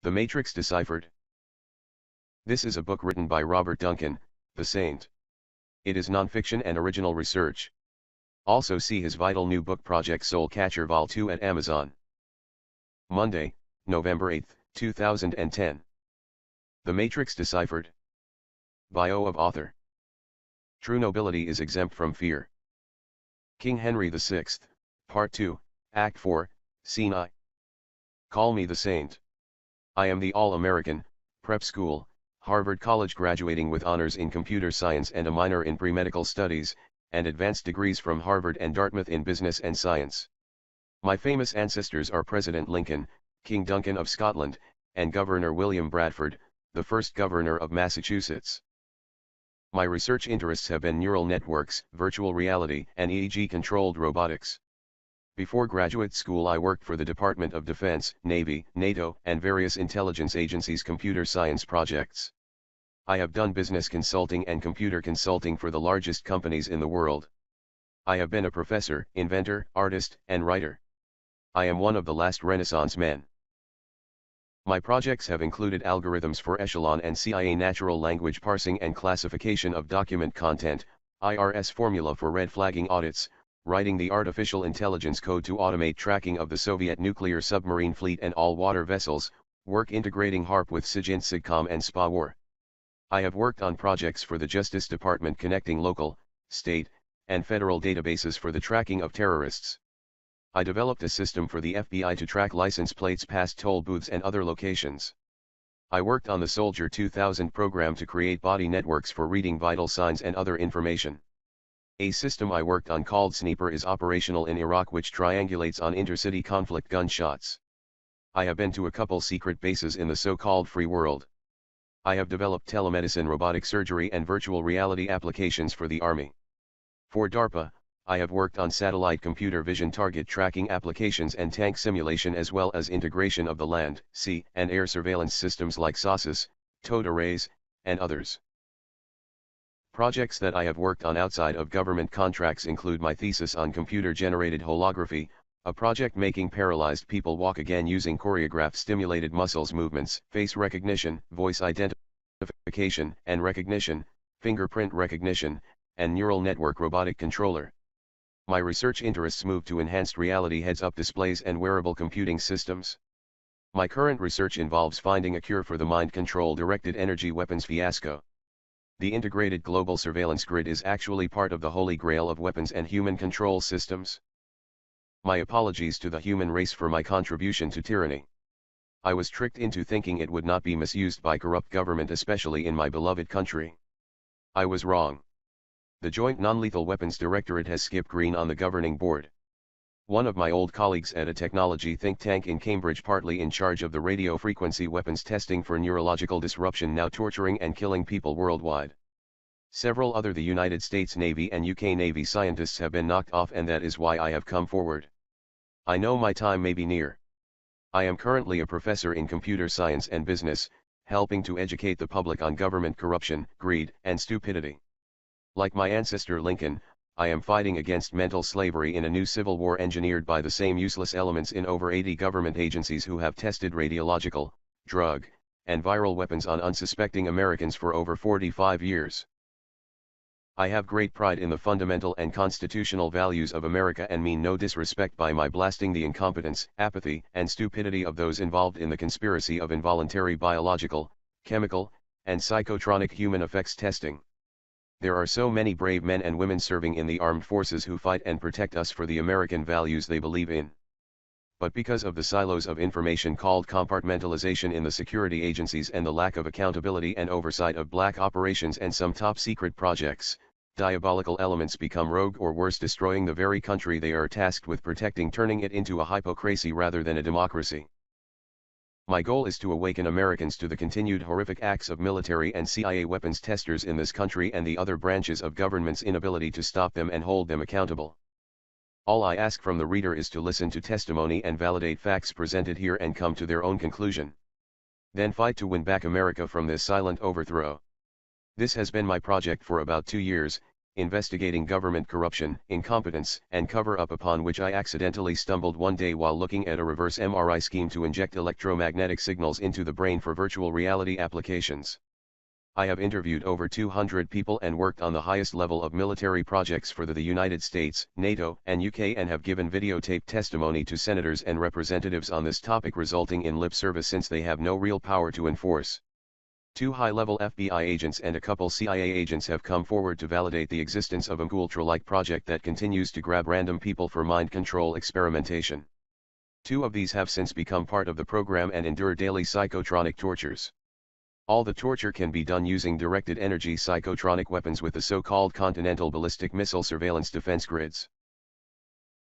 The Matrix Deciphered. This is a book written by Robert Duncan, the Saint. It is non-fiction and original research. Also see his vital new book project Soul Catcher Vol 2 at Amazon. Monday, November 8, 2010. The Matrix Deciphered. Bio of author. True nobility is exempt from fear. King Henry VI, Part 2, Act 4, Scene I. Call me the Saint. I am the All-American, prep school, Harvard College graduating with honors in computer science and a minor in pre-medical studies, and advanced degrees from Harvard and Dartmouth in business and science. My famous ancestors are President Lincoln, King Duncan of Scotland, and Governor William Bradford, the first governor of Massachusetts. My research interests have been neural networks, virtual reality, and EEG-controlled robotics. Before graduate school I worked for the Department of Defense, Navy, NATO, and various intelligence agencies' computer science projects. I have done business consulting and computer consulting for the largest companies in the world. I have been a professor, inventor, artist, and writer. I am one of the last Renaissance men. My projects have included algorithms for Echelon and CIA natural language parsing and classification of document content, IRS formula for red flagging audits, writing the artificial intelligence code to automate tracking of the Soviet nuclear submarine fleet and all-water vessels, work integrating HARP with SIGINT SIGCOM and SPA-WAR. I have worked on projects for the Justice Department connecting local, state, and federal databases for the tracking of terrorists. I developed a system for the FBI to track license plates past toll booths and other locations. I worked on the Soldier 2000 program to create body networks for reading vital signs and other information. A system I worked on called Sniper is operational in Iraq which triangulates on intercity conflict gunshots. I have been to a couple secret bases in the so-called free world. I have developed telemedicine, robotic surgery and virtual reality applications for the Army. For DARPA, I have worked on satellite computer vision target tracking applications and tank simulation as well as integration of the land, sea, and air surveillance systems like SOSUS, towed arrays, and others. Projects that I have worked on outside of government contracts include my thesis on computer-generated holography, a project making paralyzed people walk again using choreographed stimulated muscles movements, face recognition, voice identification and recognition, fingerprint recognition, and neural network robotic controller. My research interests move to enhanced reality heads-up displays and wearable computing systems. My current research involves finding a cure for the mind-control directed energy weapons fiasco. The integrated global surveillance grid is actually part of the holy grail of weapons and human control systems. My apologies to the human race for my contribution to tyranny. I was tricked into thinking it would not be misused by corrupt government, especially in my beloved country. I was wrong. The Joint Non-Lethal Weapons Directorate has skipped green on the governing board. One of my old colleagues at a technology think tank in Cambridge, partly in charge of the radio frequency weapons testing for neurological disruption, now torturing and killing people worldwide. Several other the United States Navy and UK Navy scientists have been knocked off, and that is why I have come forward. I know my time may be near. I am currently a professor in computer science and business, helping to educate the public on government corruption, greed, and stupidity. Like my ancestor Lincoln, I am fighting against mental slavery in a new civil war engineered by the same useless elements in over 80 government agencies who have tested radiological, drug, and viral weapons on unsuspecting Americans for over 45 years. I have great pride in the fundamental and constitutional values of America and mean no disrespect by my blasting the incompetence, apathy, and stupidity of those involved in the conspiracy of involuntary biological, chemical, and psychotronic human effects testing. There are so many brave men and women serving in the armed forces who fight and protect us for the American values they believe in. But because of the silos of information called compartmentalization in the security agencies and the lack of accountability and oversight of black operations and some top-secret projects, diabolical elements become rogue or worse, destroying the very country they are tasked with protecting, turning it into a hypocrisy rather than a democracy. My goal is to awaken Americans to the continued horrific acts of military and CIA weapons testers in this country and the other branches of government's inability to stop them and hold them accountable. All I ask from the reader is to listen to testimony and validate facts presented here and come to their own conclusion. Then fight to win back America from this silent overthrow. This has been my project for about 2 years, investigating government corruption, incompetence, and cover-up, upon which I accidentally stumbled one day while looking at a reverse MRI scheme to inject electromagnetic signals into the brain for virtual reality applications. I have interviewed over 200 people and worked on the highest level of military projects for the United States, NATO, and UK, and have given videotape testimony to senators and representatives on this topic, resulting in lip service since they have no real power to enforce. 2 high-level FBI agents and a couple CIA agents have come forward to validate the existence of a Ultra-like project that continues to grab random people for mind control experimentation. 2 of these have since become part of the program and endure daily psychotronic tortures. All the torture can be done using directed energy psychotronic weapons with the so-called Continental Ballistic Missile Surveillance Defense Grids.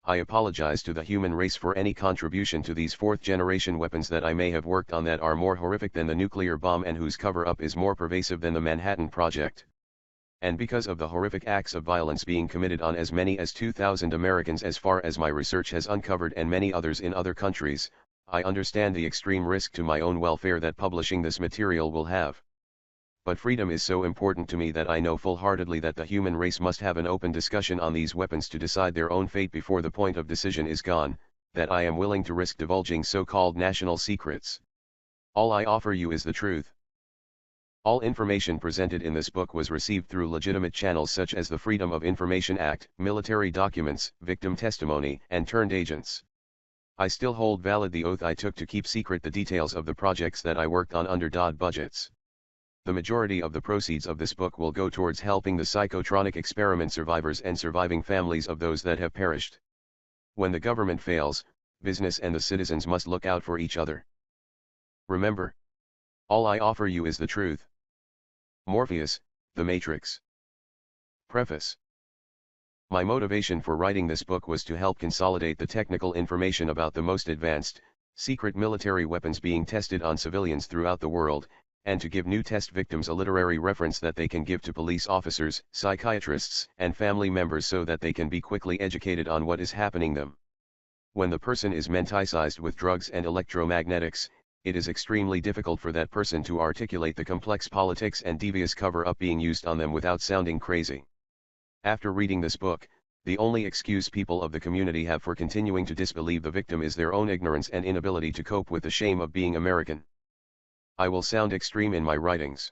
I apologize to the human race for any contribution to these 4th-generation weapons that I may have worked on that are more horrific than the nuclear bomb and whose cover-up is more pervasive than the Manhattan Project. And because of the horrific acts of violence being committed on as many as 2,000 Americans as far as my research has uncovered, and many others in other countries, I understand the extreme risk to my own welfare that publishing this material will have. But freedom is so important to me that I know full-heartedly that the human race must have an open discussion on these weapons to decide their own fate before the point of decision is gone, that I am willing to risk divulging so-called national secrets. All I offer you is the truth. All information presented in this book was received through legitimate channels such as the Freedom of Information Act, military documents, victim testimony, and turned agents. I still hold valid the oath I took to keep secret the details of the projects that I worked on under DOD budgets. The majority of the proceeds of this book will go towards helping the psychotronic experiment survivors and surviving families of those that have perished. When the government fails, business and the citizens must look out for each other. Remember, all I offer you is the truth. Morpheus, The Matrix. Preface. My motivation for writing this book was to help consolidate the technical information about the most advanced, secret military weapons being tested on civilians throughout the world, and to give new test victims a literary reference that they can give to police officers, psychiatrists, and family members so that they can be quickly educated on what is happening them. When the person is menticized with drugs and electromagnetics, it is extremely difficult for that person to articulate the complex politics and devious cover-up being used on them without sounding crazy. After reading this book, the only excuse people of the community have for continuing to disbelieve the victim is their own ignorance and inability to cope with the shame of being American. I will sound extreme in my writings.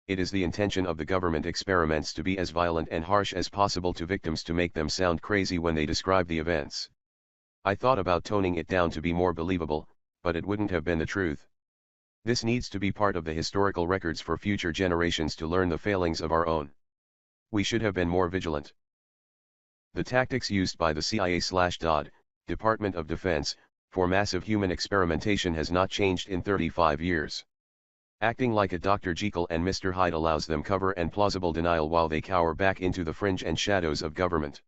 It is the intention of the government experiments to be as violent and harsh as possible to victims to make them sound crazy when they describe the events. I thought about toning it down to be more believable, but it wouldn't have been the truth. This needs to be part of the historical records for future generations to learn the failings of our own. We should have been more vigilant. The tactics used by the CIA/DOD, Department of Defense, for massive human experimentation has not changed in 35 years. Acting like a Dr. Jekyll and Mr. Hyde allows them cover and plausible denial while they cower back into the fringe and shadows of government.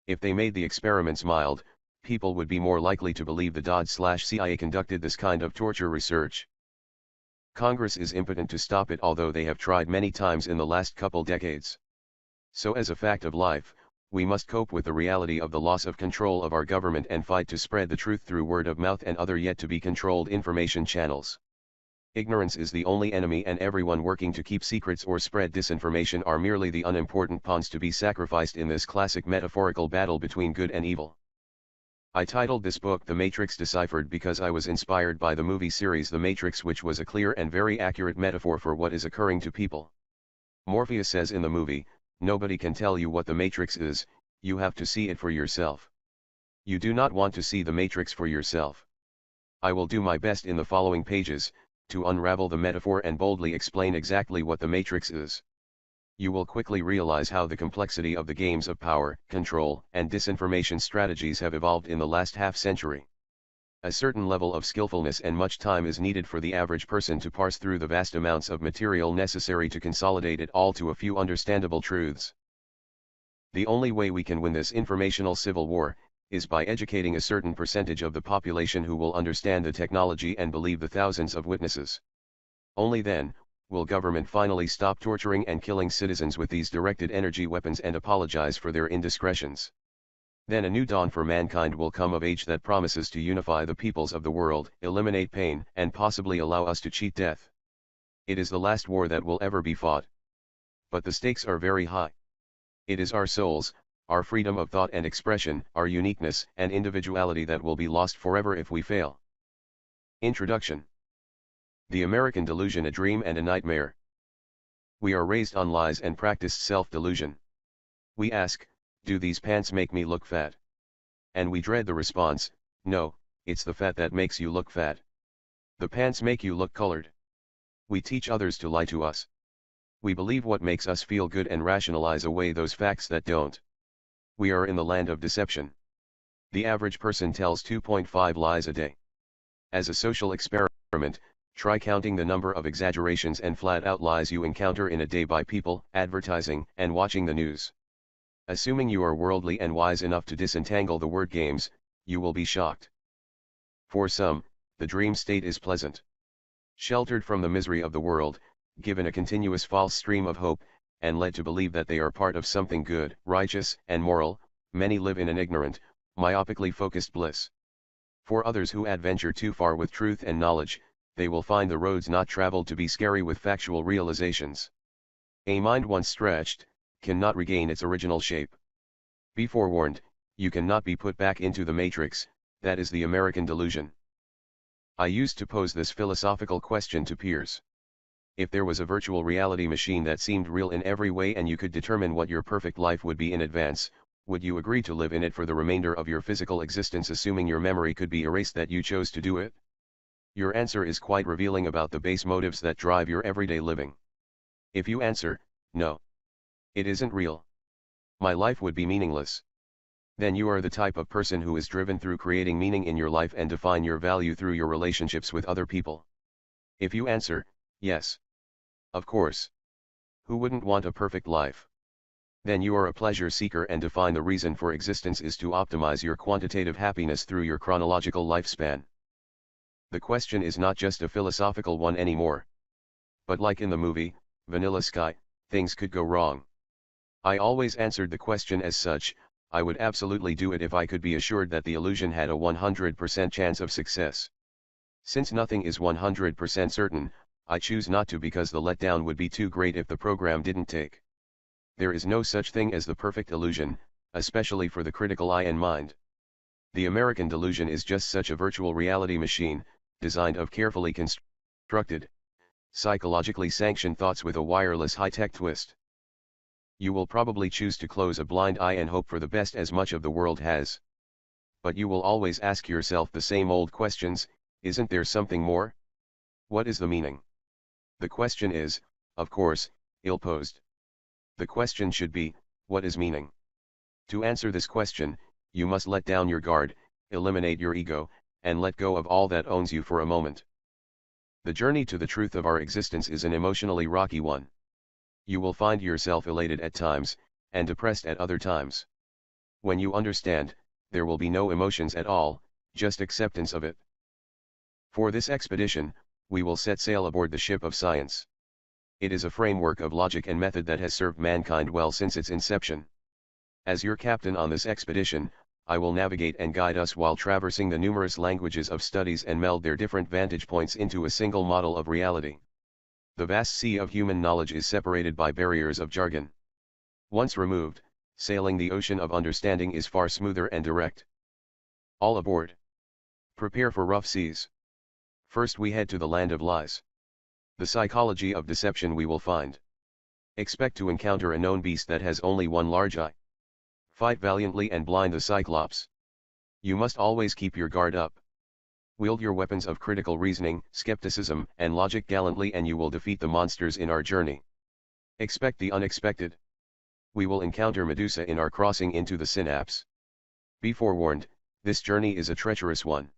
If they made the experiments mild, people would be more likely to believe the DOD/CIA conducted this kind of torture research. Congress is impotent to stop it, although they have tried many times in the last couple decades. So as a fact of life, we must cope with the reality of the loss of control of our government and fight to spread the truth through word of mouth and other yet to be controlled information channels. Ignorance is the only enemy, and everyone working to keep secrets or spread disinformation are merely the unimportant pawns to be sacrificed in this classic metaphorical battle between good and evil. I titled this book The Matrix Deciphered because I was inspired by the movie series The Matrix, which was a clear and very accurate metaphor for what is occurring to people. Morpheus says in the movie, "Nobody can tell you what the Matrix is, you have to see it for yourself. You do not want to see the Matrix for yourself." I will do my best in the following pages, to unravel the metaphor and boldly explain exactly what the Matrix is. You will quickly realize how the complexity of the games of power, control, and disinformation strategies have evolved in the last half-century. A certain level of skillfulness and much time is needed for the average person to parse through the vast amounts of material necessary to consolidate it all to a few understandable truths. The only way we can win this informational civil war is by educating a certain percentage of the population who will understand the technology and believe the thousands of witnesses. Only then will government finally stop torturing and killing citizens with these directed energy weapons and apologize for their indiscretions. Then a new dawn for mankind will come of age that promises to unify the peoples of the world, eliminate pain, and possibly allow us to cheat death. It is the last war that will ever be fought. But the stakes are very high. It is our souls, our freedom of thought and expression, our uniqueness and individuality that will be lost forever if we fail. Introduction. The American Delusion: a Dream and a Nightmare. We are raised on lies and practiced self-delusion. We ask, do these pants make me look fat? And we dread the response, no, it's the fat that makes you look fat. The pants make you look colored. We teach others to lie to us. We believe what makes us feel good and rationalize away those facts that don't. We are in the land of deception. The average person tells 2.5 lies a day. As a social experiment, try counting the number of exaggerations and flat-out lies you encounter in a day by people, advertising, and watching the news. Assuming you are worldly and wise enough to disentangle the word games, you will be shocked. For some, the dream state is pleasant. Sheltered from the misery of the world, given a continuous false stream of hope, and led to believe that they are part of something good, righteous, and moral, many live in an ignorant, myopically focused bliss. For others who adventure too far with truth and knowledge, they will find the roads not traveled to be scary with factual realizations. A mind once stretched, cannot regain its original shape. Be forewarned, you cannot be put back into the Matrix, that is the American delusion. I used to pose this philosophical question to peers. If there was a virtual reality machine that seemed real in every way and you could determine what your perfect life would be in advance, would you agree to live in it for the remainder of your physical existence, assuming your memory could be erased that you chose to do it? Your answer is quite revealing about the base motives that drive your everyday living. If you answer, no, it isn't real, my life would be meaningless, then you are the type of person who is driven through creating meaning in your life and define your value through your relationships with other people. If you answer, yes, of course, who wouldn't want a perfect life? Then you are a pleasure seeker and define the reason for existence is to optimize your quantitative happiness through your chronological lifespan. The question is not just a philosophical one anymore. But like in the movie, Vanilla Sky, things could go wrong. I always answered the question as such, I would absolutely do it if I could be assured that the illusion had a 100% chance of success. Since nothing is 100% certain, I choose not to because the letdown would be too great if the program didn't take. There is no such thing as the perfect illusion, especially for the critical eye and mind. The American delusion is just such a virtual reality machine, designed of carefully constructed, psychologically sanctioned thoughts with a wireless high-tech twist. You will probably choose to close a blind eye and hope for the best as much of the world has. But you will always ask yourself the same old questions, isn't there something more? What is the meaning? The question is, of course, ill-posed. The question should be, what is meaning? To answer this question, you must let down your guard, eliminate your ego, and let go of all that owns you for a moment. The journey to the truth of our existence is an emotionally rocky one. You will find yourself elated at times, and depressed at other times. When you understand, there will be no emotions at all, just acceptance of it. For this expedition, we will set sail aboard the ship of science. It is a framework of logic and method that has served mankind well since its inception. As your captain on this expedition, I will navigate and guide us while traversing the numerous languages of studies and meld their different vantage points into a single model of reality. The vast sea of human knowledge is separated by barriers of jargon. Once removed, sailing the ocean of understanding is far smoother and direct. All aboard. Prepare for rough seas. First we head to the land of lies. The psychology of deception we will find. Expect to encounter a known beast that has only one large eye. Fight valiantly and blind the Cyclops. You must always keep your guard up. Wield your weapons of critical reasoning, skepticism, and logic gallantly and you will defeat the monsters in our journey. Expect the unexpected. We will encounter Medusa in our crossing into the synapse. Be forewarned, this journey is a treacherous one.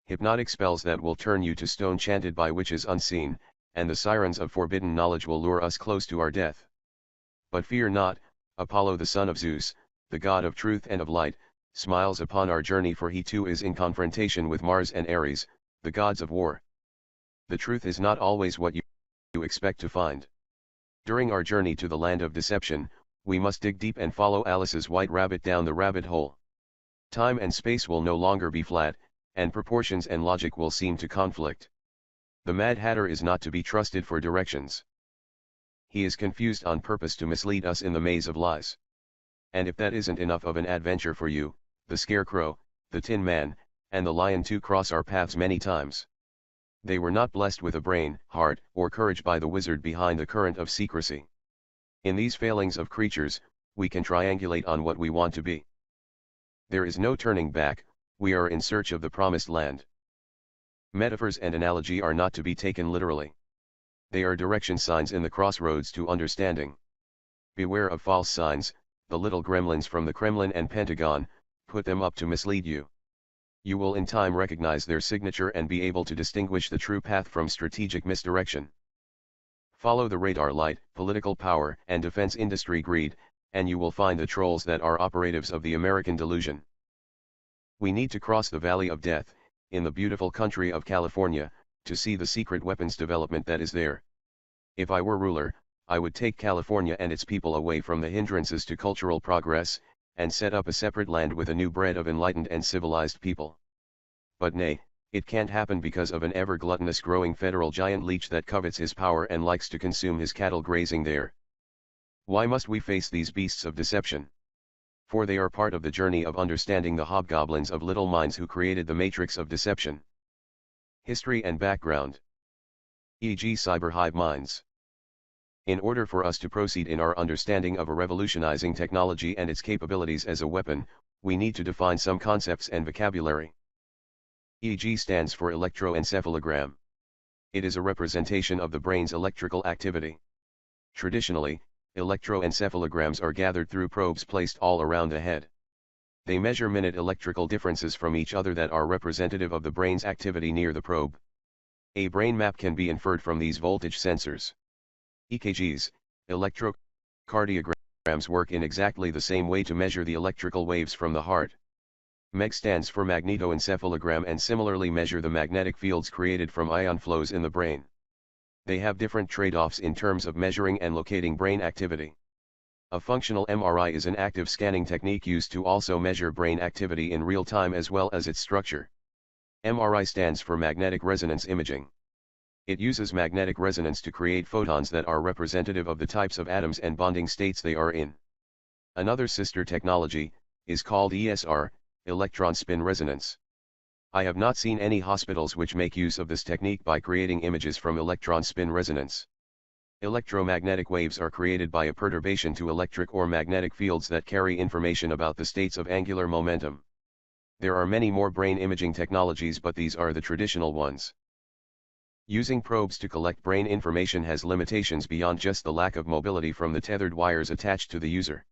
Hypnotic spells that will turn you to stone chanted by witches unseen, and the sirens of forbidden knowledge will lure us close to our death. But fear not, Apollo the son of Zeus, the god of truth and of light, smiles upon our journey for he too is in confrontation with Mars and Ares, the gods of war. The truth is not always what you expect to find. During our journey to the land of deception, we must dig deep and follow Alice's white rabbit down the rabbit hole. Time and space will no longer be flat, and proportions and logic will seem to conflict. The Mad Hatter is not to be trusted for directions. He is confused on purpose to mislead us in the maze of lies. And if that isn't enough of an adventure for you, the Scarecrow, the Tin Man, and the Lion too cross our paths many times. They were not blessed with a brain, heart, or courage by the wizard behind the current of secrecy. In these failings of creatures, we can triangulate on what we want to be. There is no turning back, we are in search of the promised land. Metaphors and analogy are not to be taken literally. They are direction signs in the crossroads to understanding. Beware of false signs, the little gremlins from the Kremlin and Pentagon, put them up to mislead you. You will in time recognize their signature and be able to distinguish the true path from strategic misdirection. Follow the radar light, political power and defense industry greed, and you will find the trolls that are operatives of the American delusion. We need to cross the Valley of Death, in the beautiful country of California, to see the secret weapons development that is there. If I were ruler, I would take California and its people away from the hindrances to cultural progress, and set up a separate land with a new breed of enlightened and civilized people. But nay, it can't happen because of an ever gluttonous growing federal giant leech that covets his power and likes to consume his cattle grazing there. Why must we face these beasts of deception? For they are part of the journey of understanding the hobgoblins of little minds who created the matrix of deception. History and background. E.g. cyber hive minds. In order for us to proceed in our understanding of a revolutionizing technology and its capabilities as a weapon, we need to define some concepts and vocabulary. EEG stands for electroencephalogram. It is a representation of the brain's electrical activity. Traditionally, electroencephalograms are gathered through probes placed all around the head. They measure minute electrical differences from each other that are representative of the brain's activity near the probe. A brain map can be inferred from these voltage sensors. EKGs, electrocardiograms, work in exactly the same way to measure the electrical waves from the heart. MEG stands for magnetoencephalogram and similarly measure the magnetic fields created from ion flows in the brain. They have different trade-offs in terms of measuring and locating brain activity. A functional MRI is an active scanning technique used to also measure brain activity in real time as well as its structure. MRI stands for magnetic resonance imaging. It uses magnetic resonance to create photons that are representative of the types of atoms and bonding states they are in. Another sister technology is called ESR, electron spin resonance. I have not seen any hospitals which make use of this technique by creating images from electron spin resonance. Electromagnetic waves are created by a perturbation to electric or magnetic fields that carry information about the states of angular momentum. There are many more brain imaging technologies, but these are the traditional ones. Using probes to collect brain information has limitations beyond just the lack of mobility from the tethered wires attached to the user.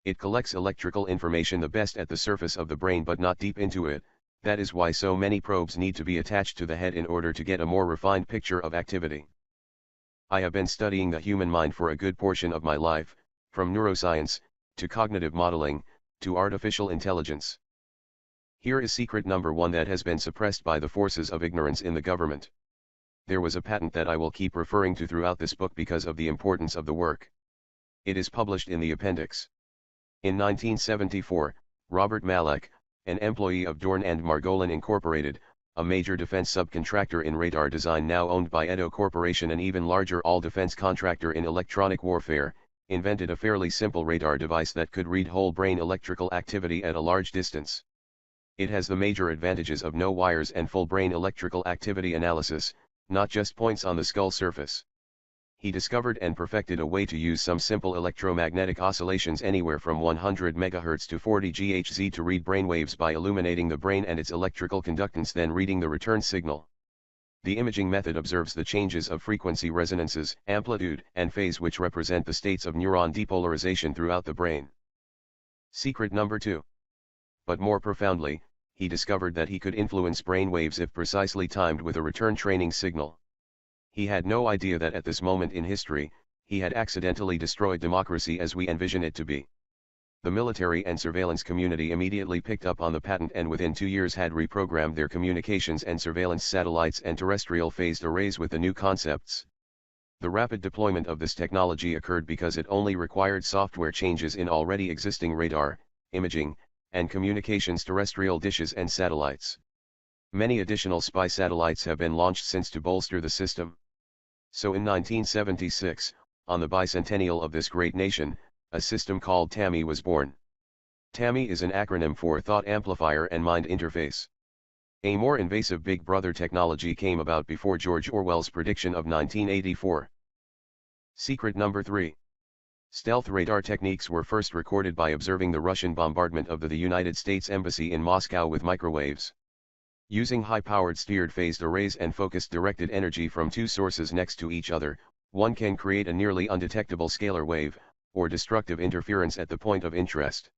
It collects electrical information the best at the surface of the brain but not deep into it. That is why so many probes need to be attached to the head in order to get a more refined picture of activity. I have been studying the human mind for a good portion of my life, from neuroscience, to cognitive modeling, to artificial intelligence. Here is secret number 1 that has been suppressed by the forces of ignorance in the government. There was a patent that I will keep referring to throughout this book because of the importance of the work. It is published in the appendix. In 1974, Robert Malek, an employee of Dorn and Margolin Incorporated, a major defense subcontractor in radar design now owned by Edo Corporation, an even larger all-defense contractor in electronic warfare, invented a fairly simple radar device that could read whole brain electrical activity at a large distance. It has the major advantages of no wires and full brain electrical activity analysis, not just points on the skull surface. He discovered and perfected a way to use some simple electromagnetic oscillations anywhere from 100 MHz to 40 GHz to read brainwaves by illuminating the brain and its electrical conductance, then reading the return signal. The imaging method observes the changes of frequency resonances, amplitude, and phase which represent the states of neuron depolarization throughout the brain. Secret number 2. But more profoundly, he discovered that he could influence brain waves if precisely timed with a return training signal. He had no idea that at this moment in history, he had accidentally destroyed democracy as we envision it to be. The military and surveillance community immediately picked up on the patent and within 2 years had reprogrammed their communications and surveillance satellites and terrestrial phased arrays with the new concepts. The rapid deployment of this technology occurred because it only required software changes in already existing radar, imaging, and communications terrestrial dishes and satellites. Many additional spy satellites have been launched since to bolster the system. So in 1976, on the bicentennial of this great nation, a system called TAMI was born. TAMI is an acronym for Thought Amplifier and Mind Interface. A more invasive Big Brother technology came about before George Orwell's prediction of 1984. Secret number 3. Stealth radar techniques were first recorded by observing the Russian bombardment of the United States Embassy in Moscow with microwaves. Using high-powered steered phased arrays and focused directed energy from two sources next to each other, one can create a nearly undetectable scalar wave, or destructive interference at the point of interest.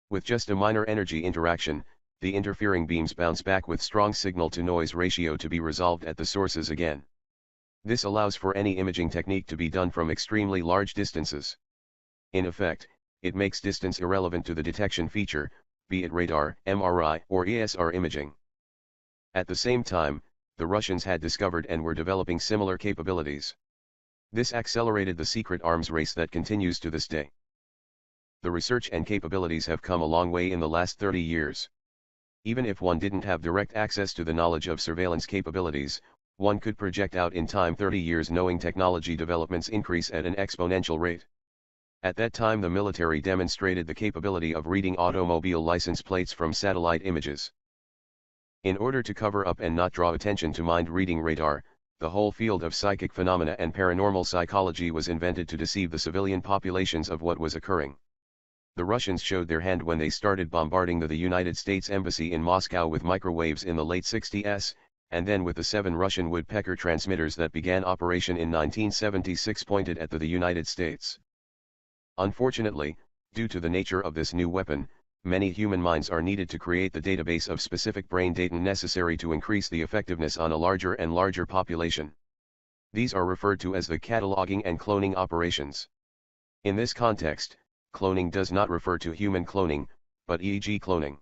With just a minor energy interaction, the interfering beams bounce back with strong signal-to-noise ratio to be resolved at the sources again. This allows for any imaging technique to be done from extremely large distances. In effect, it makes distance irrelevant to the detection feature, be it radar, MRI, or ESR imaging. At the same time, the Russians had discovered and were developing similar capabilities. This accelerated the secret arms race that continues to this day. The research and capabilities have come a long way in the last 30 years. Even if one didn't have direct access to the knowledge of surveillance capabilities, one could project out in time 30 years knowing technology developments increase at an exponential rate. At that time the military demonstrated the capability of reading automobile license plates from satellite images. In order to cover up and not draw attention to mind-reading radar, the whole field of psychic phenomena and paranormal psychology was invented to deceive the civilian populations of what was occurring. The Russians showed their hand when they started bombarding the United States Embassy in Moscow with microwaves in the late 60s, and then with the 7 Russian woodpecker transmitters that began operation in 1976 pointed at the United States. Unfortunately, due to the nature of this new weapon, many human minds are needed to create the database of specific brain data necessary to increase the effectiveness on a larger and larger population. These are referred to as the cataloging and cloning operations. In this context, cloning does not refer to human cloning, but EEG cloning.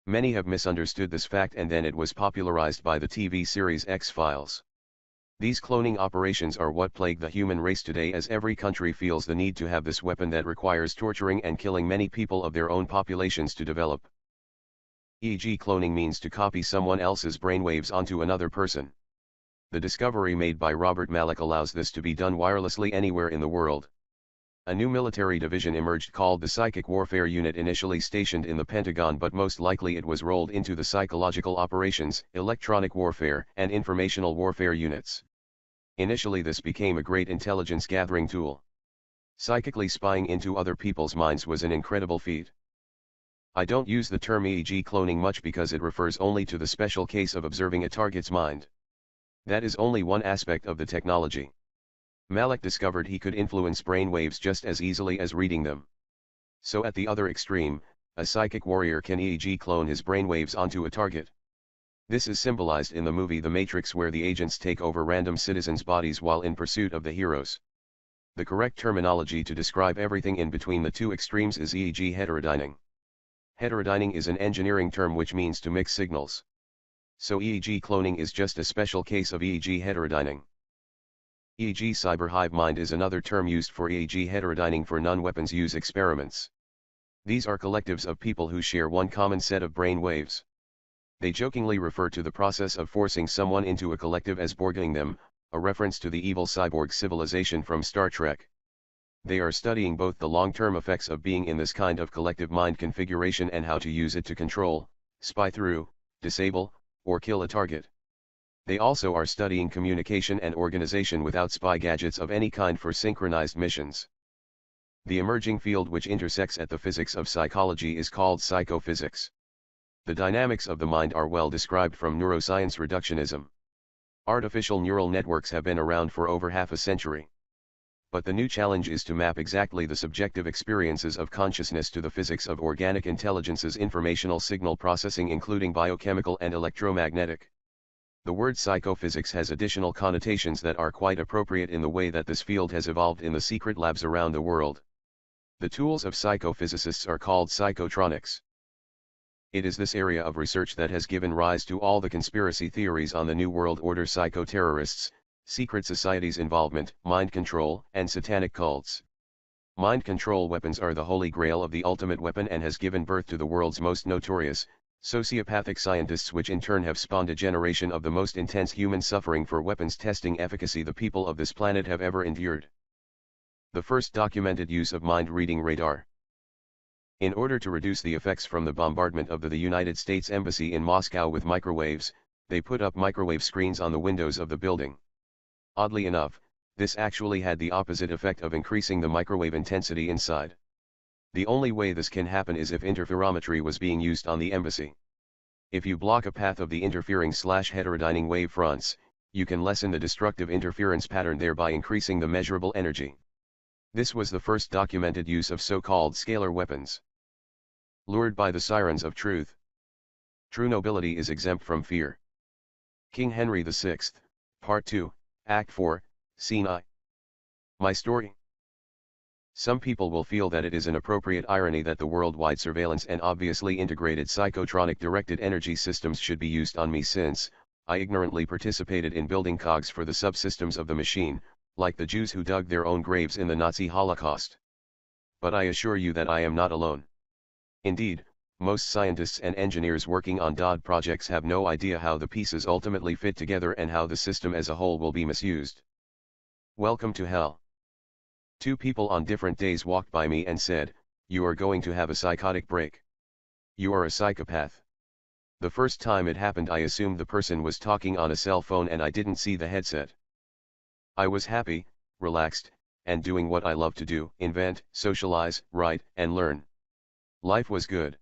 Many have misunderstood this fact and then it was popularized by the TV series X-Files. These cloning operations are what plague the human race today as every country feels the need to have this weapon that requires torturing and killing many people of their own populations to develop. EEG cloning means to copy someone else's brainwaves onto another person. The discovery made by Robert Malak allows this to be done wirelessly anywhere in the world. A new military division emerged called the Psychic Warfare Unit, initially stationed in the Pentagon, but most likely it was rolled into the Psychological Operations, Electronic Warfare, and Informational Warfare units. Initially this became a great intelligence gathering tool. Psychically spying into other people's minds was an incredible feat. I don't use the term EEG cloning much because it refers only to the special case of observing a target's mind. That is only one aspect of the technology. Malak discovered he could influence brain waves just as easily as reading them. So at the other extreme, a psychic warrior can EEG clone his brainwaves onto a target. This is symbolized in the movie The Matrix, where the agents take over random citizens' bodies while in pursuit of the heroes. The correct terminology to describe everything in between the two extremes is EEG heterodyning. Heterodyning is an engineering term which means to mix signals. So EEG cloning is just a special case of EEG heterodyning. EEG cyber hive mind is another term used for EEG heterodyning for non-weapons use experiments. These are collectives of people who share one common set of brain waves. They jokingly refer to the process of forcing someone into a collective as Borging them, a reference to the evil cyborg civilization from Star Trek. They are studying both the long-term effects of being in this kind of collective mind configuration and how to use it to control, spy through, disable, or kill a target. They also are studying communication and organization without spy gadgets of any kind for synchronized missions. The emerging field which intersects at the physics of psychology is called psychophysics. The dynamics of the mind are well described from neuroscience reductionism. Artificial neural networks have been around for over half a century. But the new challenge is to map exactly the subjective experiences of consciousness to the physics of organic intelligence's informational signal processing, including biochemical and electromagnetic. The word psychophysics has additional connotations that are quite appropriate in the way that this field has evolved in the secret labs around the world. The tools of psychophysicists are called psychotronics. It is this area of research that has given rise to all the conspiracy theories on the New World Order, psychoterrorists, secret societies' involvement, mind control, and satanic cults. Mind control weapons are the holy grail of the ultimate weapon and has given birth to the world's most notorious, sociopathic scientists, which in turn have spawned a generation of the most intense human suffering for weapons testing efficacy the people of this planet have ever endured. The first documented use of mind-reading radar. In order to reduce the effects from the bombardment of the United States Embassy in Moscow with microwaves, they put up microwave screens on the windows of the building. Oddly enough, this actually had the opposite effect of increasing the microwave intensity inside. The only way this can happen is if interferometry was being used on the embassy. If you block a path of the interfering/heterodyning wave fronts, you can lessen the destructive interference pattern, thereby increasing the measurable energy. This was the first documented use of so-called scalar weapons. Lured by the sirens of truth. True nobility is exempt from fear. King Henry VI, Part 2, Act 4, Scene I. My story. Some people will feel that it is an appropriate irony that the worldwide surveillance and obviously integrated psychotronic directed energy systems should be used on me, since I ignorantly participated in building cogs for the subsystems of the machine, like the Jews who dug their own graves in the Nazi Holocaust. But I assure you that I am not alone. Indeed, most scientists and engineers working on DOD projects have no idea how the pieces ultimately fit together and how the system as a whole will be misused. Welcome to hell. Two people on different days walked by me and said, "You are going to have a psychotic break. You are a psychopath." The first time it happened, I assumed the person was talking on a cell phone and I didn't see the headset. I was happy, relaxed, and doing what I love to do: invent, socialize, write, and learn. Life was good.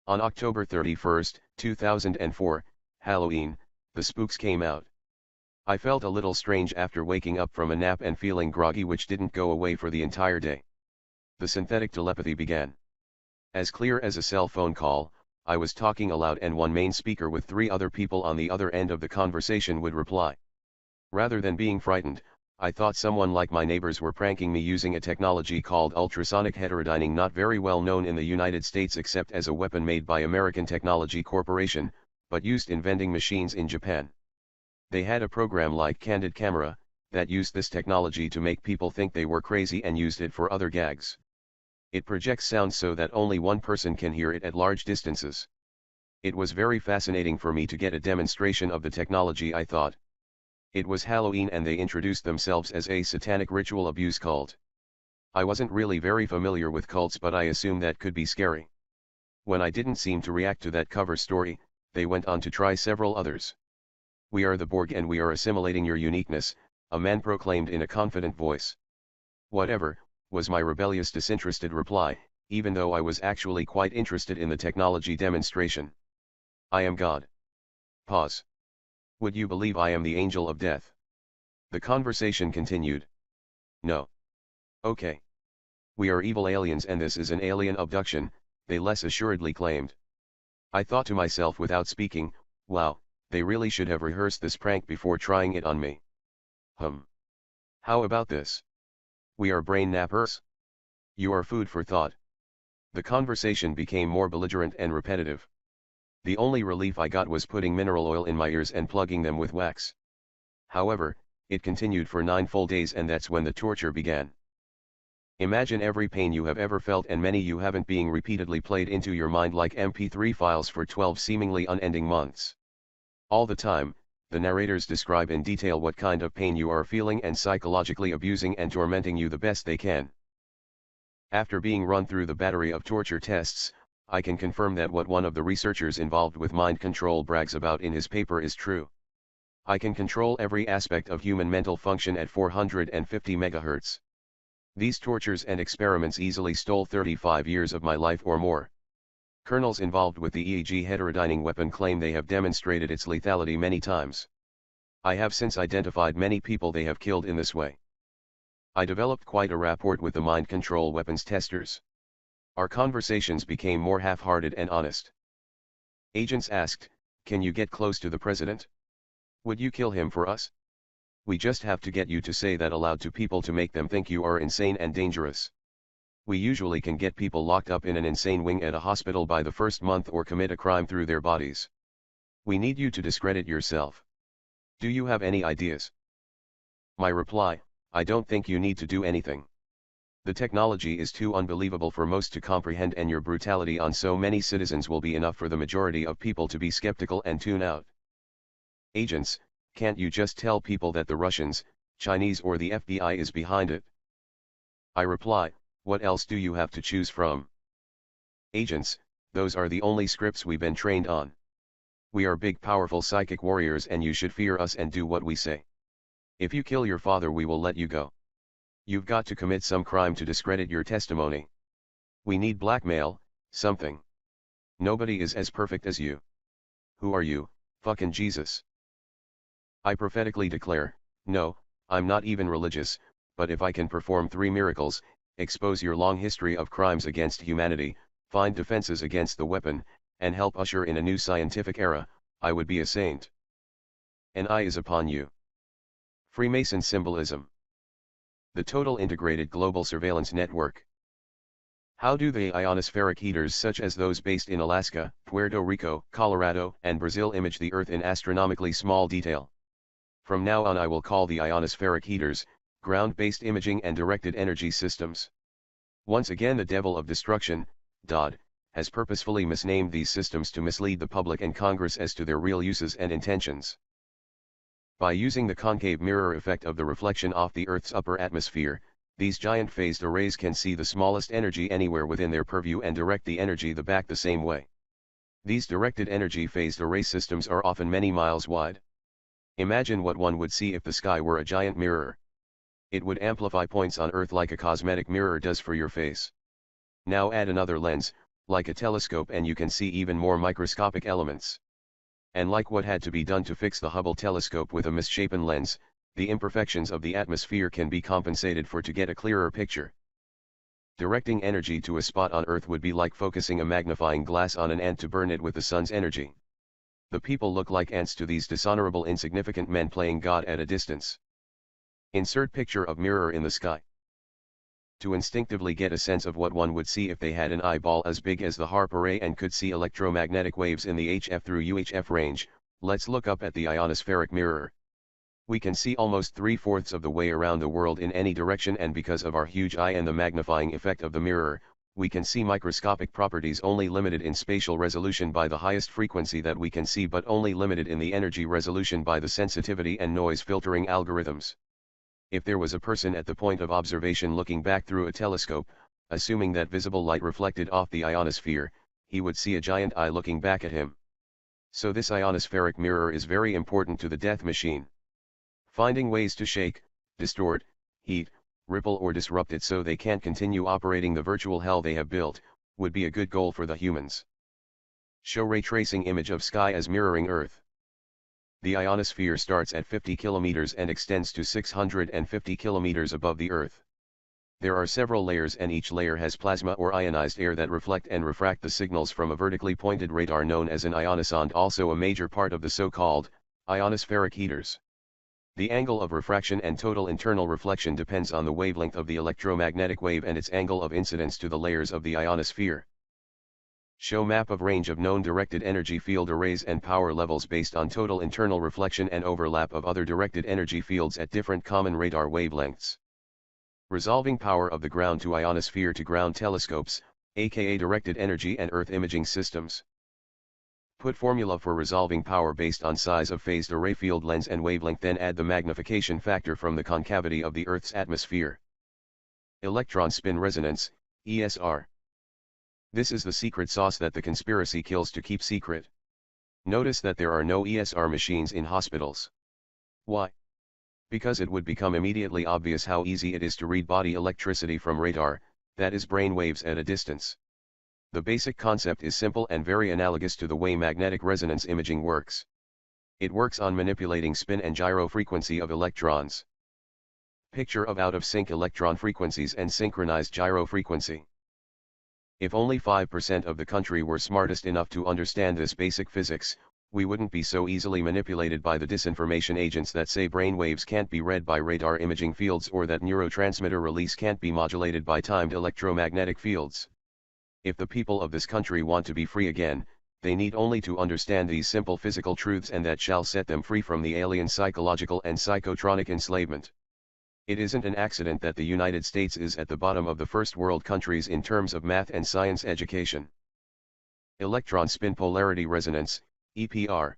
On October 31st, 2004, Halloween, the spooks came out. I felt a little strange after waking up from a nap and feeling groggy, which didn't go away for the entire day. The synthetic telepathy began. As clear as a cell phone call, I was talking aloud and one main speaker with 3 other people on the other end of the conversation would reply. Rather than being frightened, I thought someone like my neighbors were pranking me using a technology called ultrasonic heterodyning, not very well known in the United States except as a weapon made by American Technology Corporation, but used in vending machines in Japan. They had a program like Candid Camera, that used this technology to make people think they were crazy and used it for other gags. It projects sound so that only one person can hear it at large distances. It was very fascinating for me to get a demonstration of the technology, I thought. It was Halloween and they introduced themselves as a satanic ritual abuse cult. I wasn't really very familiar with cults, but I assumed that could be scary. When I didn't seem to react to that cover story, they went on to try several others. "We are the Borg and we are assimilating your uniqueness," a man proclaimed in a confident voice. "Whatever," was my rebellious, disinterested reply, even though I was actually quite interested in the technology demonstration. "I am God." Pause. "Would you believe I am the angel of death?" The conversation continued. "No." "Okay. We are evil aliens and this is an alien abduction," they less assuredly claimed. I thought to myself without speaking, wow, they really should have rehearsed this prank before trying it on me. How about this? We are brain nappers? You are food for thought. The conversation became more belligerent and repetitive. The only relief I got was putting mineral oil in my ears and plugging them with wax. However, it continued for 9 full days, and that's when the torture began. Imagine every pain you have ever felt and many you haven't being repeatedly played into your mind like MP3 files for 12 seemingly unending months. All the time, the narrators describe in detail what kind of pain you are feeling and psychologically abusing and tormenting you the best they can. After being run through the battery of torture tests, I can confirm that what one of the researchers involved with mind control brags about in his paper is true. I can control every aspect of human mental function at 450 MHz. These tortures and experiments easily stole 35 years of my life or more. Colonels involved with the EEG heterodyning weapon claim they have demonstrated its lethality many times. I have since identified many people they have killed in this way. I developed quite a rapport with the mind control weapons testers. Our conversations became more half-hearted and honest. Agents asked, "Can you get close to the president? Would you kill him for us? We just have to get you to say that aloud to people to make them think you are insane and dangerous. We usually can get people locked up in an insane wing at a hospital by the first month or commit a crime through their bodies. We need you to discredit yourself. Do you have any ideas?" My reply: I don't think you need to do anything. The technology is too unbelievable for most to comprehend, and your brutality on so many citizens will be enough for the majority of people to be skeptical and tune out. Agents, can't you just tell people that the Russians, Chinese or the FBI is behind it? I reply, what else do you have to choose from? Agents, those are the only scripts we've been trained on. We are big powerful psychic warriors and you should fear us and do what we say. If you kill your father we will let you go. You've got to commit some crime to discredit your testimony. We need blackmail, something. Nobody is as perfect as you. Who are you, fucking Jesus? I prophetically declare, no, I'm not even religious, but if I can perform 3 miracles, expose your long history of crimes against humanity, find defenses against the weapon, and help usher in a new scientific era, I would be a saint. An eye is upon you. Freemason symbolism. The Total Integrated Global Surveillance Network. How do the ionospheric heaters such as those based in Alaska, Puerto Rico, Colorado, and Brazil image the Earth in astronomically small detail? From now on I will call the ionospheric heaters, ground-based imaging and directed energy systems. Once again the devil of destruction, Dodd, has purposefully misnamed these systems to mislead the public and Congress as to their real uses and intentions. By using the concave mirror effect of the reflection off the Earth's upper atmosphere, these giant phased arrays can see the smallest energy anywhere within their purview and direct the energy back the same way. These directed energy phased array systems are often many miles wide. Imagine what one would see if the sky were a giant mirror. It would amplify points on Earth like a cosmetic mirror does for your face. Now add another lens, like a telescope, and you can see even more microscopic elements. And like what had to be done to fix the Hubble telescope with a misshapen lens, the imperfections of the atmosphere can be compensated for to get a clearer picture. Directing energy to a spot on Earth would be like focusing a magnifying glass on an ant to burn it with the sun's energy. The people look like ants to these dishonorable insignificant men playing God at a distance. Insert picture of mirror in the sky. To instinctively get a sense of what one would see if they had an eyeball as big as the HARP array and could see electromagnetic waves in the HF through UHF range, let's look up at the ionospheric mirror. We can see almost 3/4 of the way around the world in any direction, and because of our huge eye and the magnifying effect of the mirror, we can see microscopic properties only limited in spatial resolution by the highest frequency that we can see, but only limited in the energy resolution by the sensitivity and noise filtering algorithms. If there was a person at the point of observation looking back through a telescope, assuming that visible light reflected off the ionosphere, he would see a giant eye looking back at him. So this ionospheric mirror is very important to the death machine. Finding ways to shake, distort, heat, ripple or disrupt it so they can't continue operating the virtual hell they have built, would be a good goal for the humans. Show ray tracing image of sky as mirroring Earth. The ionosphere starts at 50 kilometers and extends to 650 kilometers above the Earth. There are several layers and each layer has plasma or ionized air that reflect and refract the signals from a vertically pointed radar known as an ionosonde, also a major part of the so-called ionospheric heaters. The angle of refraction and total internal reflection depends on the wavelength of the electromagnetic wave and its angle of incidence to the layers of the ionosphere. Show map of range of known directed energy field arrays and power levels based on total internal reflection and overlap of other directed energy fields at different common radar wavelengths. Resolving power of the ground to ionosphere to ground telescopes, aka directed energy and Earth imaging systems. Put formula for resolving power based on size of phased array field lens and wavelength, then add the magnification factor from the concavity of the Earth's atmosphere. Electron spin resonance, ESR. This is the secret sauce that the conspiracy kills to keep secret. Notice that there are no ESR machines in hospitals. Why? Because it would become immediately obvious how easy it is to read body electricity from radar, that is brain waves at a distance. The basic concept is simple and very analogous to the way magnetic resonance imaging works. It works on manipulating spin and gyro frequency of electrons. Picture of out-of-sync electron frequencies and synchronized gyro frequency. If only 5% of the country were smartest enough to understand this basic physics, we wouldn't be so easily manipulated by the disinformation agents that say brain waves can't be read by radar imaging fields or that neurotransmitter release can't be modulated by timed electromagnetic fields. If the people of this country want to be free again, they need only to understand these simple physical truths, and that shall set them free from the alien psychological and psychotronic enslavement. It isn't an accident that the United States is at the bottom of the first world countries in terms of math and science education. Electron spin polarity resonance, EPR.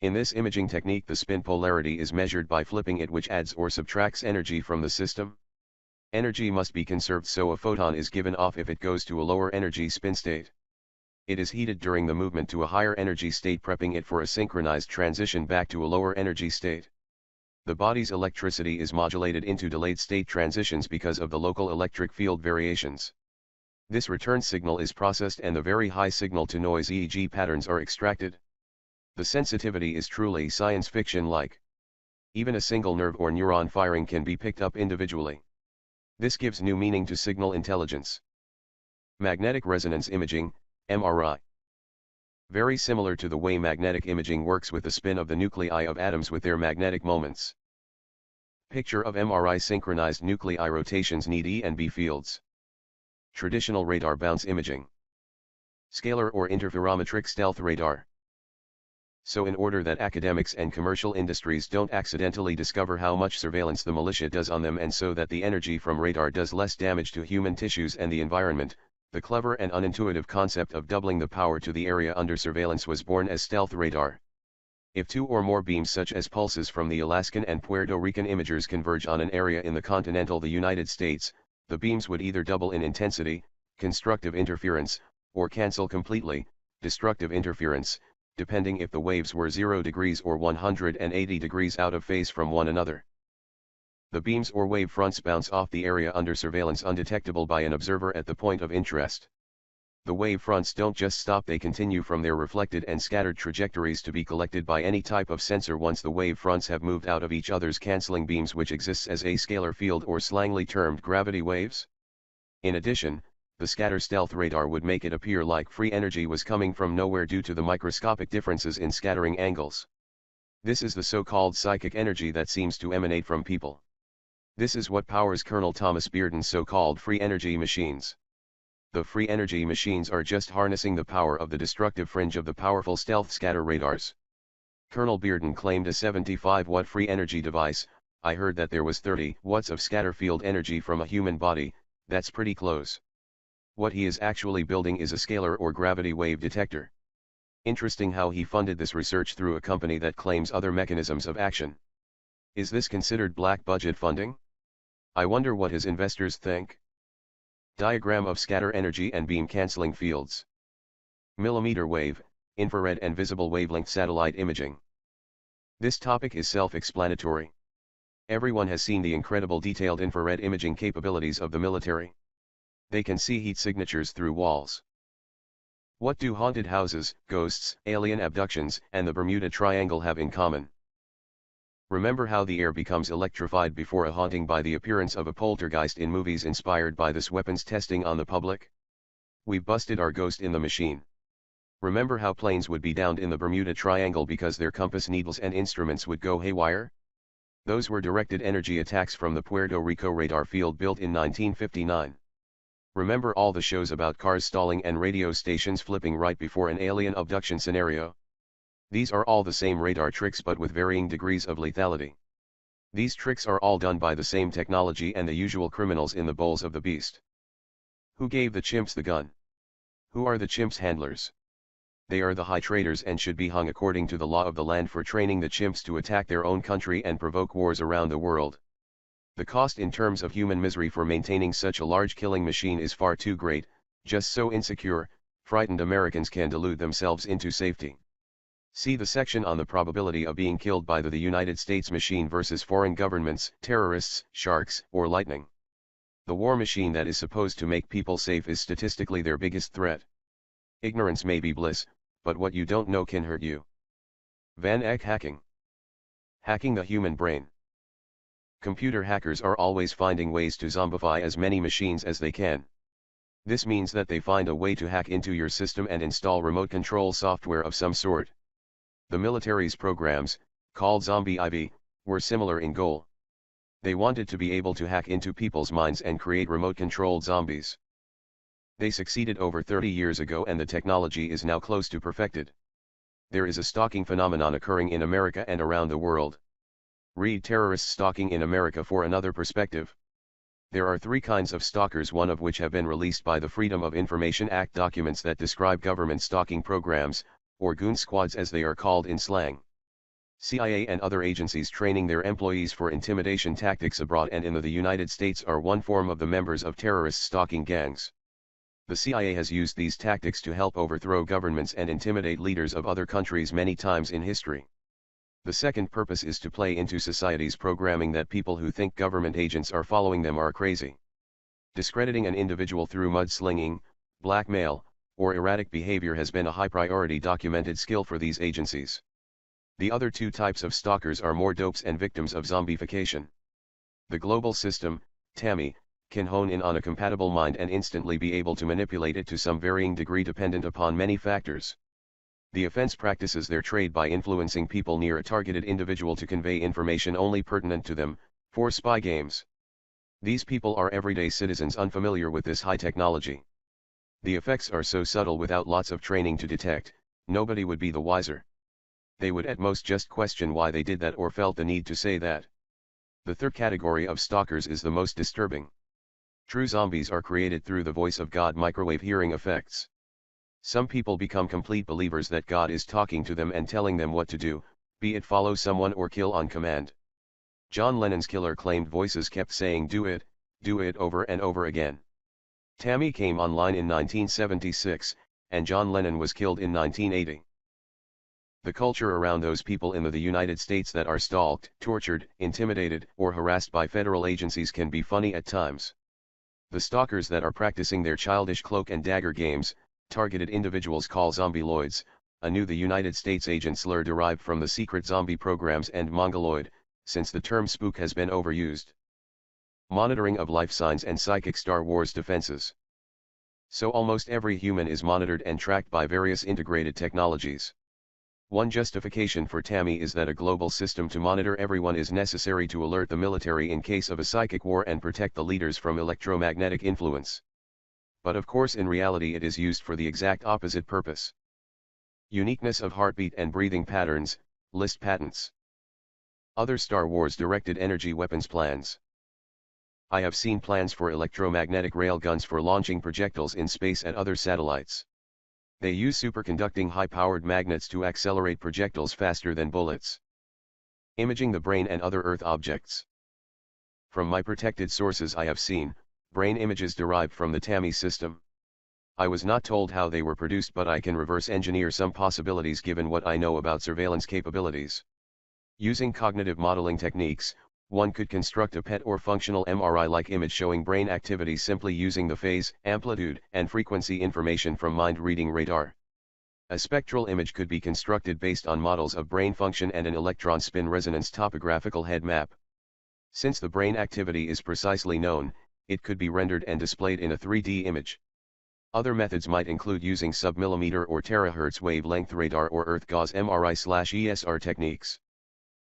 In this imaging technique, the spin polarity is measured by flipping it, which adds or subtracts energy from the system. Energy must be conserved, so a photon is given off if it goes to a lower energy spin state. It is heated during the movement to a higher energy state, prepping it for a synchronized transition back to a lower energy state. The body's electricity is modulated into delayed state transitions because of the local electric field variations. This return signal is processed and the very high signal-to-noise EEG patterns are extracted. The sensitivity is truly science fiction-like. Even a single nerve or neuron firing can be picked up individually. This gives new meaning to signal intelligence. Magnetic resonance imaging, MRI. Very similar to the way magnetic imaging works with the spin of the nuclei of atoms with their magnetic moments. Picture of MRI: synchronized nuclei rotations need E and B fields. Traditional radar bounce imaging. Scalar or interferometric stealth radar. So in order that academics and commercial industries don't accidentally discover how much surveillance the militia does on them, and so that the energy from radar does less damage to human tissues and the environment, the clever and unintuitive concept of doubling the power to the area under surveillance was born as stealth radar. If two or more beams such as pulses from the Alaskan and Puerto Rican imagers converge on an area in the continental the United States, the beams would either double in intensity, constructive interference, or cancel completely, destructive interference, depending if the waves were 0 degrees or 180 degrees out of phase from one another. The beams or wave fronts bounce off the area under surveillance undetectable by an observer at the point of interest. The wave fronts don't just stop, they continue from their reflected and scattered trajectories to be collected by any type of sensor once the wave fronts have moved out of each other's canceling beams, which exists as a scalar field or slangily termed gravity waves. In addition, the scatter stealth radar would make it appear like free energy was coming from nowhere due to the microscopic differences in scattering angles. This is the so-called psychic energy that seems to emanate from people. This is what powers Colonel Thomas Bearden's so-called free energy machines. The free energy machines are just harnessing the power of the destructive fringe of the powerful stealth scatter radars. Colonel Bearden claimed a 75-watt free energy device. I heard that there was 30 watts of scatter field energy from a human body. That's pretty close. What he is actually building is a scalar or gravity wave detector. Interesting how he funded this research through a company that claims other mechanisms of action. Is this considered black budget funding? I wonder what his investors think. Diagram of scatter energy and beam cancelling fields. Millimeter wave, infrared and visible wavelength satellite imaging. This topic is self-explanatory. Everyone has seen the incredible detailed infrared imaging capabilities of the military. They can see heat signatures through walls. What do haunted houses, ghosts, alien abductions, and the Bermuda Triangle have in common? Remember how the air becomes electrified before a haunting by the appearance of a poltergeist in movies inspired by this weapons testing on the public? We've busted our ghost in the machine. Remember how planes would be downed in the Bermuda Triangle because their compass needles and instruments would go haywire? Those were directed energy attacks from the Puerto Rico radar field built in 1959. Remember all the shows about cars stalling and radio stations flipping right before an alien abduction scenario? These are all the same radar tricks but with varying degrees of lethality. These tricks are all done by the same technology and the usual criminals in the bowls of the beast. Who gave the chimps the gun? Who are the chimps' handlers? They are the high traders and should be hung according to the law of the land for training the chimps to attack their own country and provoke wars around the world. The cost in terms of human misery for maintaining such a large killing machine is far too great. Just so insecure, frightened Americans can delude themselves into safety. See the section on the probability of being killed by the United States machine versus foreign governments, terrorists, sharks, or lightning. The war machine that is supposed to make people safe is statistically their biggest threat. Ignorance may be bliss, but what you don't know can hurt you. Van Eck hacking. Hacking the human brain. Computer hackers are always finding ways to zombify as many machines as they can. This means that they find a way to hack into your system and install remote control software of some sort. The military's programs, called Zombie IV, were similar in goal. They wanted to be able to hack into people's minds and create remote-controlled zombies. They succeeded over 30 years ago and the technology is now close to perfected. There is a stalking phenomenon occurring in America and around the world. Read Terrorist Stalking in America for another perspective. There are 3 kinds of stalkers, one of which have been released by the Freedom of Information Act documents that describe government stalking programs, or goon squads as they are called in slang. CIA and other agencies training their employees for intimidation tactics abroad and in the United States are one form of the members of terrorist stalking gangs. The CIA has used these tactics to help overthrow governments and intimidate leaders of other countries many times in history. The second purpose is to play into society's programming that people who think government agents are following them are crazy. Discrediting an individual through mudslinging, blackmail, or erratic behavior has been a high-priority documented skill for these agencies. The other two types of stalkers are more dopes and victims of zombification. The global system, TAMI, can hone in on a compatible mind and instantly be able to manipulate it to some varying degree dependent upon many factors. The offense practices their trade by influencing people near a targeted individual to convey information only pertinent to them, for spy games. These people are everyday citizens unfamiliar with this high technology. The effects are so subtle without lots of training to detect, nobody would be the wiser. They would at most just question why they did that or felt the need to say that. The third category of stalkers is the most disturbing. True zombies are created through the voice of God microwave hearing effects. Some people become complete believers that God is talking to them and telling them what to do, be it follow someone or kill on command. John Lennon's killer claimed voices kept saying do it over and over again. TAMI came online in 1976, and John Lennon was killed in 1980. The culture around those people in the United States that are stalked, tortured, intimidated, or harassed by federal agencies can be funny at times. The stalkers that are practicing their childish cloak and dagger games, targeted individuals call zombieloids, a new the United States agent slur derived from the secret zombie programs, and mongoloid, since the term spook has been overused. Monitoring of life signs and psychic Star Wars defenses. So almost every human is monitored and tracked by various integrated technologies. One justification for TAMI is that a global system to monitor everyone is necessary to alert the military in case of a psychic war and protect the leaders from electromagnetic influence. But of course in reality it is used for the exact opposite purpose. Uniqueness of heartbeat and breathing patterns, list patents. Other Star Wars directed energy weapons plans. I have seen plans for electromagnetic railguns for launching projectiles in space at other satellites. They use superconducting high-powered magnets to accelerate projectiles faster than bullets. Imaging the brain and other Earth objects. From my protected sources I have seen brain images derived from the TAMI system. I was not told how they were produced, but I can reverse engineer some possibilities given what I know about surveillance capabilities. Using cognitive modeling techniques, one could construct a PET or functional MRI-like image showing brain activity simply using the phase, amplitude, and frequency information from mind-reading radar. A spectral image could be constructed based on models of brain function and an electron spin resonance topographical head map. Since the brain activity is precisely known, it could be rendered and displayed in a 3D image. Other methods might include using submillimeter or terahertz wavelength radar or Earth gauze MRI/ESR techniques.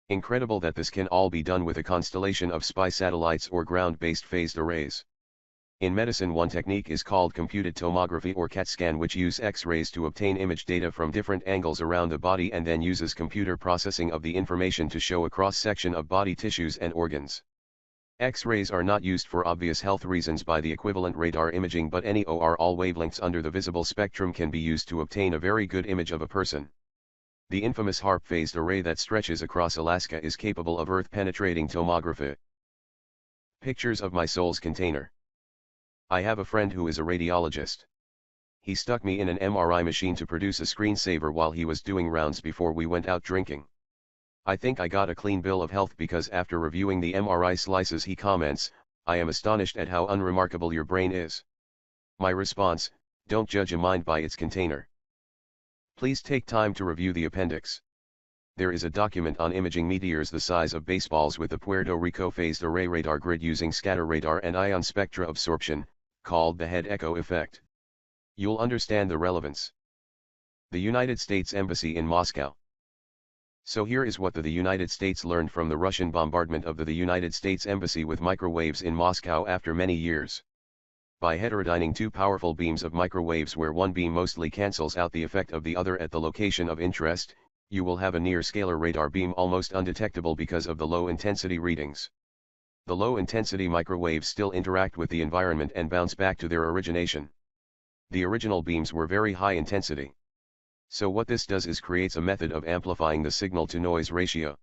Incredible that this can all be done with a constellation of spy satellites or ground-based phased arrays. In medicine, one technique is called computed tomography or CAT scan, which use X-rays to obtain image data from different angles around the body and then uses computer processing of the information to show a cross-section of body tissues and organs. X-rays are not used for obvious health reasons by the equivalent radar imaging, but any or all wavelengths under the visible spectrum can be used to obtain a very good image of a person. The infamous HARP phased array that stretches across Alaska is capable of Earth-penetrating tomography. Pictures of my soul's container. I have a friend who is a radiologist. He stuck me in an MRI machine to produce a screensaver while he was doing rounds before we went out drinking. I think I got a clean bill of health because after reviewing the MRI slices he comments, "I am astonished at how unremarkable your brain is." My response, "Don't judge a mind by its container. Please take time to review the appendix." There is a document on imaging meteors the size of baseballs with the Puerto Rico phased array radar grid using scatter radar and ion spectra absorption, called the head echo effect. You'll understand the relevance. The United States Embassy in Moscow. So here is what the United States learned from the Russian bombardment of the United States Embassy with microwaves in Moscow after many years. By heterodyning two powerful beams of microwaves where one beam mostly cancels out the effect of the other at the location of interest, you will have a near-scalar radar beam almost undetectable because of the low-intensity readings. The low-intensity microwaves still interact with the environment and bounce back to their origination. The original beams were very high intensity. So what this does is creates a method of amplifying the signal-to-noise ratio.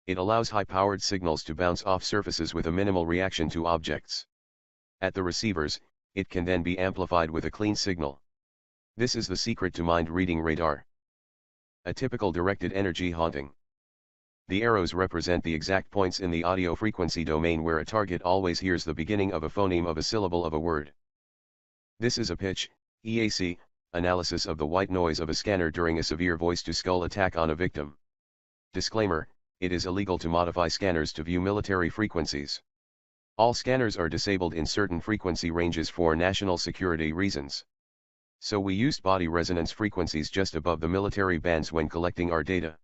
It allows high-powered signals to bounce off surfaces with a minimal reaction to objects. At the receivers, it can then be amplified with a clean signal. This is the secret to mind-reading radar. A typical directed energy haunting. The arrows represent the exact points in the audio frequency domain where a target always hears the beginning of a phoneme of a syllable of a word. This is a pitch, EAC, analysis of the white noise of a scanner during a severe voice-to-skull attack on a victim. Disclaimer, it is illegal to modify scanners to view military frequencies. All scanners are disabled in certain frequency ranges for national security reasons. So we used body resonance frequencies just above the military bands when collecting our data.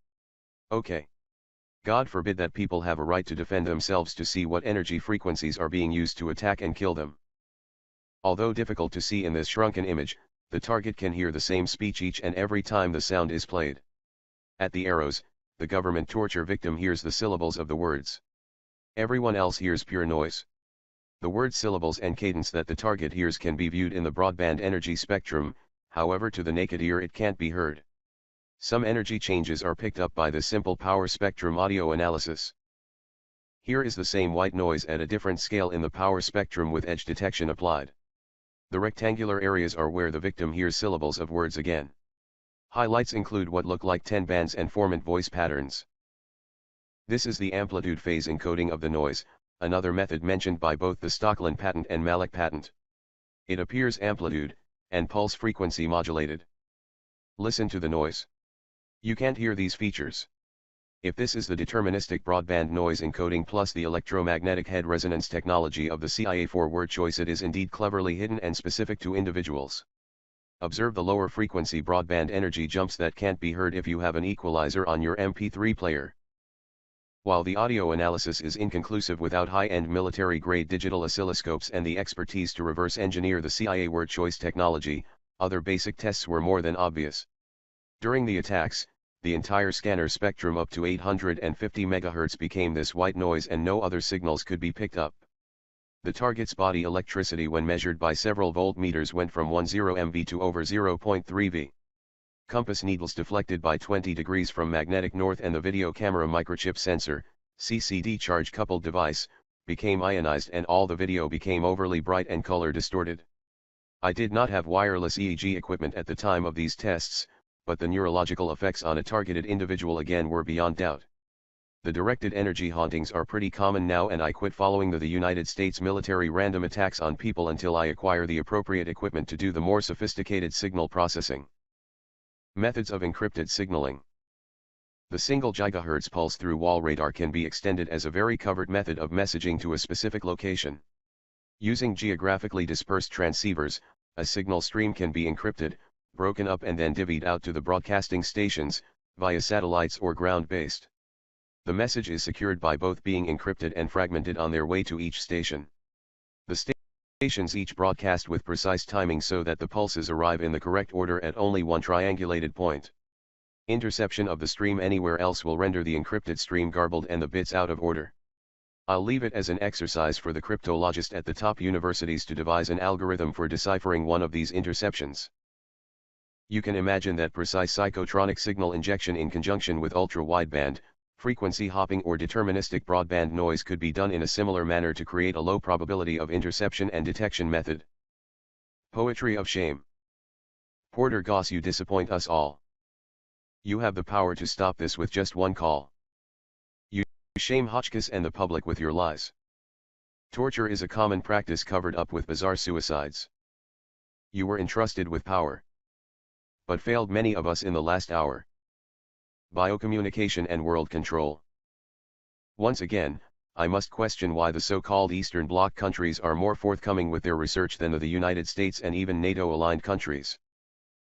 Okay. God forbid that people have a right to defend themselves to see what energy frequencies are being used to attack and kill them. Although difficult to see in this shrunken image, the target can hear the same speech each and every time the sound is played. At the arrows, the government torture victim hears the syllables of the words. Everyone else hears pure noise. The word syllables and cadence that the target hears can be viewed in the broadband energy spectrum, however to the naked ear it can't be heard. Some energy changes are picked up by the simple power spectrum audio analysis. Here is the same white noise at a different scale in the power spectrum with edge detection applied. The rectangular areas are where the victim hears syllables of words again. Highlights include what look like 10 bands and formant voice patterns. This is the amplitude phase encoding of the noise, another method mentioned by both the Stocklin patent and Malik patent. It appears amplitude and pulse frequency modulated. Listen to the noise. You can't hear these features. If this is the deterministic broadband noise encoding plus the electromagnetic head resonance technology of the CIA for word choice, it is indeed cleverly hidden and specific to individuals. Observe the lower frequency broadband energy jumps that can't be heard if you have an equalizer on your MP3 player. While the audio analysis is inconclusive without high-end military-grade digital oscilloscopes and the expertise to reverse engineer the CIA word choice technology, other basic tests were more than obvious. During the attacks, the entire scanner spectrum up to 850 MHz became this white noise and no other signals could be picked up. The target's body electricity when measured by several voltmeters went from 10 MV to over 0.3 V. Compass needles deflected by 20 degrees from magnetic north and the video camera microchip sensor, CCD charge-coupled device, became ionized and all the video became overly bright and color distorted. I did not have wireless EEG equipment at the time of these tests, but the neurological effects on a targeted individual again were beyond doubt. The directed energy hauntings are pretty common now, and I quit following the United States military random attacks on people until I acquire the appropriate equipment to do the more sophisticated signal processing. Methods of encrypted signaling. The single gigahertz pulse through wall radar can be extended as a very covert method of messaging to a specific location. Using geographically dispersed transceivers, a signal stream can be encrypted, broken up and then divvied out to the broadcasting stations, via satellites or ground-based. The message is secured by both being encrypted and fragmented on their way to each station. The stations each broadcast with precise timing so that the pulses arrive in the correct order at only one triangulated point. Interception of the stream anywhere else will render the encrypted stream garbled and the bits out of order. I'll leave it as an exercise for the cryptologist at the top universities to devise an algorithm for deciphering one of these interceptions. You can imagine that precise psychotronic signal injection in conjunction with ultra-wideband, frequency hopping or deterministic broadband noise could be done in a similar manner to create a low probability of interception and detection method. Poetry of shame. Porter Goss, you disappoint us all. You have the power to stop this with just one call. You shame Hotchkiss and the public with your lies. Torture is a common practice covered up with bizarre suicides. You were entrusted with power, but failed many of us in the last hour. Biocommunication and world control. Once again, I must question why the so-called Eastern Bloc countries are more forthcoming with their research than the United States and even NATO-aligned countries.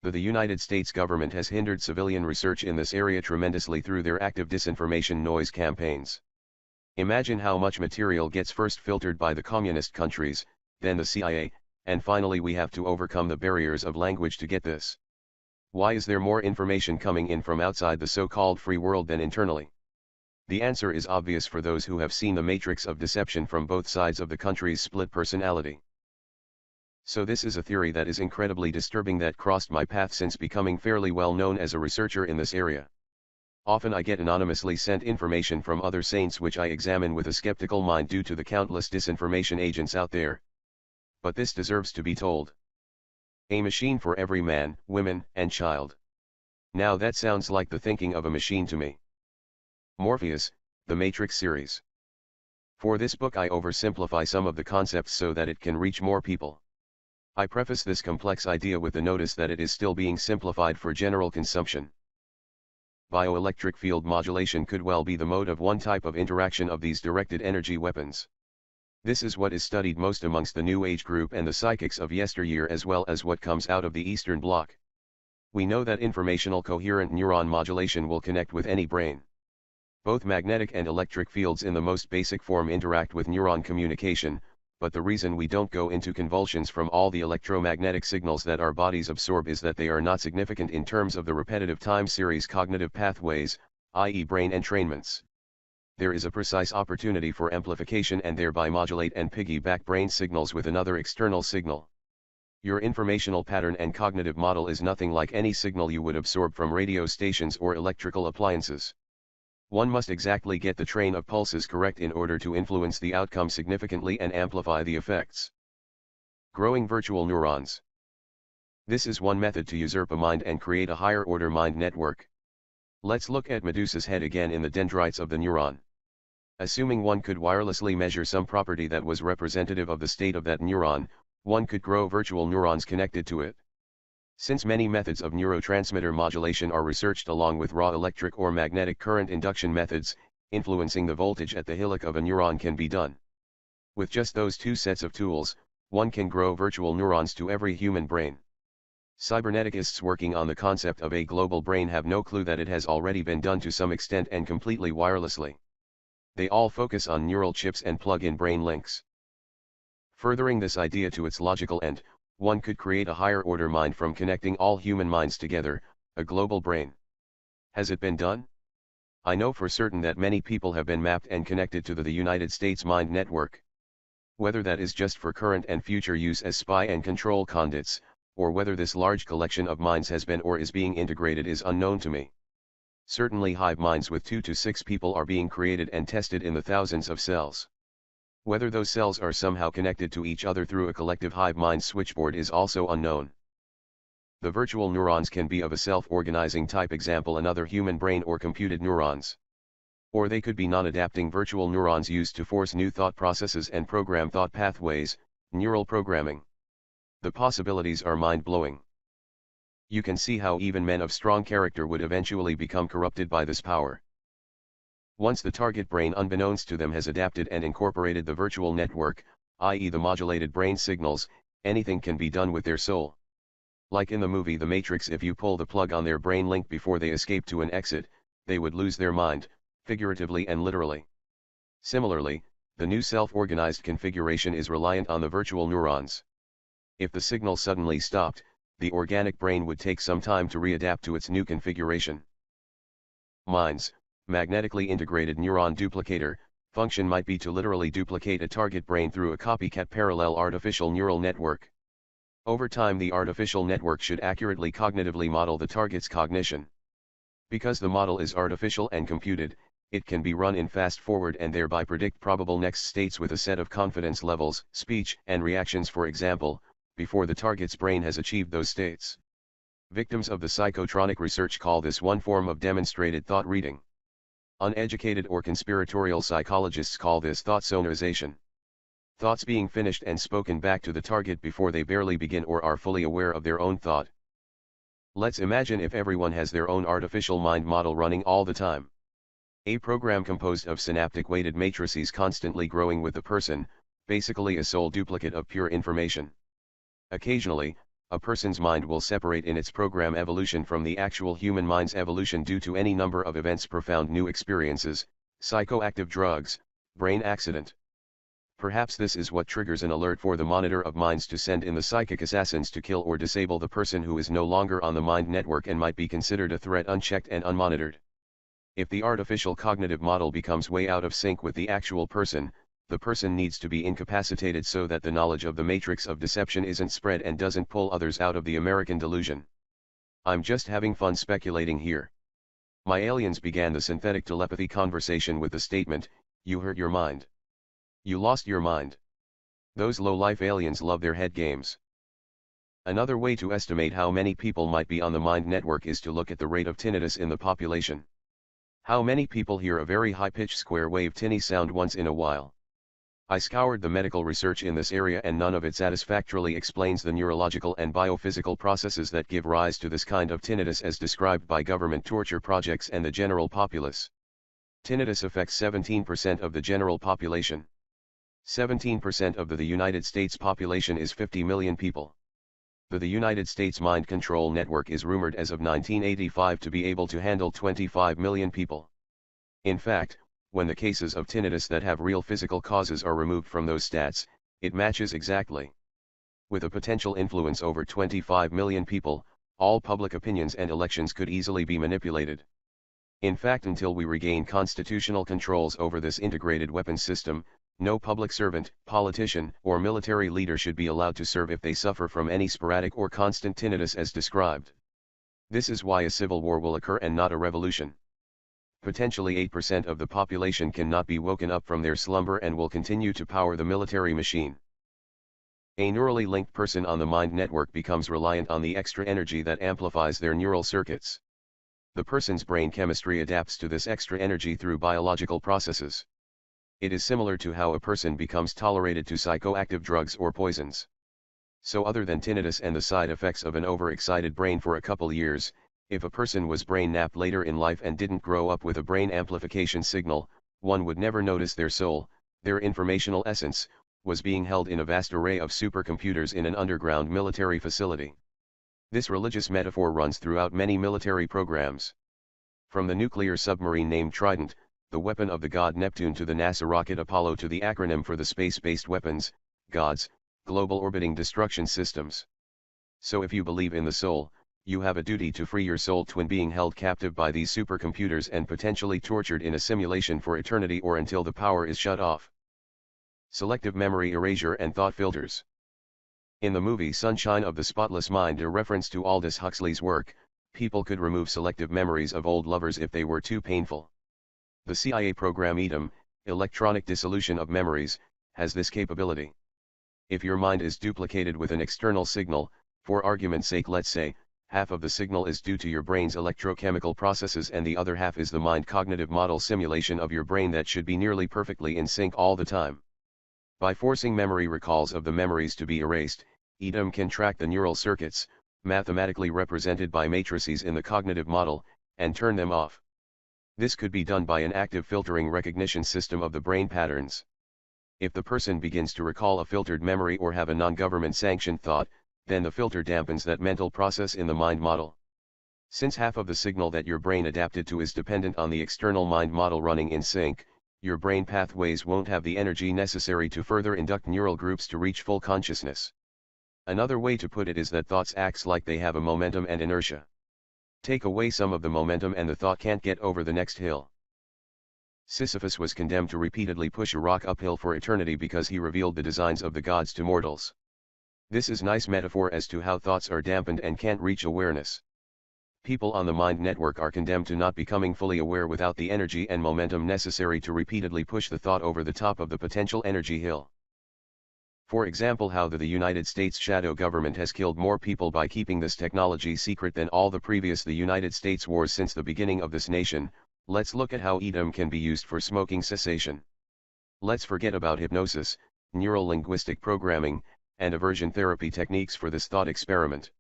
The United States government has hindered civilian research in this area tremendously through their active disinformation noise campaigns. Imagine how much material gets first filtered by the communist countries, then the CIA, and finally we have to overcome the barriers of language to get this. Why is there more information coming in from outside the so-called free world than internally? The answer is obvious for those who have seen the matrix of deception from both sides of the country's split personality. So this is a theory that is incredibly disturbing that crossed my path since becoming fairly well known as a researcher in this area. Often I get anonymously sent information from other saints which I examine with a skeptical mind due to the countless disinformation agents out there. But this deserves to be told. A machine for every man, woman, and child. Now that sounds like the thinking of a machine to me. Morpheus, the Matrix series. For this book I oversimplify some of the concepts so that it can reach more people. I preface this complex idea with the notice that it is still being simplified for general consumption. Bioelectric field modulation could well be the mode of one type of interaction of these directed energy weapons. This is what is studied most amongst the New Age group and the psychics of yesteryear, as well as what comes out of the Eastern Bloc. We know that informational coherent neuron modulation will connect with any brain. Both magnetic and electric fields in the most basic form interact with neuron communication, but the reason we don't go into convulsions from all the electromagnetic signals that our bodies absorb is that they are not significant in terms of the repetitive time series cognitive pathways, i.e. brain entrainments. There is a precise opportunity for amplification and thereby modulate and piggyback brain signals with another external signal. Your informational pattern and cognitive model is nothing like any signal you would absorb from radio stations or electrical appliances. One must exactly get the train of pulses correct in order to influence the outcome significantly and amplify the effects. Growing virtual neurons. This is one method to usurp a mind and create a higher order mind network. Let's look at Medusa's head again in the dendrites of the neuron. Assuming one could wirelessly measure some property that was representative of the state of that neuron, one could grow virtual neurons connected to it. Since many methods of neurotransmitter modulation are researched along with raw electric or magnetic current induction methods, influencing the voltage at the hillock of a neuron can be done. With just those two sets of tools, one can grow virtual neurons to every human brain. Cyberneticists working on the concept of a global brain have no clue that it has already been done to some extent and completely wirelessly. They all focus on neural chips and plug-in brain links. Furthering this idea to its logical end, one could create a higher order mind from connecting all human minds together, a global brain. Has it been done? I know for certain that many people have been mapped and connected to the United States Mind Network. Whether that is just for current and future use as spy and control conduits, or whether this large collection of minds has been or is being integrated is unknown to me. Certainly hive minds with 2 to 6 people are being created and tested in the thousands of cells. Whether those cells are somehow connected to each other through a collective hive mind switchboard is also unknown. The virtual neurons can be of a self-organizing type, example another human brain or computed neurons. Or they could be non-adapting virtual neurons used to force new thought processes and program thought pathways, neural programming. The possibilities are mind-blowing. You can see how even men of strong character would eventually become corrupted by this power. Once the target brain unbeknownst to them has adapted and incorporated the virtual network, i.e. the modulated brain signals, anything can be done with their soul. Like in the movie The Matrix, if you pull the plug on their brain link before they escape to an exit, they would lose their mind, figuratively and literally. Similarly, the new self-organized configuration is reliant on the virtual neurons. If the signal suddenly stopped, the organic brain would take some time to readapt to its new configuration. Minds, magnetically integrated neuron duplicator, function might be to literally duplicate a target brain through a copycat parallel artificial neural network. Over time the artificial network should accurately cognitively model the target's cognition. Because the model is artificial and computed, it can be run in fast forward and thereby predict probable next states with a set of confidence levels, speech and reactions, for example, before the target's brain has achieved those states. Victims of the psychotronic research call this one form of demonstrated thought reading. Uneducated or conspiratorial psychologists call this thought sonorization. Thoughts being finished and spoken back to the target before they barely begin or are fully aware of their own thought. Let's imagine if everyone has their own artificial mind model running all the time. A program composed of synaptic weighted matrices constantly growing with the person, basically a soul duplicate of pure information. Occasionally, a person's mind will separate in its program evolution from the actual human mind's evolution due to any number of events, profound new experiences, psychoactive drugs, brain accident. Perhaps this is what triggers an alert for the monitor of minds to send in the psychic assassins to kill or disable the person who is no longer on the mind network and might be considered a threat unchecked and unmonitored. If the artificial cognitive model becomes way out of sync with the actual person, the person needs to be incapacitated so that the knowledge of the matrix of deception isn't spread and doesn't pull others out of the American delusion. I'm just having fun speculating here. My aliens began the synthetic telepathy conversation with the statement, "You hurt your mind. You lost your mind." Those low-life aliens love their head games. Another way to estimate how many people might be on the mind network is to look at the rate of tinnitus in the population. How many people hear a very high-pitched square-wave tinny sound once in a while? I scoured the medical research in this area and none of it satisfactorily explains the neurological and biophysical processes that give rise to this kind of tinnitus as described by government torture projects and the general populace. Tinnitus affects 17% of the general population. 17% of the United States population is 50 million people. The United States Mind Control Network is rumored as of 1985 to be able to handle 25 million people. In fact, when the cases of tinnitus that have real physical causes are removed from those stats, it matches exactly. With a potential influence over 25 million people, all public opinions and elections could easily be manipulated. In fact, until we regain constitutional controls over this integrated weapons system, no public servant, politician, or military leader should be allowed to serve if they suffer from any sporadic or constant tinnitus as described. This is why a civil war will occur and not a revolution. Potentially 8% of the population cannot be woken up from their slumber and will continue to power the military machine. A neurally linked person on the mind network becomes reliant on the extra energy that amplifies their neural circuits. The person's brain chemistry adapts to this extra energy through biological processes. It is similar to how a person becomes tolerated to psychoactive drugs or poisons. So other than tinnitus and the side effects of an overexcited brain for a couple years, if a person was brain napped later in life and didn't grow up with a brain amplification signal, one would never notice their soul, their informational essence, was being held in a vast array of supercomputers in an underground military facility. This religious metaphor runs throughout many military programs. From the nuclear submarine named Trident, the weapon of the god Neptune, to the NASA rocket Apollo, to the acronym for the space-based weapons, GODS, Global Orbiting Destruction Systems. So if you believe in the soul, you have a duty to free your soul twin being held captive by these supercomputers and potentially tortured in a simulation for eternity or until the power is shut off. Selective memory erasure and thought filters. In the movie Sunshine of the Spotless Mind, a reference to Aldous Huxley's work, people could remove selective memories of old lovers if they were too painful. The CIA program EDM, Electronic Dissolution of Memories, has this capability. If your mind is duplicated with an external signal, for argument's sake let's say, half of the signal is due to your brain's electrochemical processes and the other half is the mind cognitive model simulation of your brain that should be nearly perfectly in sync all the time. By forcing memory recalls of the memories to be erased, EDM can track the neural circuits, mathematically represented by matrices in the cognitive model, and turn them off. This could be done by an active filtering recognition system of the brain patterns. If the person begins to recall a filtered memory or have a non-government sanctioned thought, then the filter dampens that mental process in the mind model. Since half of the signal that your brain adapted to is dependent on the external mind model running in sync, your brain pathways won't have the energy necessary to further induct neural groups to reach full consciousness. Another way to put it is that thoughts acts like they have a momentum and inertia. Take away some of the momentum and the thought can't get over the next hill. Sisyphus was condemned to repeatedly push a rock uphill for eternity because he revealed the designs of the gods to mortals. This is nice metaphor as to how thoughts are dampened and can't reach awareness. People on the mind network are condemned to not becoming fully aware without the energy and momentum necessary to repeatedly push the thought over the top of the potential energy hill. For example, how the United States shadow government has killed more people by keeping this technology secret than all the previous United States wars since the beginning of this nation. Let's look at how EDM can be used for smoking cessation. Let's forget about hypnosis, neural-linguistic programming, and aversion therapy techniques for this thought experiment.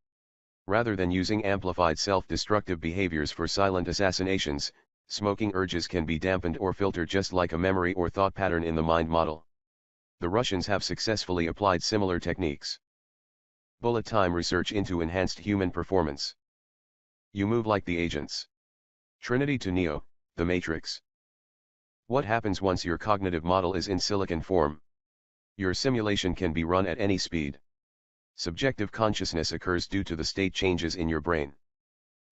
Rather than using amplified self-destructive behaviors for silent assassinations, smoking urges can be dampened or filtered just like a memory or thought pattern in the mind model. The Russians have successfully applied similar techniques. Bullet time research into enhanced human performance. You move like the agents. Trinity to Neo, the Matrix. What happens once your cognitive model is in silicon form? Your simulation can be run at any speed. Subjective consciousness occurs due to the state changes in your brain.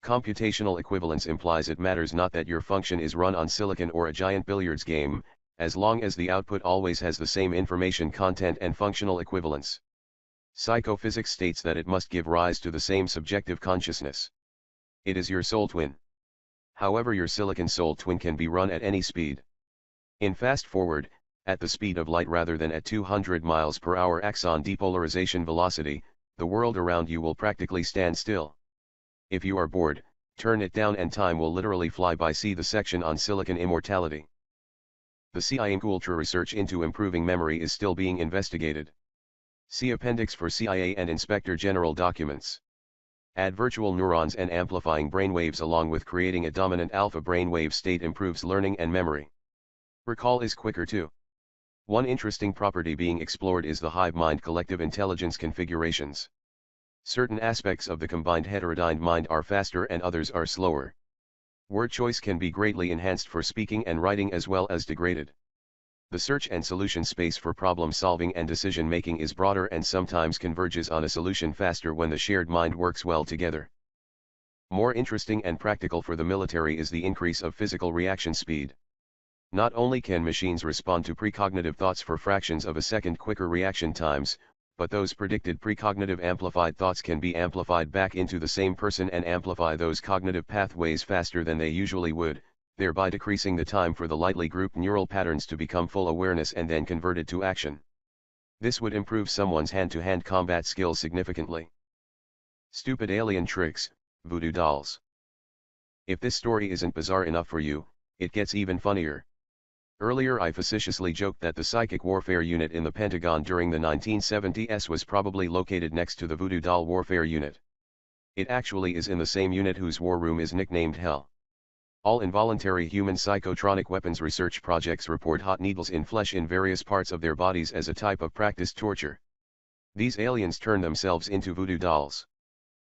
Computational equivalence implies it matters not that your function is run on silicon or a giant billiards game, as long as the output always has the same information content and functional equivalence. Psychophysics states that it must give rise to the same subjective consciousness. It is your soul twin. However, your silicon soul twin can be run at any speed. In fast forward, at the speed of light rather than at 200 miles per hour axon depolarization velocity, the world around you will practically stand still. If you are bored, turn it down and time will literally fly by. See the section on silicon immortality. The CIA Ultra research into improving memory is still being investigated. See Appendix for CIA and Inspector General documents. Add virtual neurons and amplifying brainwaves along with creating a dominant alpha brainwave state improves learning and memory. Recall is quicker too. One interesting property being explored is the hive mind collective intelligence configurations. Certain aspects of the combined heterodyne mind are faster and others are slower. Word choice can be greatly enhanced for speaking and writing as well as degraded. The search and solution space for problem solving and decision making is broader and sometimes converges on a solution faster when the shared mind works well together. More interesting and practical for the military is the increase of physical reaction speed. Not only can machines respond to precognitive thoughts for fractions of a second quicker reaction times, but those predicted precognitive amplified thoughts can be amplified back into the same person and amplify those cognitive pathways faster than they usually would, thereby decreasing the time for the lightly grouped neural patterns to become full awareness and then converted to action. This would improve someone's hand-to-hand combat skills significantly. Stupid alien tricks, voodoo dolls. If this story isn't bizarre enough for you, it gets even funnier. Earlier I facetiously joked that the psychic warfare unit in the Pentagon during the 1970s was probably located next to the voodoo doll warfare unit. It actually is in the same unit whose war room is nicknamed Hell. All involuntary human psychotronic weapons research projects report hot needles in flesh in various parts of their bodies as a type of practiced torture. These aliens turn themselves into voodoo dolls.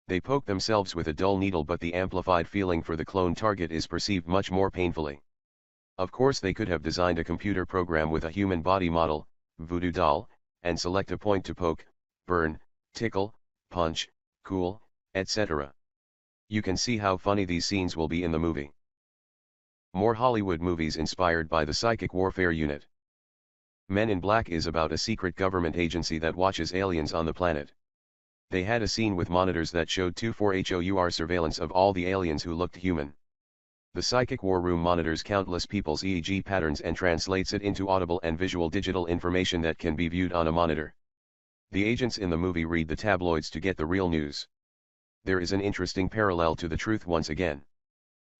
They poke themselves with a dull needle, but the amplified feeling for the clone target is perceived much more painfully. Of course, they could have designed a computer program with a human body model, voodoo doll, and select a point to poke, burn, tickle, punch, cool, etc. You can see how funny these scenes will be in the movie. More Hollywood movies inspired by the psychic warfare unit. Men in Black is about a secret government agency that watches aliens on the planet. They had a scene with monitors that showed 24-hour surveillance of all the aliens who looked human. The psychic war room monitors countless people's EEG patterns and translates it into audible and visual digital information that can be viewed on a monitor. The agents in the movie read the tabloids to get the real news. There is an interesting parallel to the truth once again.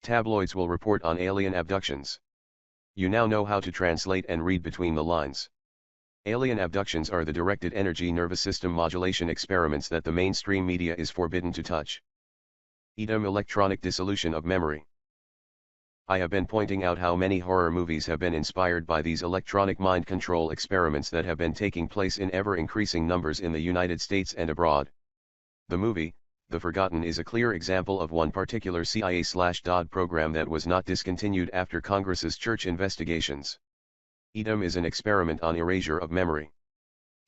Tabloids will report on alien abductions. You now know how to translate and read between the lines. Alien abductions are the directed energy nervous system modulation experiments that the mainstream media is forbidden to touch. EDM, electronic dissolution of memory. I have been pointing out how many horror movies have been inspired by these electronic mind control experiments that have been taking place in ever-increasing numbers in the United States and abroad. The movie, The Forgotten, is a clear example of one particular CIA/DOD program that was not discontinued after Congress's church investigations. EDM is an experiment on erasure of memory.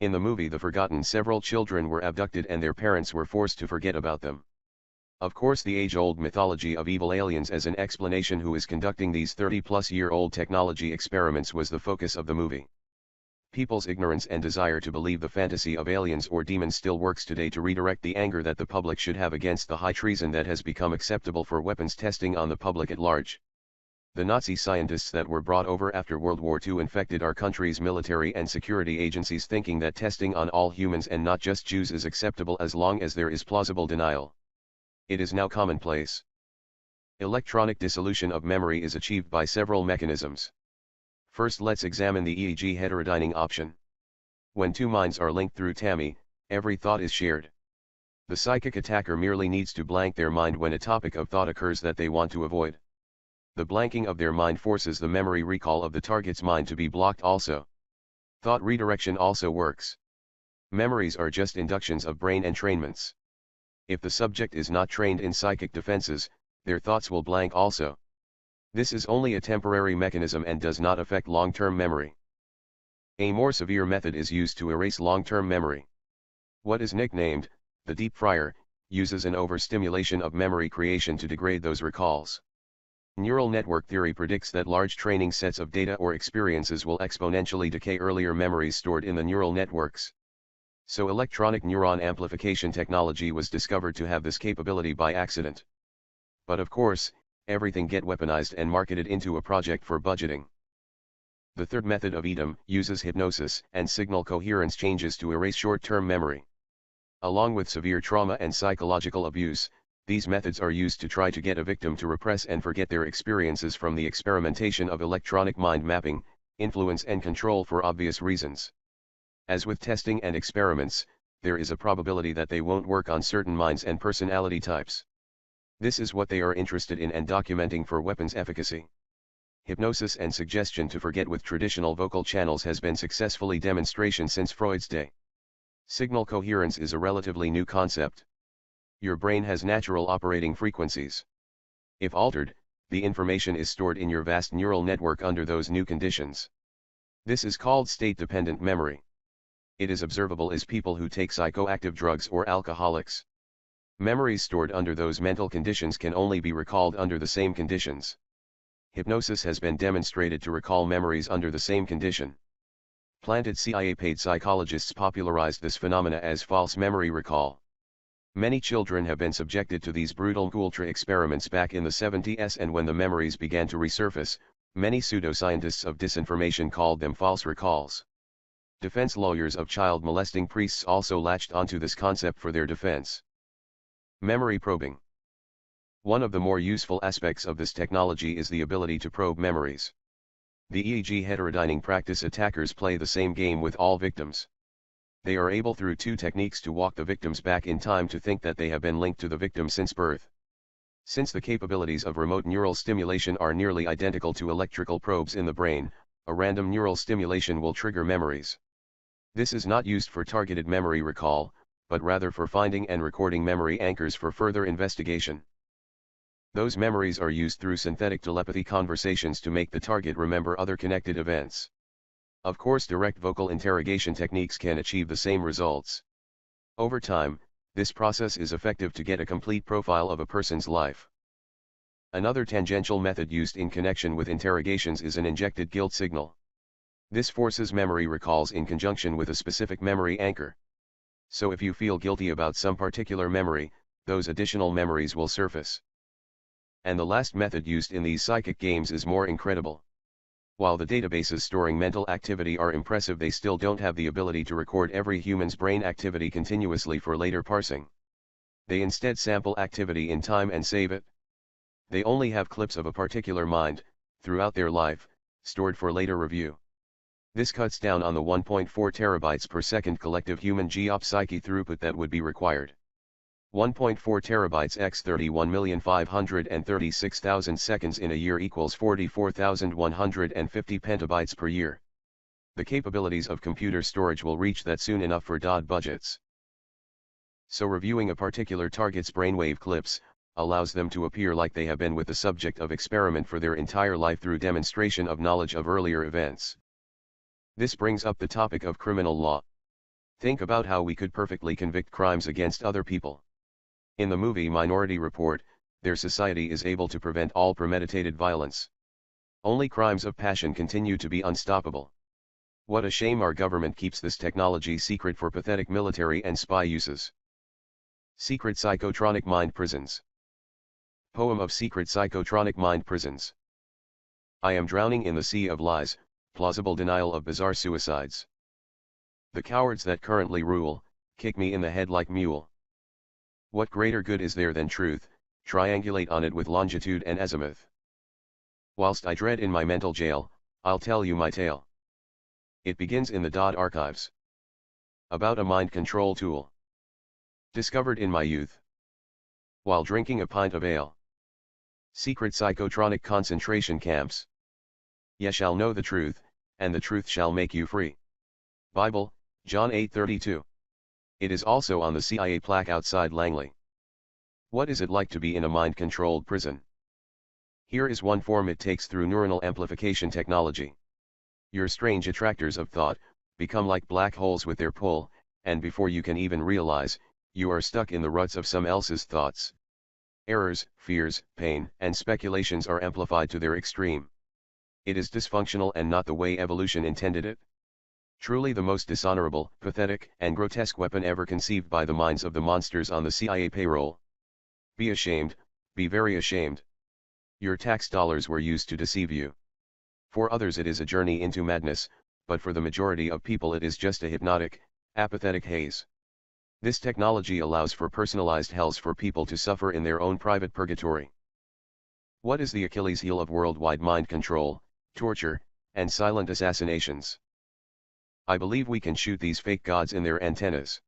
In the movie The Forgotten, several children were abducted and their parents were forced to forget about them. Of course, the age-old mythology of evil aliens as an explanation who is conducting these 30-plus-year-old technology experiments was the focus of the movie. People's ignorance and desire to believe the fantasy of aliens or demons still works today to redirect the anger that the public should have against the high treason that has become acceptable for weapons testing on the public at large. The Nazi scientists that were brought over after World War II infected our country's military and security agencies, thinking that testing on all humans and not just Jews is acceptable as long as there is plausible denial. It is now commonplace. Electronic dissolution of memory is achieved by several mechanisms. First, let's examine the EEG heterodyning option. When two minds are linked through TAMI, every thought is shared. The psychic attacker merely needs to blank their mind when a topic of thought occurs that they want to avoid. The blanking of their mind forces the memory recall of the target's mind to be blocked also. Thought redirection also works. Memories are just inductions of brain entrainments. If the subject is not trained in psychic defenses, their thoughts will blank also. This is only a temporary mechanism and does not affect long-term memory. A more severe method is used to erase long-term memory. What is nicknamed the deep fryer uses an overstimulation of memory creation to degrade those recalls. Neural network theory predicts that large training sets of data or experiences will exponentially decay earlier memories stored in the neural networks. So electronic neuron amplification technology was discovered to have this capability by accident. But of course, everything get weaponized and marketed into a project for budgeting. The third method of EDM uses hypnosis and signal coherence changes to erase short-term memory. Along with severe trauma and psychological abuse, these methods are used to try to get a victim to repress and forget their experiences from the experimentation of electronic mind mapping, influence and control for obvious reasons. As with testing and experiments, there is a probability that they won't work on certain minds and personality types. This is what they are interested in and documenting for weapons efficacy. Hypnosis and suggestion to forget with traditional vocal channels has been successfully demonstrated since Freud's day. Signal coherence is a relatively new concept. Your brain has natural operating frequencies. If altered, the information is stored in your vast neural network under those new conditions. This is called state-dependent memory. It is observable as people who take psychoactive drugs or alcoholics. Memories stored under those mental conditions can only be recalled under the same conditions. Hypnosis has been demonstrated to recall memories under the same condition. Planted CIA paid psychologists popularized this phenomena as false memory recall. Many children have been subjected to these brutal Coulter experiments back in the 70s, and when the memories began to resurface, many pseudoscientists of disinformation called them false recalls. Defense lawyers of child molesting priests also latched onto this concept for their defense. Memory probing. One of the more useful aspects of this technology is the ability to probe memories. The EEG heterodyning practice attackers play the same game with all victims. They are able through two techniques to walk the victims back in time to think that they have been linked to the victim since birth. Since the capabilities of remote neural stimulation are nearly identical to electrical probes in the brain, a random neural stimulation will trigger memories. This is not used for targeted memory recall, but rather for finding and recording memory anchors for further investigation. Those memories are used through synthetic telepathy conversations to make the target remember other connected events. Of course, direct vocal interrogation techniques can achieve the same results. Over time, this process is effective to get a complete profile of a person's life. Another tangential method used in connection with interrogations is an injected guilt signal. This forces memory recalls in conjunction with a specific memory anchor. So if you feel guilty about some particular memory, those additional memories will surface. And the last method used in these psychic games is more incredible. While the databases storing mental activity are impressive, they still don't have the ability to record every human's brain activity continuously for later parsing. They instead sample activity in time and save it. They only have clips of a particular mind, throughout their life, stored for later review. This cuts down on the 1.4 terabytes per second collective human geopsyche throughput that would be required. 1.4 terabytes x 31,536,000 seconds in a year equals 44,150 petabytes per year. The capabilities of computer storage will reach that soon enough for DOD budgets. So reviewing a particular target's brainwave clips allows them to appear like they have been with the subject of experiment for their entire life through demonstration of knowledge of earlier events. This brings up the topic of criminal law. Think about how we could perfectly convict crimes against other people. In the movie Minority Report, their society is able to prevent all premeditated violence. Only crimes of passion continue to be unstoppable. What a shame our government keeps this technology secret for pathetic military and spy uses. Secret Psychotronic Mind Prisons. Poem of Secret Psychotronic Mind Prisons. I am drowning in the sea of lies, plausible denial of bizarre suicides. The cowards that currently rule, kick me in the head like mule. What greater good is there than truth, triangulate on it with longitude and azimuth. Whilst I dread in my mental jail, I'll tell you my tale. It begins in the DOD archives. About a mind control tool. Discovered in my youth. While drinking a pint of ale. Secret psychotronic concentration camps. Ye shall know the truth, and the truth shall make you free. Bible, John 8:32. It is also on the CIA plaque outside Langley. What is it like to be in a mind-controlled prison? Here is one form it takes through neuronal amplification technology. Your strange attractors of thought become like black holes with their pull, and before you can even realize, you are stuck in the ruts of some else's thoughts. Errors, fears, pain, and speculations are amplified to their extreme. It is dysfunctional and not the way evolution intended it. Truly the most dishonorable, pathetic, and grotesque weapon ever conceived by the minds of the monsters on the CIA payroll. Be ashamed, be very ashamed. Your tax dollars were used to deceive you. For others it is a journey into madness, but for the majority of people it is just a hypnotic, apathetic haze. This technology allows for personalized hells for people to suffer in their own private purgatory. What is the Achilles heel of worldwide mind control, torture, and silent assassinations? I believe we can shoot these fake gods in their antennas.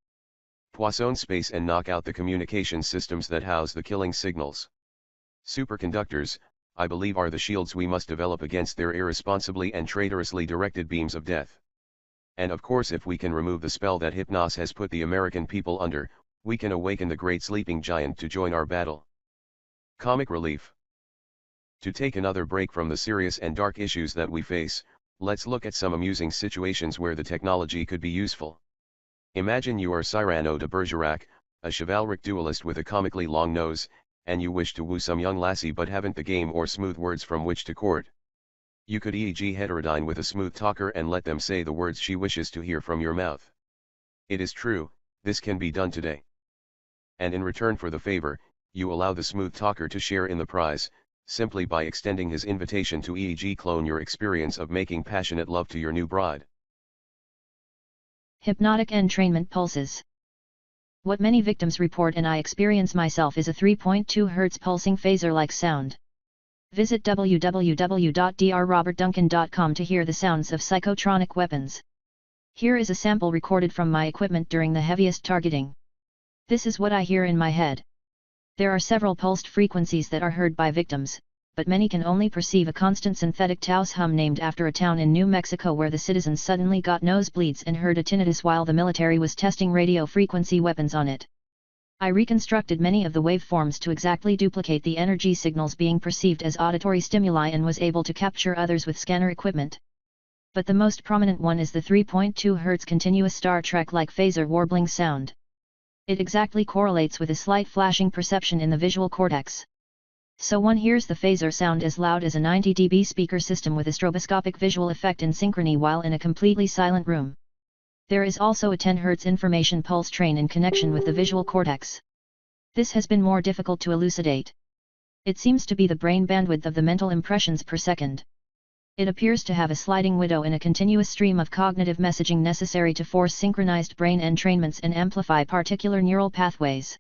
Poisson space and knock out the communication systems that house the killing signals. Superconductors, I believe, are the shields we must develop against their irresponsibly and traitorously directed beams of death. And of course, if we can remove the spell that Hypnos has put the American people under, we can awaken the great sleeping giant to join our battle. Comic relief. To take another break from the serious and dark issues that we face, let's look at some amusing situations where the technology could be useful. Imagine you are Cyrano de Bergerac, a chivalric duelist with a comically long nose, and you wish to woo some young lassie but haven't the game or smooth words from which to court. You could EEG heterodyne with a smooth talker and let them say the words she wishes to hear from your mouth. It is true, this can be done today. And in return for the favor, you allow the smooth talker to share in the prize, simply by extending his invitation to EEG clone your experience of making passionate love to your new bride. Hypnotic entrainment pulses. What many victims report and I experience myself is a 3.2 Hz pulsing phaser-like sound. Visit www.drrobertduncan.com to hear the sounds of psychotronic weapons. Here is a sample recorded from my equipment during the heaviest targeting. This is what I hear in my head. There are several pulsed frequencies that are heard by victims, but many can only perceive a constant synthetic Taos hum named after a town in New Mexico where the citizens suddenly got nosebleeds and heard a tinnitus while the military was testing radio frequency weapons on it. I reconstructed many of the waveforms to exactly duplicate the energy signals being perceived as auditory stimuli and was able to capture others with scanner equipment. But the most prominent one is the 3.2 Hz continuous Star Trek-like phaser warbling sound. It exactly correlates with a slight flashing perception in the visual cortex. So one hears the phaser sound as loud as a 90 dB speaker system with a stroboscopic visual effect in synchrony while in a completely silent room. There is also a 10 Hz information pulse train in connection with the visual cortex. This has been more difficult to elucidate. It seems to be the brain bandwidth of the mental impressions per second. It appears to have a sliding window in a continuous stream of cognitive messaging necessary to force synchronized brain entrainments and amplify particular neural pathways.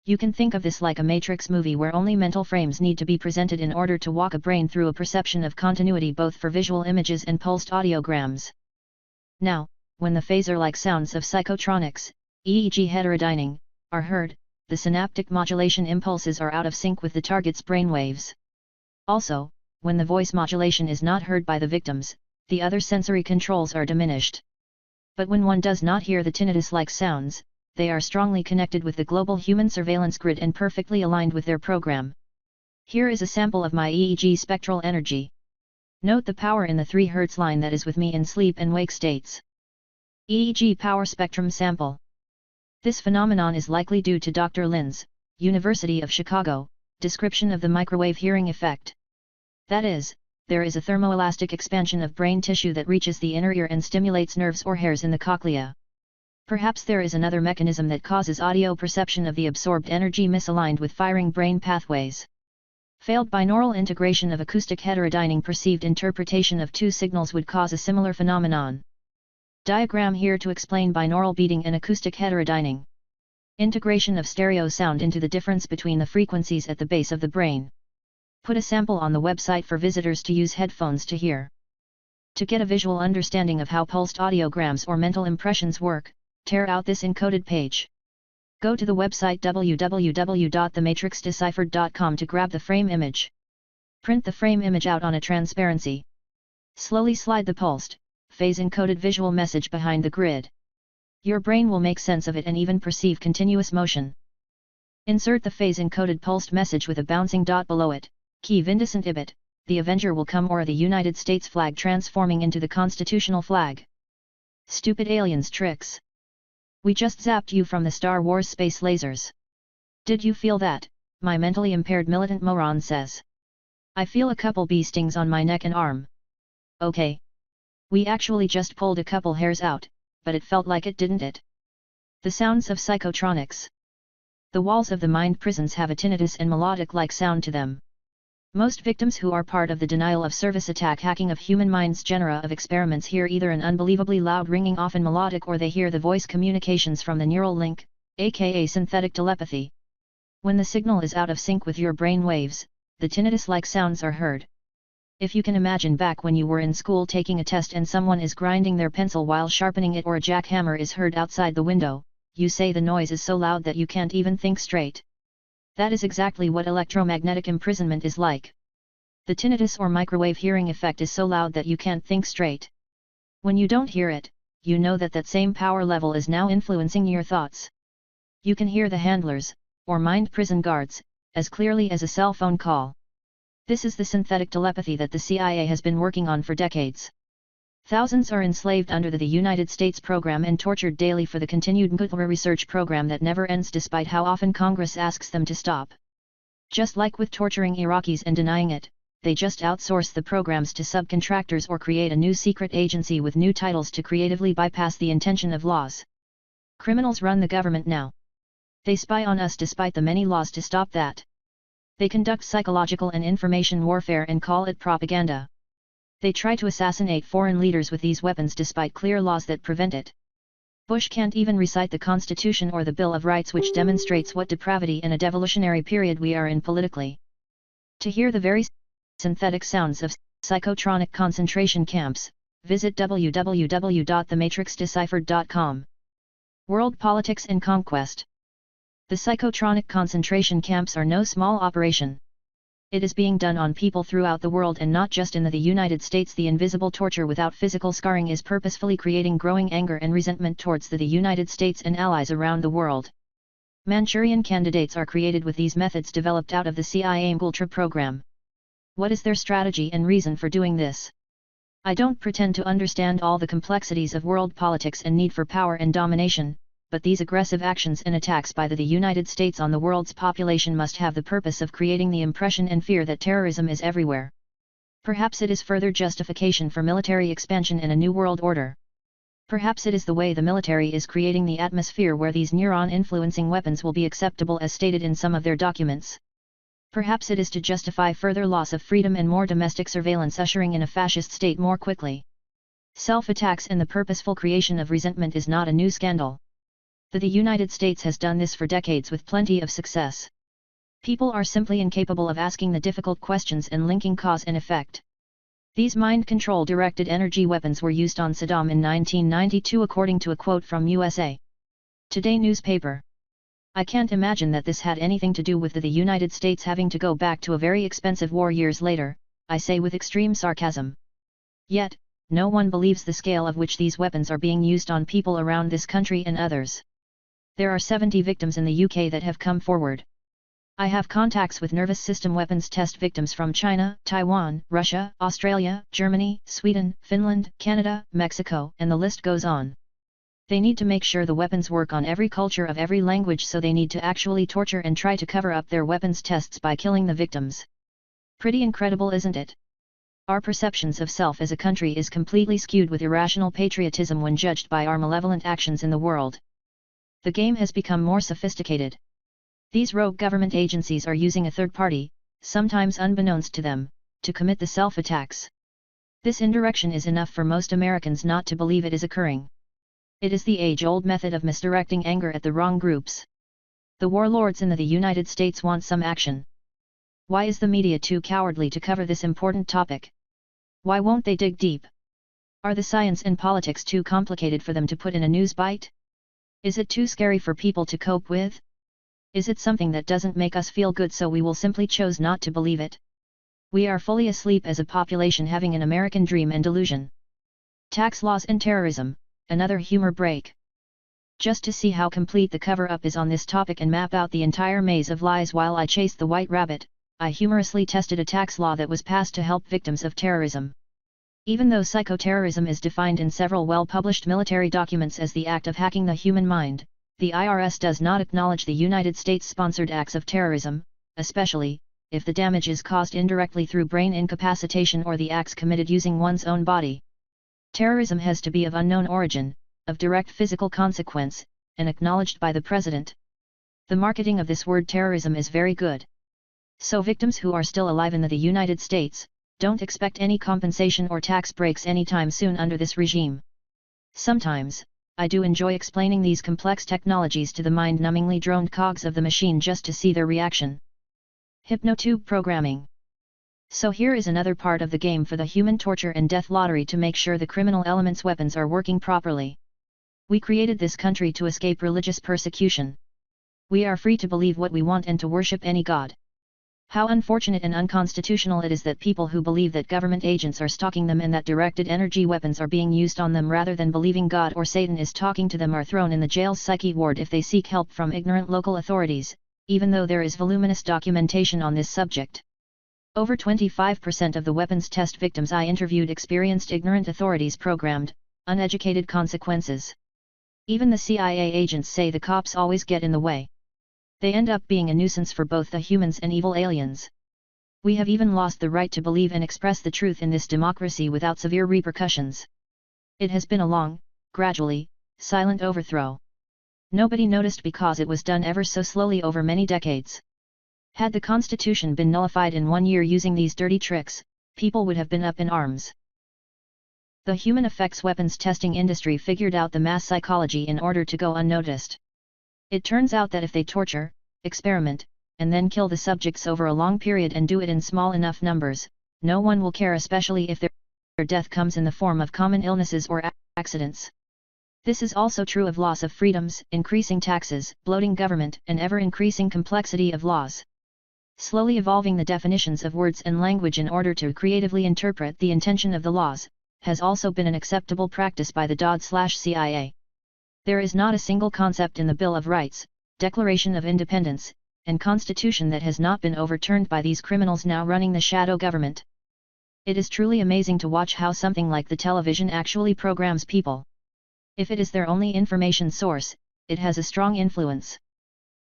You can think of this like a Matrix movie where only mental frames need to be presented in order to walk a brain through a perception of continuity both for visual images and pulsed audiograms. Now, when the phaser-like sounds of psychotronics, EEG heterodyning, are heard, the synaptic modulation impulses are out of sync with the target's brainwaves. Also, when the voice modulation is not heard by the victims, the other sensory controls are diminished. But when one does not hear the tinnitus-like sounds, they are strongly connected with the global human surveillance grid and perfectly aligned with their program. Here is a sample of my EEG spectral energy. Note the power in the 3 Hz line that is with me in sleep and wake states. EEG power spectrum sample. This phenomenon is likely due to Dr. Lin's, University of Chicago, description of the microwave hearing effect. That is, there is a thermoelastic expansion of brain tissue that reaches the inner ear and stimulates nerves or hairs in the cochlea. Perhaps there is another mechanism that causes audio perception of the absorbed energy misaligned with firing brain pathways. Failed binaural integration of acoustic heterodyning perceived interpretation of two signals would cause a similar phenomenon. Diagram here to explain binaural beating and acoustic heterodyning. Integration of stereo sound into the difference between the frequencies at the base of the brain. Put a sample on the website for visitors to use headphones to hear. To get a visual understanding of how pulsed audiograms or mental impressions work, tear out this encoded page. Go to the website www.thematrixdeciphered.com to grab the frame image. Print the frame image out on a transparency. Slowly slide the pulsed, phase-encoded visual message behind the grid. Your brain will make sense of it and even perceive continuous motion. Insert the phase-encoded pulsed message with a bouncing dot below it, key Vindicent Ibit, the Avenger will come or the United States flag transforming into the constitutional flag. Stupid aliens tricks. We just zapped you from the Star Wars space lasers. Did you feel that? my mentally impaired militant moron says. I feel a couple bee stings on my neck and arm. Okay. We actually just pulled a couple hairs out, but it felt like it, didn't it? The sounds of psychotronics. The walls of the mind prisons have a tinnitus and melodic-like sound to them. Most victims who are part of the denial of service attack hacking of human minds genre of experiments hear either an unbelievably loud ringing often melodic, or they hear the voice communications from the neural link, aka synthetic telepathy. When the signal is out of sync with your brain waves, the tinnitus-like sounds are heard. If you can imagine back when you were in school taking a test and someone is grinding their pencil while sharpening it, or a jackhammer is heard outside the window, you say the noise is so loud that you can't even think straight. That is exactly what electromagnetic imprisonment is like. The tinnitus or microwave hearing effect is so loud that you can't think straight. When you don't hear it, you know that that same power level is now influencing your thoughts. You can hear the handlers, or mind prison guards, as clearly as a cell phone call. This is the synthetic telepathy that the CIA has been working on for decades. Thousands are enslaved under the United States program and tortured daily for the continued nuclear research program that never ends despite how often Congress asks them to stop. Just like with torturing Iraqis and denying it, they just outsource the programs to subcontractors or create a new secret agency with new titles to creatively bypass the intention of laws. Criminals run the government now. They spy on us despite the many laws to stop that. They conduct psychological and information warfare and call it propaganda. They try to assassinate foreign leaders with these weapons despite clear laws that prevent it. Bush can't even recite the Constitution or the Bill of Rights, which demonstrates what depravity and a devolutionary period we are in politically. To hear the very synthetic sounds of psychotronic concentration camps, visit www.thematrixdeciphered.com. World Politics and Conquest. The psychotronic concentration camps are no small operation. It is being done on people throughout the world and not just in the United States. The invisible torture without physical scarring is purposefully creating growing anger and resentment towards the United States and allies around the world. Manchurian candidates are created with these methods developed out of the CIA Ultra program. What is their strategy and reason for doing this? I don't pretend to understand all the complexities of world politics and need for power and domination, but these aggressive actions and attacks by the United States on the world's population must have the purpose of creating the impression and fear that terrorism is everywhere. Perhaps it is further justification for military expansion and a new world order. Perhaps it is the way the military is creating the atmosphere where these neuron-influencing weapons will be acceptable as stated in some of their documents. Perhaps it is to justify further loss of freedom and more domestic surveillance, ushering in a fascist state more quickly. Self-attacks and the purposeful creation of resentment is not a new scandal. The United States has done this for decades with plenty of success. People are simply incapable of asking the difficult questions and linking cause and effect. These mind-control directed energy weapons were used on Saddam in 1992, according to a quote from USA Today newspaper. I can't imagine that this had anything to do with the United States having to go back to a very expensive war years later, I say with extreme sarcasm. Yet, no one believes the scale of which these weapons are being used on people around this country and others. There are 70 victims in the UK that have come forward. I have contacts with nervous system weapons test victims from China, Taiwan, Russia, Australia, Germany, Sweden, Finland, Canada, Mexico, and the list goes on. They need to make sure the weapons work on every culture of every language, so they need to actually torture and try to cover up their weapons tests by killing the victims. Pretty incredible, isn't it? Our perceptions of self as a country is completely skewed with irrational patriotism when judged by our malevolent actions in the world. The game has become more sophisticated. These rogue government agencies are using a third party, sometimes unbeknownst to them, to commit the self-attacks. This indirection is enough for most Americans not to believe it is occurring. It is the age-old method of misdirecting anger at the wrong groups. The warlords in the United States want some action. Why is the media too cowardly to cover this important topic? Why won't they dig deep? Are the science and politics too complicated for them to put in a news bite? Is it too scary for people to cope with? Is it something that doesn't make us feel good, so we will simply choose not to believe it? We are fully asleep as a population, having an American dream and delusion. Tax laws and terrorism, another humor break. Just to see how complete the cover-up is on this topic and map out the entire maze of lies while I chased the white rabbit, I humorously tested a tax law that was passed to help victims of terrorism. Even though psychoterrorism is defined in several well-published military documents as the act of hacking the human mind, the IRS does not acknowledge the United States-sponsored acts of terrorism, especially if the damage is caused indirectly through brain incapacitation or the acts committed using one's own body. Terrorism has to be of unknown origin, of direct physical consequence, and acknowledged by the President. The marketing of this word terrorism is very good. So victims who are still alive in the United States, don't expect any compensation or tax breaks anytime soon under this regime. Sometimes, I do enjoy explaining these complex technologies to the mind-numbingly droned cogs of the machine just to see their reaction. Hypnotube programming. So here is another part of the game for the human torture and death lottery to make sure the criminal elements' weapons are working properly. We created this country to escape religious persecution. We are free to believe what we want and to worship any god. How unfortunate and unconstitutional it is that people who believe that government agents are stalking them and that directed energy weapons are being used on them rather than believing God or Satan is talking to them are thrown in the jail's psyche ward if they seek help from ignorant local authorities, even though there is voluminous documentation on this subject. Over 25% of the weapons test victims I interviewed experienced ignorant authorities programmed, uneducated consequences. Even the CIA agents say the cops always get in the way. They end up being a nuisance for both the humans and evil aliens. We have even lost the right to believe and express the truth in this democracy without severe repercussions. It has been a long, gradually, silent overthrow. Nobody noticed because it was done ever so slowly over many decades. Had the Constitution been nullified in 1 year using these dirty tricks, people would have been up in arms. The human effects weapons testing industry figured out the mass psychology in order to go unnoticed. It turns out that if they torture, experiment, and then kill the subjects over a long period and do it in small enough numbers, no one will care, especially if their death comes in the form of common illnesses or accidents. This is also true of loss of freedoms, increasing taxes, bloating government, and ever-increasing complexity of laws. Slowly evolving the definitions of words and language in order to creatively interpret the intention of the laws, has also been an acceptable practice by the DOD/CIA. There is not a single concept in the Bill of Rights, Declaration of Independence, and Constitution that has not been overturned by these criminals now running the shadow government. It is truly amazing to watch how something like the television actually programs people. If it is their only information source, it has a strong influence.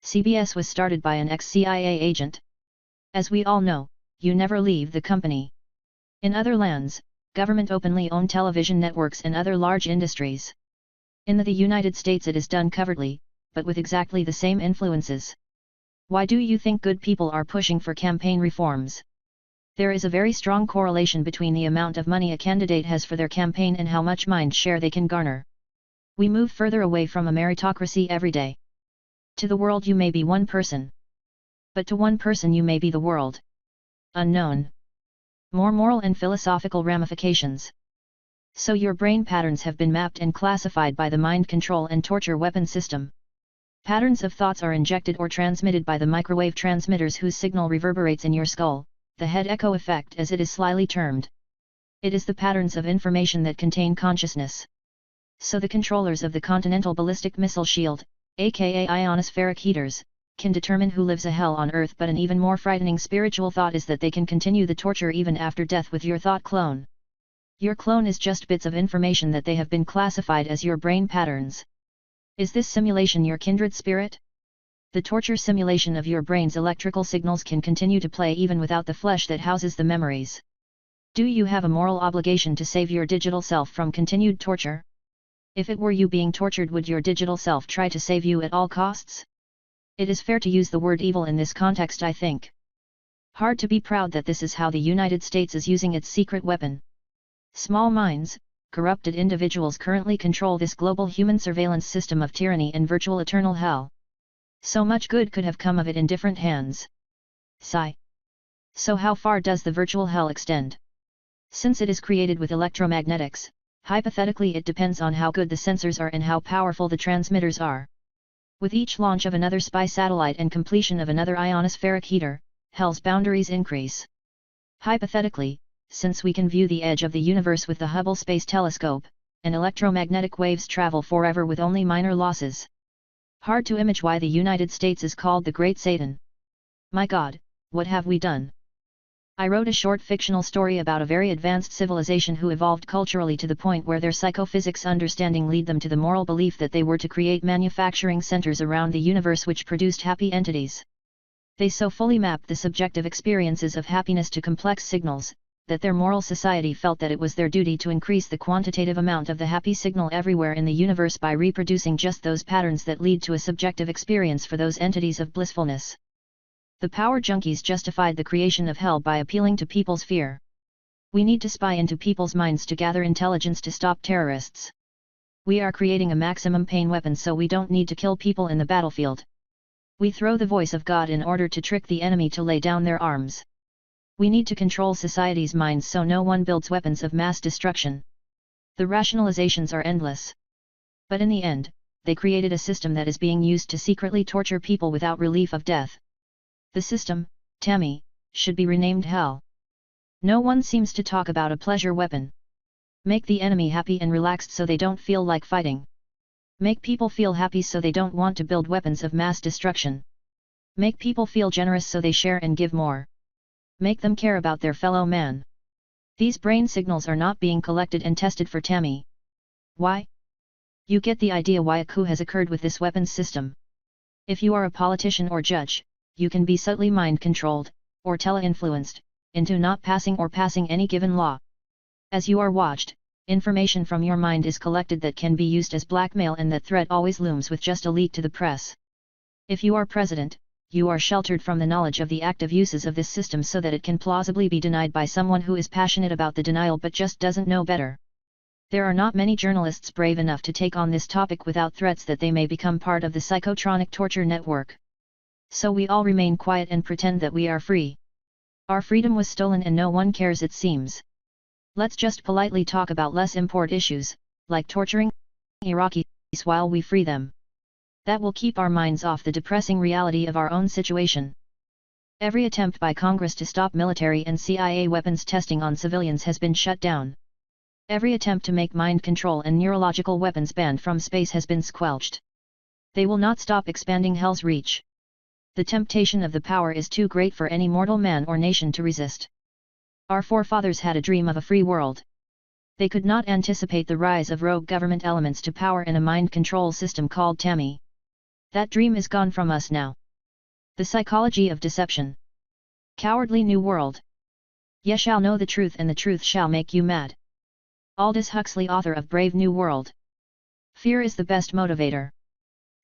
CBS was started by an ex-CIA agent. As we all know, you never leave the company. In other lands, government openly own television networks and other large industries. In the United States it is done covertly, but with exactly the same influences. Why do you think good people are pushing for campaign reforms? There is a very strong correlation between the amount of money a candidate has for their campaign and how much mind share they can garner. We move further away from a meritocracy every day. To the world you may be one person. But to one person you may be the world. Unknown. More moral and philosophical ramifications. So your brain patterns have been mapped and classified by the mind control and torture weapon system. Patterns of thoughts are injected or transmitted by the microwave transmitters whose signal reverberates in your skull, the head echo effect as it is slyly termed. It is the patterns of information that contain consciousness. So the controllers of the Continental Ballistic Missile Shield, aka ionospheric heaters, can determine who lives a hell on Earth, but an even more frightening spiritual thought is that they can continue the torture even after death with your thought clone. Your clone is just bits of information that they have been classified as your brain patterns. Is this simulation your kindred spirit? The torture simulation of your brain's electrical signals can continue to play even without the flesh that houses the memories. Do you have a moral obligation to save your digital self from continued torture? If it were you being tortured, would your digital self try to save you at all costs? It is fair to use the word evil in this context, I think. Hard to be proud that this is how the United States is using its secret weapon. Small minds, corrupted individuals currently control this global human surveillance system of tyranny and virtual eternal hell. So much good could have come of it in different hands. Sigh. So how far does the virtual hell extend? Since it is created with electromagnetics, hypothetically it depends on how good the sensors are and how powerful the transmitters are. With each launch of another spy satellite and completion of another ionospheric heater, hell's boundaries increase. Hypothetically, since we can view the edge of the universe with the Hubble Space Telescope, and electromagnetic waves travel forever with only minor losses. Hard to imagine why the United States is called the Great Satan. My God, what have we done? I wrote a short fictional story about a very advanced civilization who evolved culturally to the point where their psychophysics understanding led them to the moral belief that they were to create manufacturing centers around the universe which produced happy entities. They so fully mapped the subjective experiences of happiness to complex signals, that their moral society felt that it was their duty to increase the quantitative amount of the happy signal everywhere in the universe by reproducing just those patterns that lead to a subjective experience for those entities of blissfulness. The power junkies justified the creation of hell by appealing to people's fear. We need to spy into people's minds to gather intelligence to stop terrorists. We are creating a maximum pain weapon so we don't need to kill people in the battlefield. We throw the voice of God in order to trick the enemy to lay down their arms. We need to control society's minds so no one builds weapons of mass destruction. The rationalizations are endless. But in the end, they created a system that is being used to secretly torture people without relief of death. The system, Tammy, should be renamed Hell. No one seems to talk about a pleasure weapon. Make the enemy happy and relaxed so they don't feel like fighting. Make people feel happy so they don't want to build weapons of mass destruction. Make people feel generous so they share and give more. Make them care about their fellow man. These brain signals are not being collected and tested for Tammy. Why? You get the idea why a coup has occurred with this weapons system. If you are a politician or judge, you can be subtly mind-controlled, or tele-influenced, into not passing or passing any given law. As you are watched, information from your mind is collected that can be used as blackmail, and that threat always looms with just a leak to the press. If you are president, you are sheltered from the knowledge of the active uses of this system so that it can plausibly be denied by someone who is passionate about the denial but just doesn't know better. There are not many journalists brave enough to take on this topic without threats that they may become part of the psychotronic torture network. So we all remain quiet and pretend that we are free. Our freedom was stolen and no one cares, it seems. Let's just politely talk about less important issues, like torturing Iraqis while we free them. That will keep our minds off the depressing reality of our own situation. Every attempt by Congress to stop military and CIA weapons testing on civilians has been shut down. Every attempt to make mind control and neurological weapons banned from space has been squelched. They will not stop expanding Hell's reach. The temptation of the power is too great for any mortal man or nation to resist. Our forefathers had a dream of a free world. They could not anticipate the rise of rogue government elements to power in a mind control system called Tammy. That dream is gone from us now. The psychology of deception. Cowardly New World. Ye shall know the truth and the truth shall make you mad. Aldous Huxley, author of Brave New World. Fear is the best motivator.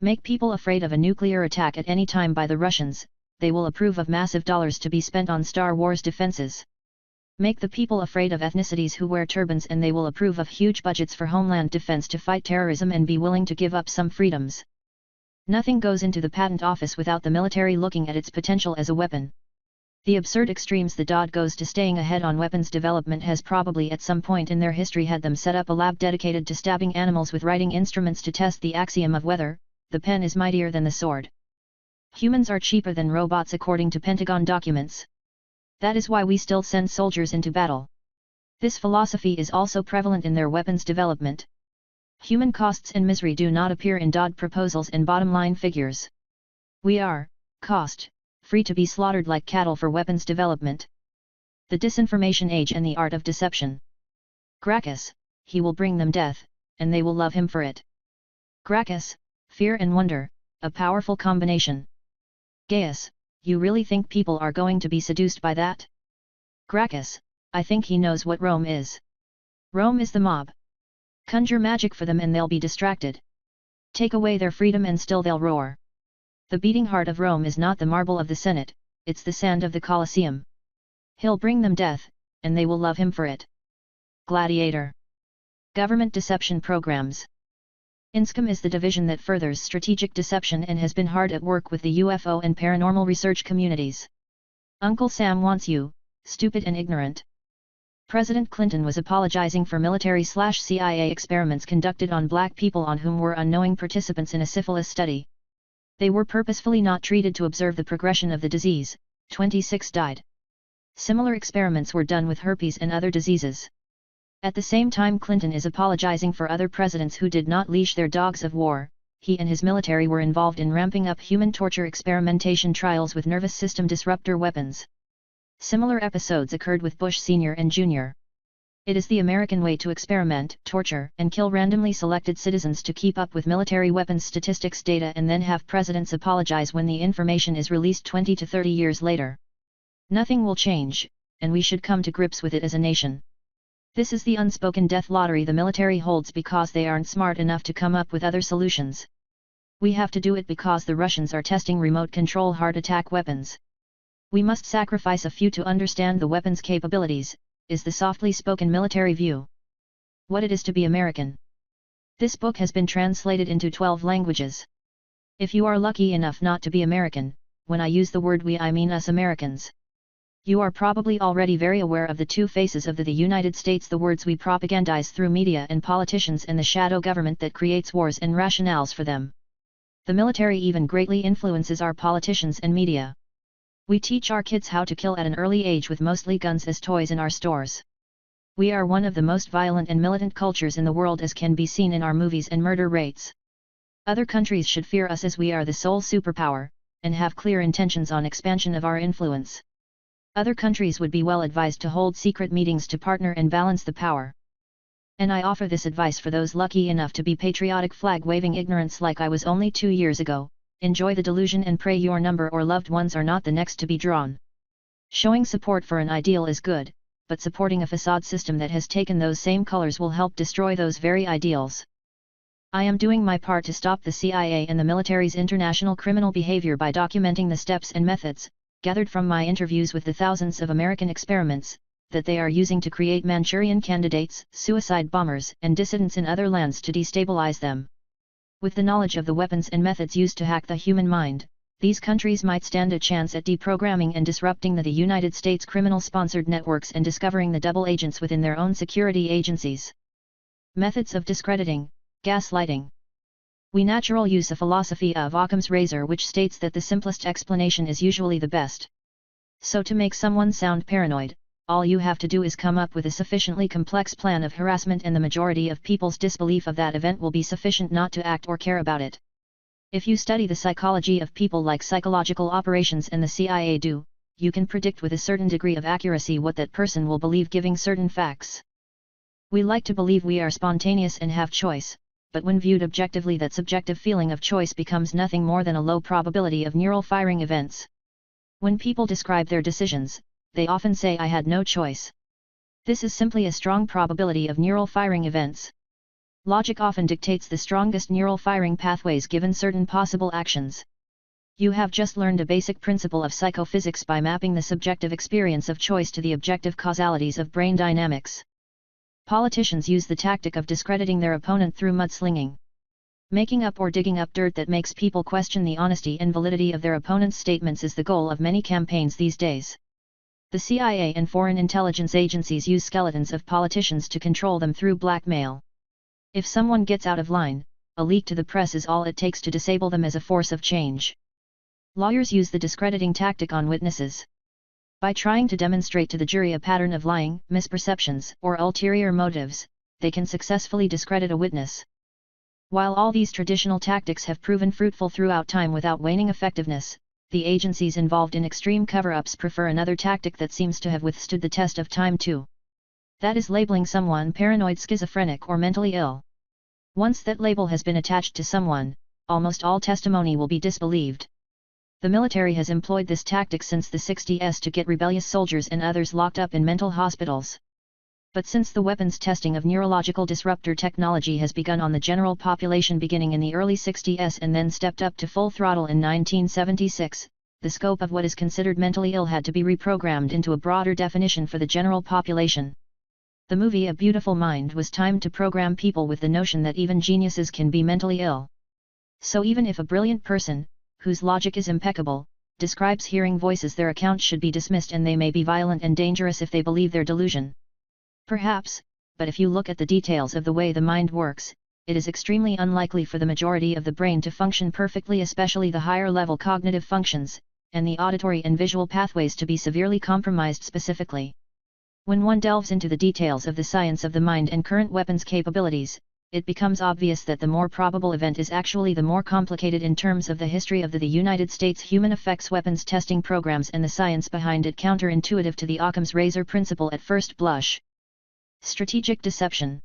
Make people afraid of a nuclear attack at any time by the Russians, they will approve of massive dollars to be spent on Star Wars defenses. Make the people afraid of ethnicities who wear turbans and they will approve of huge budgets for homeland defense to fight terrorism and be willing to give up some freedoms. Nothing goes into the patent office without the military looking at its potential as a weapon. The absurd extremes the DoD goes to staying ahead on weapons development has probably at some point in their history had them set up a lab dedicated to stabbing animals with writing instruments to test the axiom of whether the pen is mightier than the sword. Humans are cheaper than robots according to Pentagon documents. That is why we still send soldiers into battle. This philosophy is also prevalent in their weapons development. Human costs and misery do not appear in DoD proposals and bottom-line figures. We are, cost, free to be slaughtered like cattle for weapons development. The disinformation age and the art of deception. Gracchus, he will bring them death, and they will love him for it. Gracchus, fear and wonder, a powerful combination. Gaius, you really think people are going to be seduced by that? Gracchus, I think he knows what Rome is. Rome is the mob. Conjure magic for them and they'll be distracted. Take away their freedom and still they'll roar. The beating heart of Rome is not the marble of the Senate, it's the sand of the Colosseum. He'll bring them death, and they will love him for it. Gladiator. Government deception programs. INSCOM is the division that furthers strategic deception and has been hard at work with the UFO and paranormal research communities. Uncle Sam wants you, stupid and ignorant. President Clinton was apologizing for military/CIA experiments conducted on black people on whom were unknowing participants in a syphilis study. They were purposefully not treated to observe the progression of the disease. 26 died. Similar experiments were done with herpes and other diseases. At the same time Clinton is apologizing for other presidents who did not leash their dogs of war. He and his military were involved in ramping up human torture experimentation trials with nervous system disruptor weapons. Similar episodes occurred with Bush Sr. and Jr. It is the American way to experiment, torture, and kill randomly selected citizens to keep up with military weapons statistics data and then have presidents apologize when the information is released 20 to 30 years later. Nothing will change, and we should come to grips with it as a nation. This is the unspoken death lottery the military holds because they aren't smart enough to come up with other solutions. We have to do it because the Russians are testing remote control heart attack weapons. We must sacrifice a few to understand the weapons' capabilities, is the softly spoken military view. What it is to be American. This book has been translated into 12 languages. If you are lucky enough not to be American, when I use the word we I mean us Americans. You are probably already very aware of the two faces of the United States, the words we propagandize through media and politicians, and the shadow government that creates wars and rationales for them. The military even greatly influences our politicians and media. We teach our kids how to kill at an early age with mostly guns as toys in our stores. We are one of the most violent and militant cultures in the world, as can be seen in our movies and murder rates. Other countries should fear us as we are the sole superpower, and have clear intentions on expansion of our influence. Other countries would be well advised to hold secret meetings to partner and balance the power. And I offer this advice for those lucky enough to be patriotic flag-waving ignorance like I was only 2 years ago. Enjoy the delusion and pray your number or loved ones are not the next to be drawn. Showing support for an ideal is good, but supporting a facade system that has taken those same colors will help destroy those very ideals. I am doing my part to stop the CIA and the military's international criminal behavior by documenting the steps and methods, gathered from my interviews with the thousands of American experiments, that they are using to create Manchurian candidates, suicide bombers, and dissidents in other lands to destabilize them. With the knowledge of the weapons and methods used to hack the human mind, these countries might stand a chance at deprogramming and disrupting the United States criminal-sponsored networks and discovering the double agents within their own security agencies. Methods of discrediting, gaslighting. We natural use a philosophy of Occam's razor which states that the simplest explanation is usually the best. So to make someone sound paranoid, all you have to do is come up with a sufficiently complex plan of harassment, and the majority of people's disbelief of that event will be sufficient not to act or care about it. If you study the psychology of people like psychological operations and the CIA do, you can predict with a certain degree of accuracy what that person will believe giving certain facts. We like to believe we are spontaneous and have choice, but when viewed objectively, that subjective feeling of choice becomes nothing more than a low probability of neural firing events. When people describe their decisions, they often say I had no choice. This is simply a strong probability of neural firing events. Logic often dictates the strongest neural firing pathways given certain possible actions. You have just learned a basic principle of psychophysics by mapping the subjective experience of choice to the objective causalities of brain dynamics. Politicians use the tactic of discrediting their opponent through mudslinging. Making up or digging up dirt that makes people question the honesty and validity of their opponent's statements is the goal of many campaigns these days. The CIA and foreign intelligence agencies use skeletons of politicians to control them through blackmail. If someone gets out of line, a leak to the press is all it takes to disable them as a force of change. Lawyers use the discrediting tactic on witnesses. By trying to demonstrate to the jury a pattern of lying, misperceptions, or ulterior motives, they can successfully discredit a witness. While all these traditional tactics have proven fruitful throughout time without waning effectiveness, the agencies involved in extreme cover-ups prefer another tactic that seems to have withstood the test of time too. That is labeling someone paranoid, schizophrenic, or mentally ill. Once that label has been attached to someone, almost all testimony will be disbelieved. The military has employed this tactic since the 60s to get rebellious soldiers and others locked up in mental hospitals. But since the weapons testing of neurological disruptor technology has begun on the general population beginning in the early 60s and then stepped up to full throttle in 1976, the scope of what is considered mentally ill had to be reprogrammed into a broader definition for the general population. The movie A Beautiful Mind was timed to program people with the notion that even geniuses can be mentally ill. So even if a brilliant person, whose logic is impeccable, describes hearing voices, their account should be dismissed, and they may be violent and dangerous if they believe their delusion. Perhaps, but if you look at the details of the way the mind works, it is extremely unlikely for the majority of the brain to function perfectly, especially the higher-level cognitive functions, and the auditory and visual pathways to be severely compromised specifically. When one delves into the details of the science of the mind and current weapons capabilities, it becomes obvious that the more probable event is actually the more complicated in terms of the history of the United States human effects weapons testing programs and the science behind it, counterintuitive to the Occam's razor principle at first blush. Strategic deception.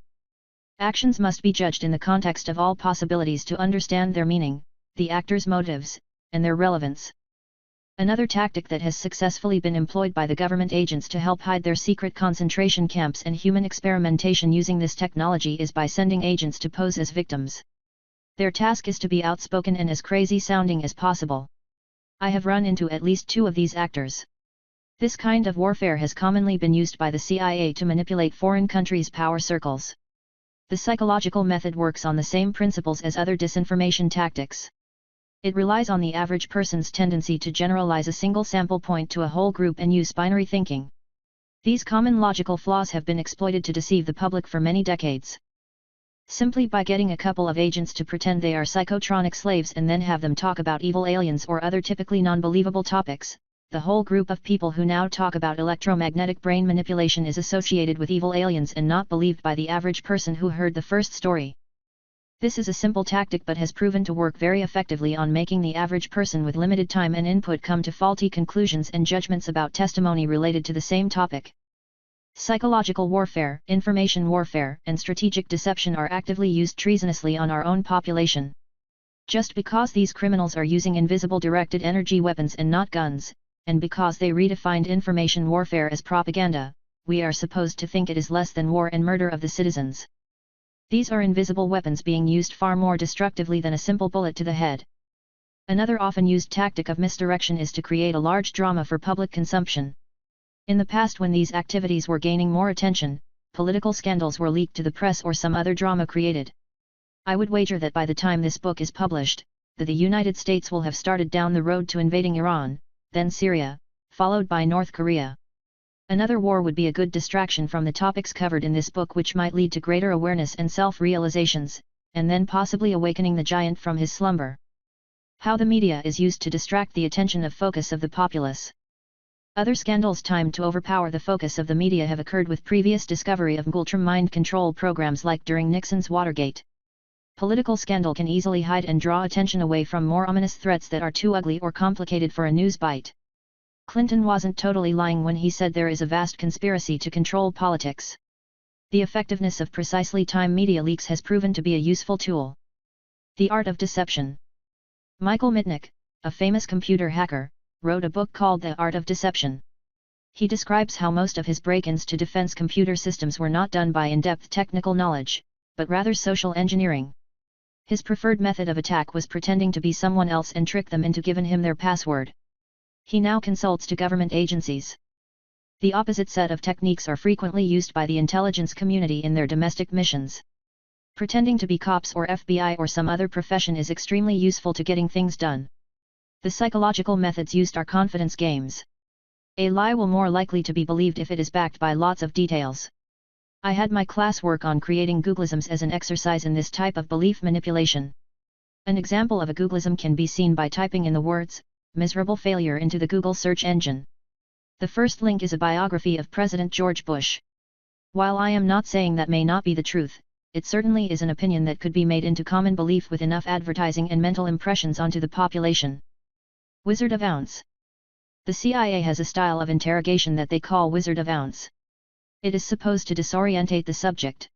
Actions must be judged in the context of all possibilities to understand their meaning, the actor's motives, and their relevance. Another tactic that has successfully been employed by the government agents to help hide their secret concentration camps and human experimentation using this technology is by sending agents to pose as victims. Their task is to be outspoken and as crazy sounding as possible. I have run into at least 2 of these actors. This kind of warfare has commonly been used by the CIA to manipulate foreign countries' power circles. The psychological method works on the same principles as other disinformation tactics. It relies on the average person's tendency to generalize a single sample point to a whole group and use binary thinking. These common logical flaws have been exploited to deceive the public for many decades. Simply by getting a couple of agents to pretend they are psychotronic slaves and then have them talk about evil aliens or other typically non-believable topics, the whole group of people who now talk about electromagnetic brain manipulation is associated with evil aliens and not believed by the average person who heard the first story. This is a simple tactic but has proven to work very effectively on making the average person with limited time and input come to faulty conclusions and judgments about testimony related to the same topic. Psychological warfare, information warfare, and strategic deception are actively used treasonously on our own population. Just because these criminals are using invisible directed energy weapons and not guns, and because they redefined information warfare as propaganda, we are supposed to think it is less than war and murder of the citizens. These are invisible weapons being used far more destructively than a simple bullet to the head. Another often used tactic of misdirection is to create a large drama for public consumption. In the past, when these activities were gaining more attention, political scandals were leaked to the press or some other drama created. I would wager that by the time this book is published, the United States will have started down the road to invading Iran, then Syria, followed by North Korea. Another war would be a good distraction from the topics covered in this book, which might lead to greater awareness and self-realizations, and then possibly awakening the giant from his slumber. How the media is used to distract the attention of focus of the populace. Other scandals timed to overpower the focus of the media have occurred with previous discovery of ultra mind control programs like during Nixon's Watergate. Political scandal can easily hide and draw attention away from more ominous threats that are too ugly or complicated for a news bite. Clinton wasn't totally lying when he said there is a vast conspiracy to control politics. The effectiveness of precisely timed media leaks has proven to be a useful tool. The Art of Deception. Michael Mitnick, a famous computer hacker, wrote a book called The Art of Deception. He describes how most of his break-ins to defense computer systems were not done by in-depth technical knowledge, but rather social engineering. His preferred method of attack was pretending to be someone else and trick them into giving him their password. He now consults to government agencies. The opposite set of techniques are frequently used by the intelligence community in their domestic missions. Pretending to be cops or FBI or some other profession is extremely useful to getting things done. The psychological methods used are confidence games. A lie will more likely to be believed if it is backed by lots of details. I had my class work on creating Googlisms as an exercise in this type of belief manipulation. An example of a Googlism can be seen by typing in the words, "miserable failure" into the Google search engine. The first link is a biography of President George Bush. While I am not saying that may not be the truth, it certainly is an opinion that could be made into common belief with enough advertising and mental impressions onto the population. Wizard of Ounce. The CIA has a style of interrogation that they call Wizard of Ounce. It is supposed to disorientate the subject.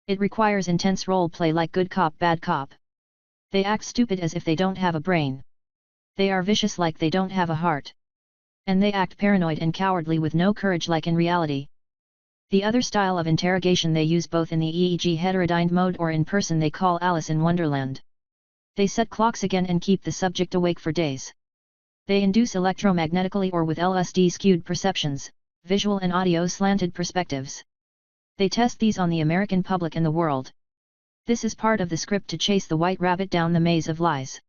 It requires intense role play like good cop bad cop. They act stupid as if they don't have a brain. They are vicious like they don't have a heart. And they act paranoid and cowardly with no courage like in reality. The other style of interrogation they use both in the EEG heterodyne mode or in person they call Alice in Wonderland. They set clocks again and keep the subject awake for days. They induce electromagnetically or with LSD skewed perceptions, visual and audio slanted perspectives. They test these on the American public and the world. This is part of the script to chase the white rabbit down the maze of lies.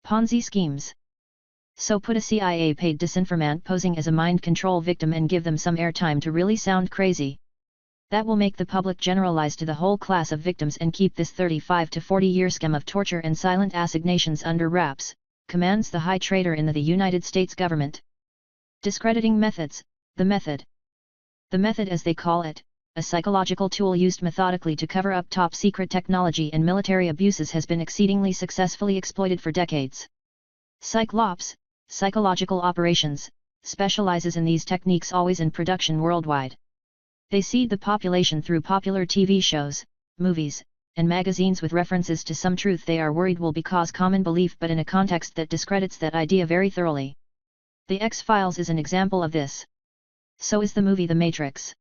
Ponzi schemes. So put a CIA-paid disinformant posing as a mind control victim and give them some airtime to really sound crazy. That will make the public generalize to the whole class of victims and keep this 35 to 40-year scam of torture and silent assignations under wraps, commands the high trader in the United States government. Discrediting methods. The method. The method, as they call it, a psychological tool used methodically to cover up top-secret technology and military abuses, has been exceedingly successfully exploited for decades. Psychlops, Psychological Operations, specializes in these techniques, always in production worldwide. They seed the population through popular TV shows, movies, and magazines with references to some truth they are worried will cause common belief, but in a context that discredits that idea very thoroughly. The X-Files is an example of this. So is the movie The Matrix.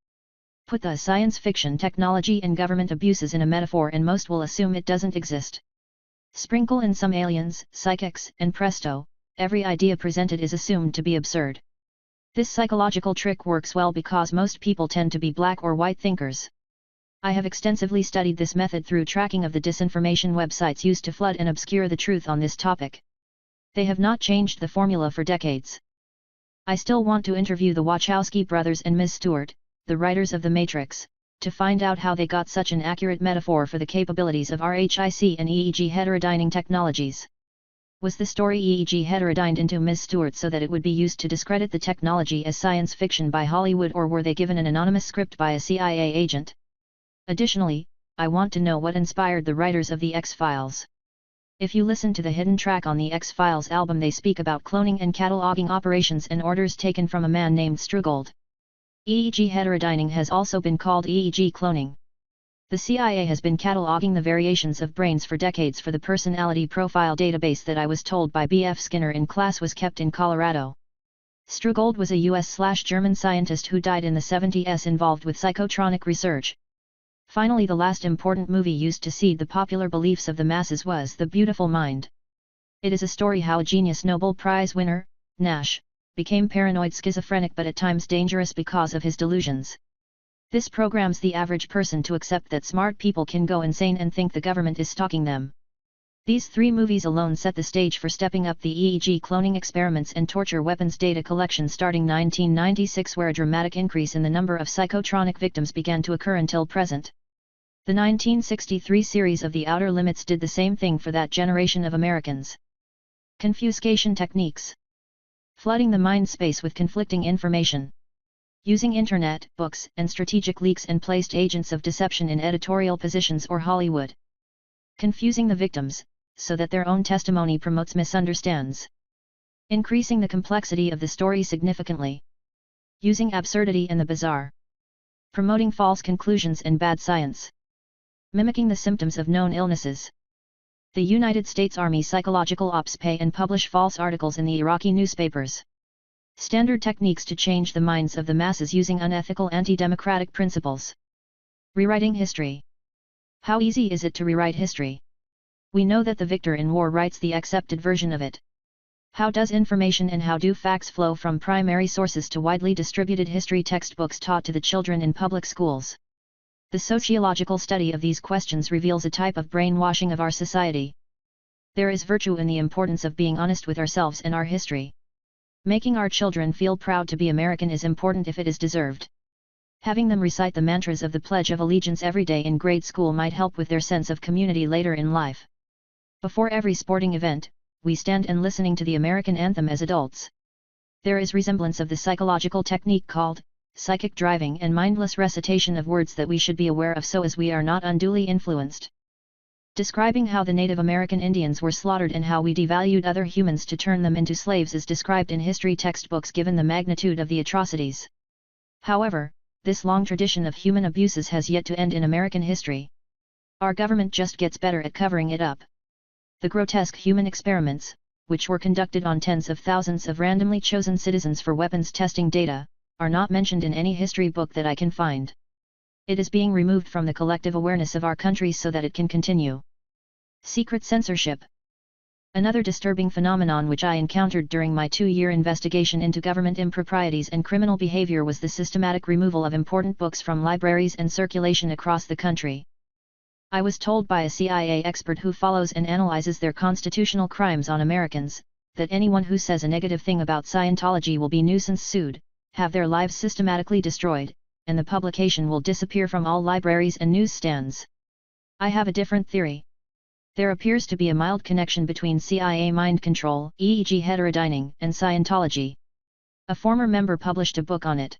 Put the science fiction technology and government abuses in a metaphor and most will assume it doesn't exist. Sprinkle in some aliens, psychics, and presto, every idea presented is assumed to be absurd. This psychological trick works well because most people tend to be black or white thinkers. I have extensively studied this method through tracking of the disinformation websites used to flood and obscure the truth on this topic. They have not changed the formula for decades. I still want to interview the Wachowski brothers and Ms. Stewart, the writers of The Matrix, to find out how they got such an accurate metaphor for the capabilities of RHIC and EEG heterodyning technologies. Was the story EEG heterodyned into Ms. Stewart so that it would be used to discredit the technology as science fiction by Hollywood, or were they given an anonymous script by a CIA agent? Additionally, I want to know what inspired the writers of The X-Files. If you listen to the hidden track on the X-Files album, they speak about cloning and cataloging operations and orders taken from a man named Strugold. EEG heterodyning has also been called EEG cloning. The CIA has been cataloging the variations of brains for decades for the personality profile database that I was told by B.F. Skinner in class was kept in Colorado. Strugold was a US/German scientist who died in the 70s involved with psychotronic research. Finally, the last important movie used to seed the popular beliefs of the masses was The Beautiful Mind. It is a story how a genius Nobel Prize winner, Nash, became paranoid schizophrenic but at times dangerous because of his delusions. This programs the average person to accept that smart people can go insane and think the government is stalking them. These three movies alone set the stage for stepping up the EEG cloning experiments and torture weapons data collection starting 1996, where a dramatic increase in the number of psychotronic victims began to occur until present. The 1963 series of The Outer Limits did the same thing for that generation of Americans. Confuscation techniques. Flooding the mind space with conflicting information. Using internet, books, and strategic leaks and placed agents of deception in editorial positions or Hollywood. Confusing the victims, so that their own testimony promotes misunderstands. Increasing the complexity of the story significantly. Using absurdity and the bizarre. Promoting false conclusions and bad science. Mimicking the symptoms of known illnesses. The United States Army psychological ops pay and publish false articles in the Iraqi newspapers. Standard techniques to change the minds of the masses using unethical anti-democratic principles. Rewriting history. How easy is it to rewrite history? We know that the victor in war writes the accepted version of it. How does information and how do facts flow from primary sources to widely distributed history textbooks taught to the children in public schools? The sociological study of these questions reveals a type of brainwashing of our society. There is virtue in the importance of being honest with ourselves and our history. Making our children feel proud to be American is important if it is deserved. Having them recite the mantras of the Pledge of Allegiance every day in grade school might help with their sense of community later in life. Before every sporting event, we stand and listening to the American anthem as adults. There is resemblance of the psychological technique called psychic driving and mindless recitation of words that we should be aware of so as we are not unduly influenced. Describing how the Native American Indians were slaughtered and how we devalued other humans to turn them into slaves is described in history textbooks given the magnitude of the atrocities. However, this long tradition of human abuses has yet to end in American history. Our government just gets better at covering it up. The grotesque human experiments, which were conducted on tens of thousands of randomly chosen citizens for weapons testing data, are not mentioned in any history book that I can find. It is being removed from the collective awareness of our country so that it can continue. Secret censorship. Another disturbing phenomenon which I encountered during my 2-year investigation into government improprieties and criminal behavior was the systematic removal of important books from libraries and circulation across the country. I was told by a CIA expert who follows and analyzes their constitutional crimes on Americans, that anyone who says a negative thing about Scientology will be nuisance sued, have their lives systematically destroyed, and the publication will disappear from all libraries and newsstands. I have a different theory. There appears to be a mild connection between CIA mind control, EEG heterodyning, and Scientology. A former member published a book on it.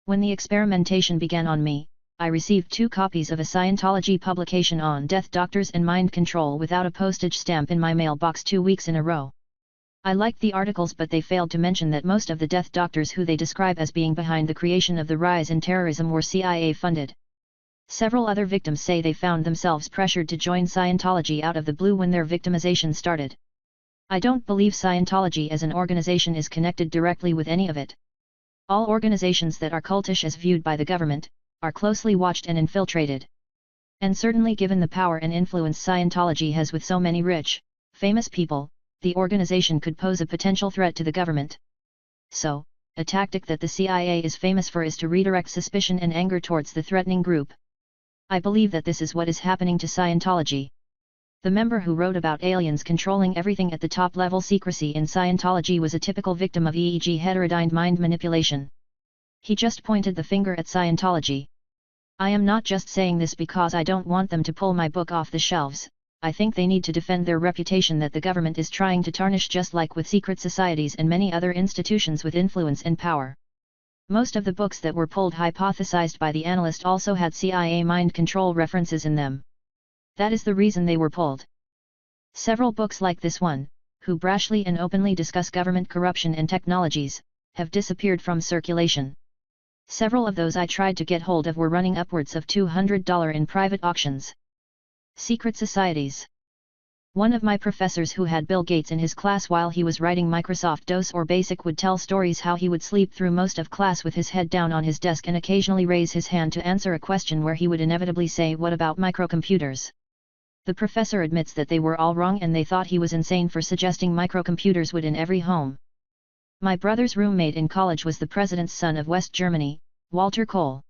When the experimentation began on me, I received 2 copies of a Scientology publication on death doctors and mind control without a postage stamp in my mailbox 2 weeks in a row. I liked the articles, but they failed to mention that most of the death doctors who they describe as being behind the creation of the rise in terrorism were CIA funded. Several other victims say they found themselves pressured to join Scientology out of the blue when their victimization started. I don't believe Scientology as an organization is connected directly with any of it. All organizations that are cultish as viewed by the government, are closely watched and infiltrated. And certainly given the power and influence Scientology has with so many rich, famous people, the organization could pose a potential threat to the government. So, a tactic that the CIA is famous for is to redirect suspicion and anger towards the threatening group. I believe that this is what is happening to Scientology. The member who wrote about aliens controlling everything at the top level secrecy in Scientology was a typical victim of EEG heterodyne mind manipulation. He just pointed the finger at Scientology. I am not just saying this because I don't want them to pull my book off the shelves. I think they need to defend their reputation that the government is trying to tarnish, just like with secret societies and many other institutions with influence and power. Most of the books that were pulled hypothesized by the analyst also had CIA mind control references in them. That is the reason they were pulled. Several books like this one, who brashly and openly discuss government corruption and technologies, have disappeared from circulation. Several of those I tried to get hold of were running upwards of $200 in private auctions. Secret societies. One of my professors who had Bill Gates in his class while he was writing Microsoft DOS or BASIC would tell stories how he would sleep through most of class with his head down on his desk and occasionally raise his hand to answer a question where he would inevitably say, "What about microcomputers?" The professor admits that they were all wrong and they thought he was insane for suggesting microcomputers would in every home. My brother's roommate in college was the president's son of West Germany, Walter Kohl.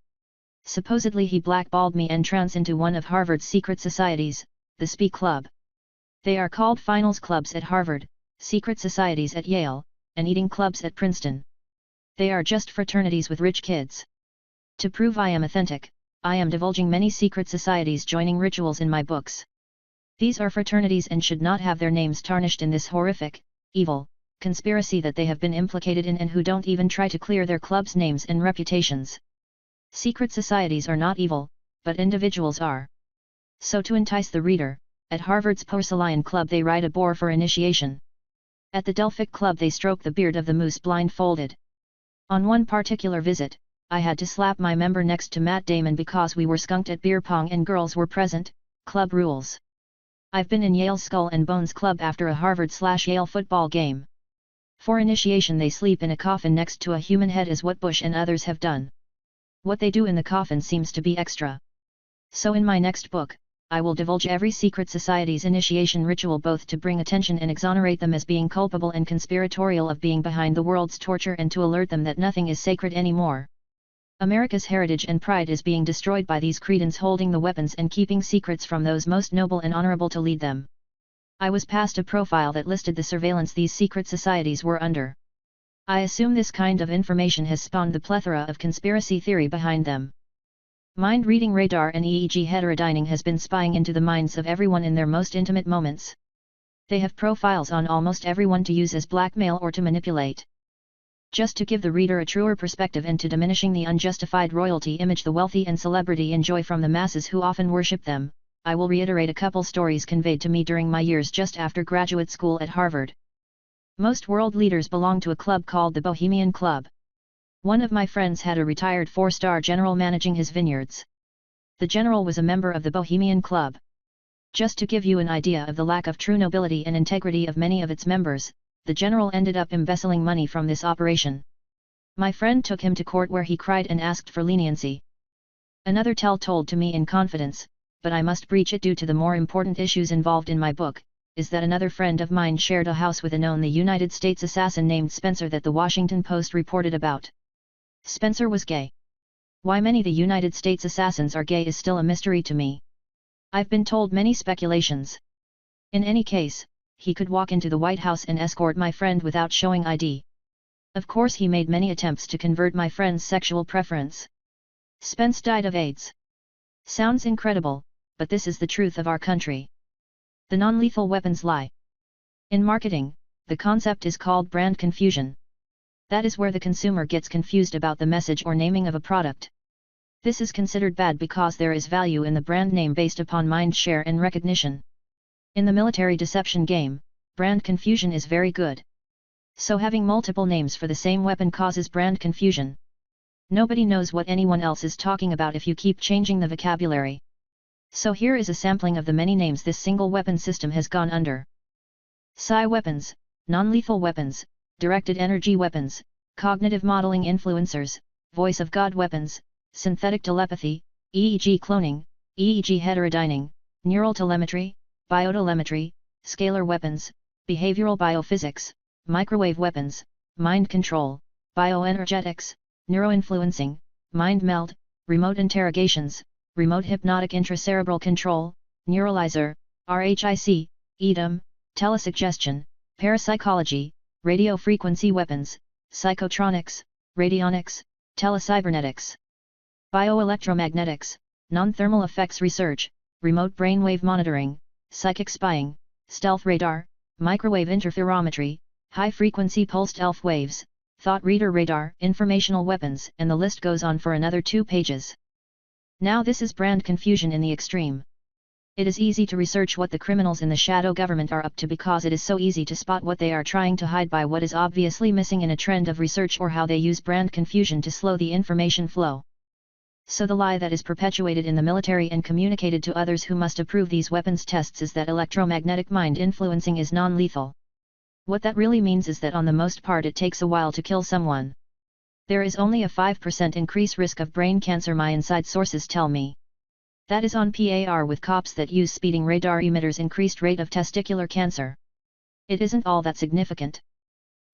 Supposedly he blackballed me entrance into one of Harvard's secret societies, the SPI Club. They are called finals clubs at Harvard, secret societies at Yale, and eating clubs at Princeton. They are just fraternities with rich kids. To prove I am authentic, I am divulging many secret societies joining rituals in my books. These are fraternities and should not have their names tarnished in this horrific, evil, conspiracy that they have been implicated in and who don't even try to clear their clubs' names and reputations. Secret societies are not evil, but individuals are. So to entice the reader, at Harvard's Porcelain Club they ride a boar for initiation. At the Delphic Club they stroke the beard of the moose blindfolded. On one particular visit, I had to slap my member next to Matt Damon because we were skunked at beer pong and girls were present, club rules. I've been in Yale's Skull and Bones Club after a Harvard/Yale football game. For initiation they sleep in a coffin next to a human head as what Bush and others have done. What they do in the coffin seems to be extra. So in my next book, I will divulge every secret society's initiation ritual both to bring attention and exonerate them as being culpable and conspiratorial of being behind the world's torture and to alert them that nothing is sacred anymore. America's heritage and pride is being destroyed by these cretins holding the weapons and keeping secrets from those most noble and honorable to lead them. I was passed a profile that listed the surveillance these secret societies were under. I assume this kind of information has spawned the plethora of conspiracy theory behind them. Mind-reading radar and EEG heterodyning has been spying into the minds of everyone in their most intimate moments. They have profiles on almost everyone to use as blackmail or to manipulate. Just to give the reader a truer perspective and to diminishing the unjustified royalty image the wealthy and celebrity enjoy from the masses who often worship them, I will reiterate a couple stories conveyed to me during my years just after graduate school at Harvard. Most world leaders belong to a club called the Bohemian Club. One of my friends had a retired 4-star general managing his vineyards. The general was a member of the Bohemian Club. Just to give you an idea of the lack of true nobility and integrity of many of its members, the general ended up embezzling money from this operation. My friend took him to court where he cried and asked for leniency. Another tale told to me in confidence, but I must breach it due to the more important issues involved in my book, is that another friend of mine shared a house with a known United States assassin named Spencer that the Washington Post reported about. Spencer was gay. Why many the United States assassins are gay is still a mystery to me. I've been told many speculations. In any case, he could walk into the White House and escort my friend without showing ID. Of course he made many attempts to convert my friend's sexual preference. Spence died of AIDS. Sounds incredible, but this is the truth of our country. The non-lethal weapons lie. In marketing, the concept is called brand confusion. That is where the consumer gets confused about the message or naming of a product. This is considered bad because there is value in the brand name based upon mind share and recognition. In the military deception game, brand confusion is very good. So having multiple names for the same weapon causes brand confusion. Nobody knows what anyone else is talking about if you keep changing the vocabulary. So here is a sampling of the many names this single weapon system has gone under. Psi weapons, non-lethal weapons, directed energy weapons, cognitive modeling influencers, voice of God weapons, synthetic telepathy, EEG cloning, EEG heterodyning, neural telemetry, biotelemetry, scalar weapons, behavioral biophysics, microwave weapons, mind control, bioenergetics, neuroinfluencing, mind meld, remote interrogations, remote hypnotic intracerebral control, neuralizer, RHIC, EDM, telesuggestion, parapsychology, radiofrequency weapons, psychotronics, radionics, telecybernetics, bioelectromagnetics, non-thermal effects research, remote brainwave monitoring, psychic spying, stealth radar, microwave interferometry, high-frequency pulsed ELF waves, thought reader radar, informational weapons, and the list goes on for another 2 pages. Now this is brand confusion in the extreme. It is easy to research what the criminals in the shadow government are up to because it is so easy to spot what they are trying to hide by what is obviously missing in a trend of research or how they use brand confusion to slow the information flow. So the lie that is perpetuated in the military and communicated to others who must approve these weapons tests is that electromagnetic mind influencing is non-lethal. What that really means is that on the most part it takes a while to kill someone. There is only a 5% increase risk of brain cancer, my inside sources tell me. That is on par with cops that use speeding radar emitters increased rate of testicular cancer. It isn't all that significant.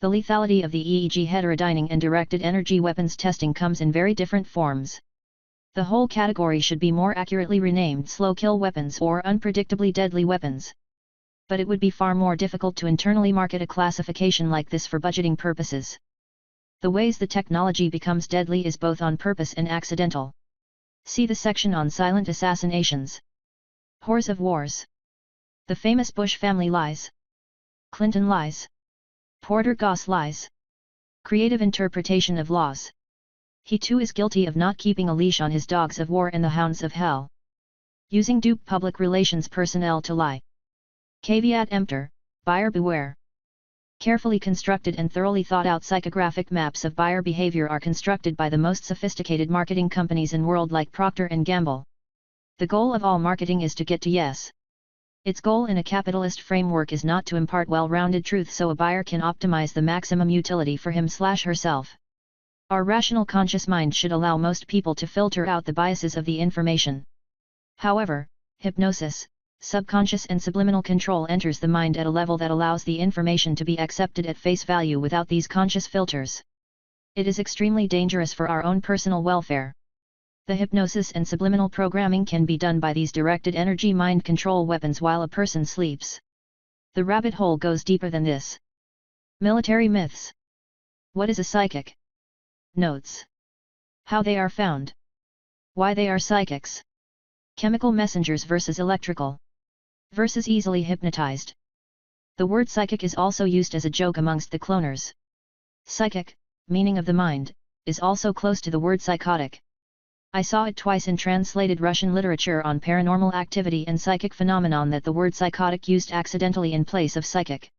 The lethality of the EEG heterodyning and directed energy weapons testing comes in very different forms. The whole category should be more accurately renamed slow kill weapons or unpredictably deadly weapons. But it would be far more difficult to internally market a classification like this for budgeting purposes. The ways the technology becomes deadly is both on purpose and accidental. See the section on silent assassinations. Whores of wars. The famous Bush family lies. Clinton lies. Porter Goss lies. Creative interpretation of laws. He too is guilty of not keeping a leash on his dogs of war and the hounds of hell. Using dupe public relations personnel to lie. Caveat emptor, buyer beware. Carefully constructed and thoroughly thought out psychographic maps of buyer behavior are constructed by the most sophisticated marketing companies in world like Procter & Gamble. The goal of all marketing is to get to yes. Its goal in a capitalist framework is not to impart well-rounded truth so a buyer can optimize the maximum utility for him/herself. Our rational conscious mind should allow most people to filter out the biases of the information. However, hypnosis, subconscious and subliminal control enters the mind at a level that allows the information to be accepted at face value without these conscious filters. It is extremely dangerous for our own personal welfare. The hypnosis and subliminal programming can be done by these directed energy mind control weapons while a person sleeps. The rabbit hole goes deeper than this. Military myths. What is a psychic? Notes. How they are found. Why they are psychics. Chemical messengers versus electrical. Versus easily hypnotized. The word psychic is also used as a joke amongst the cloners. Psychic, meaning of the mind, is also close to the word psychotic. I saw it twice in translated Russian literature on paranormal activity and psychic phenomenon that the word psychotic used accidentally in place of psychic.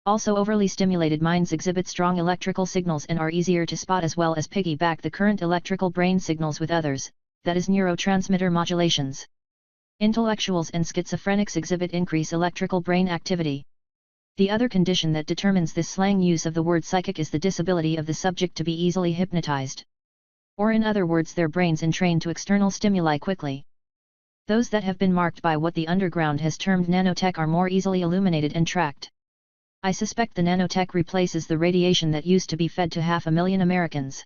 Also overly stimulated minds exhibit strong electrical signals and are easier to spot as well as piggyback the current electrical brain signals with others, that is neurotransmitter modulations. Intellectuals and schizophrenics exhibit increased electrical brain activity. The other condition that determines this slang use of the word psychic is the disability of the subject to be easily hypnotized. Or in other words, their brains entrained to external stimuli quickly. Those that have been marked by what the underground has termed nanotech are more easily illuminated and tracked. I suspect the nanotech replaces the radiation that used to be fed to 500,000 Americans.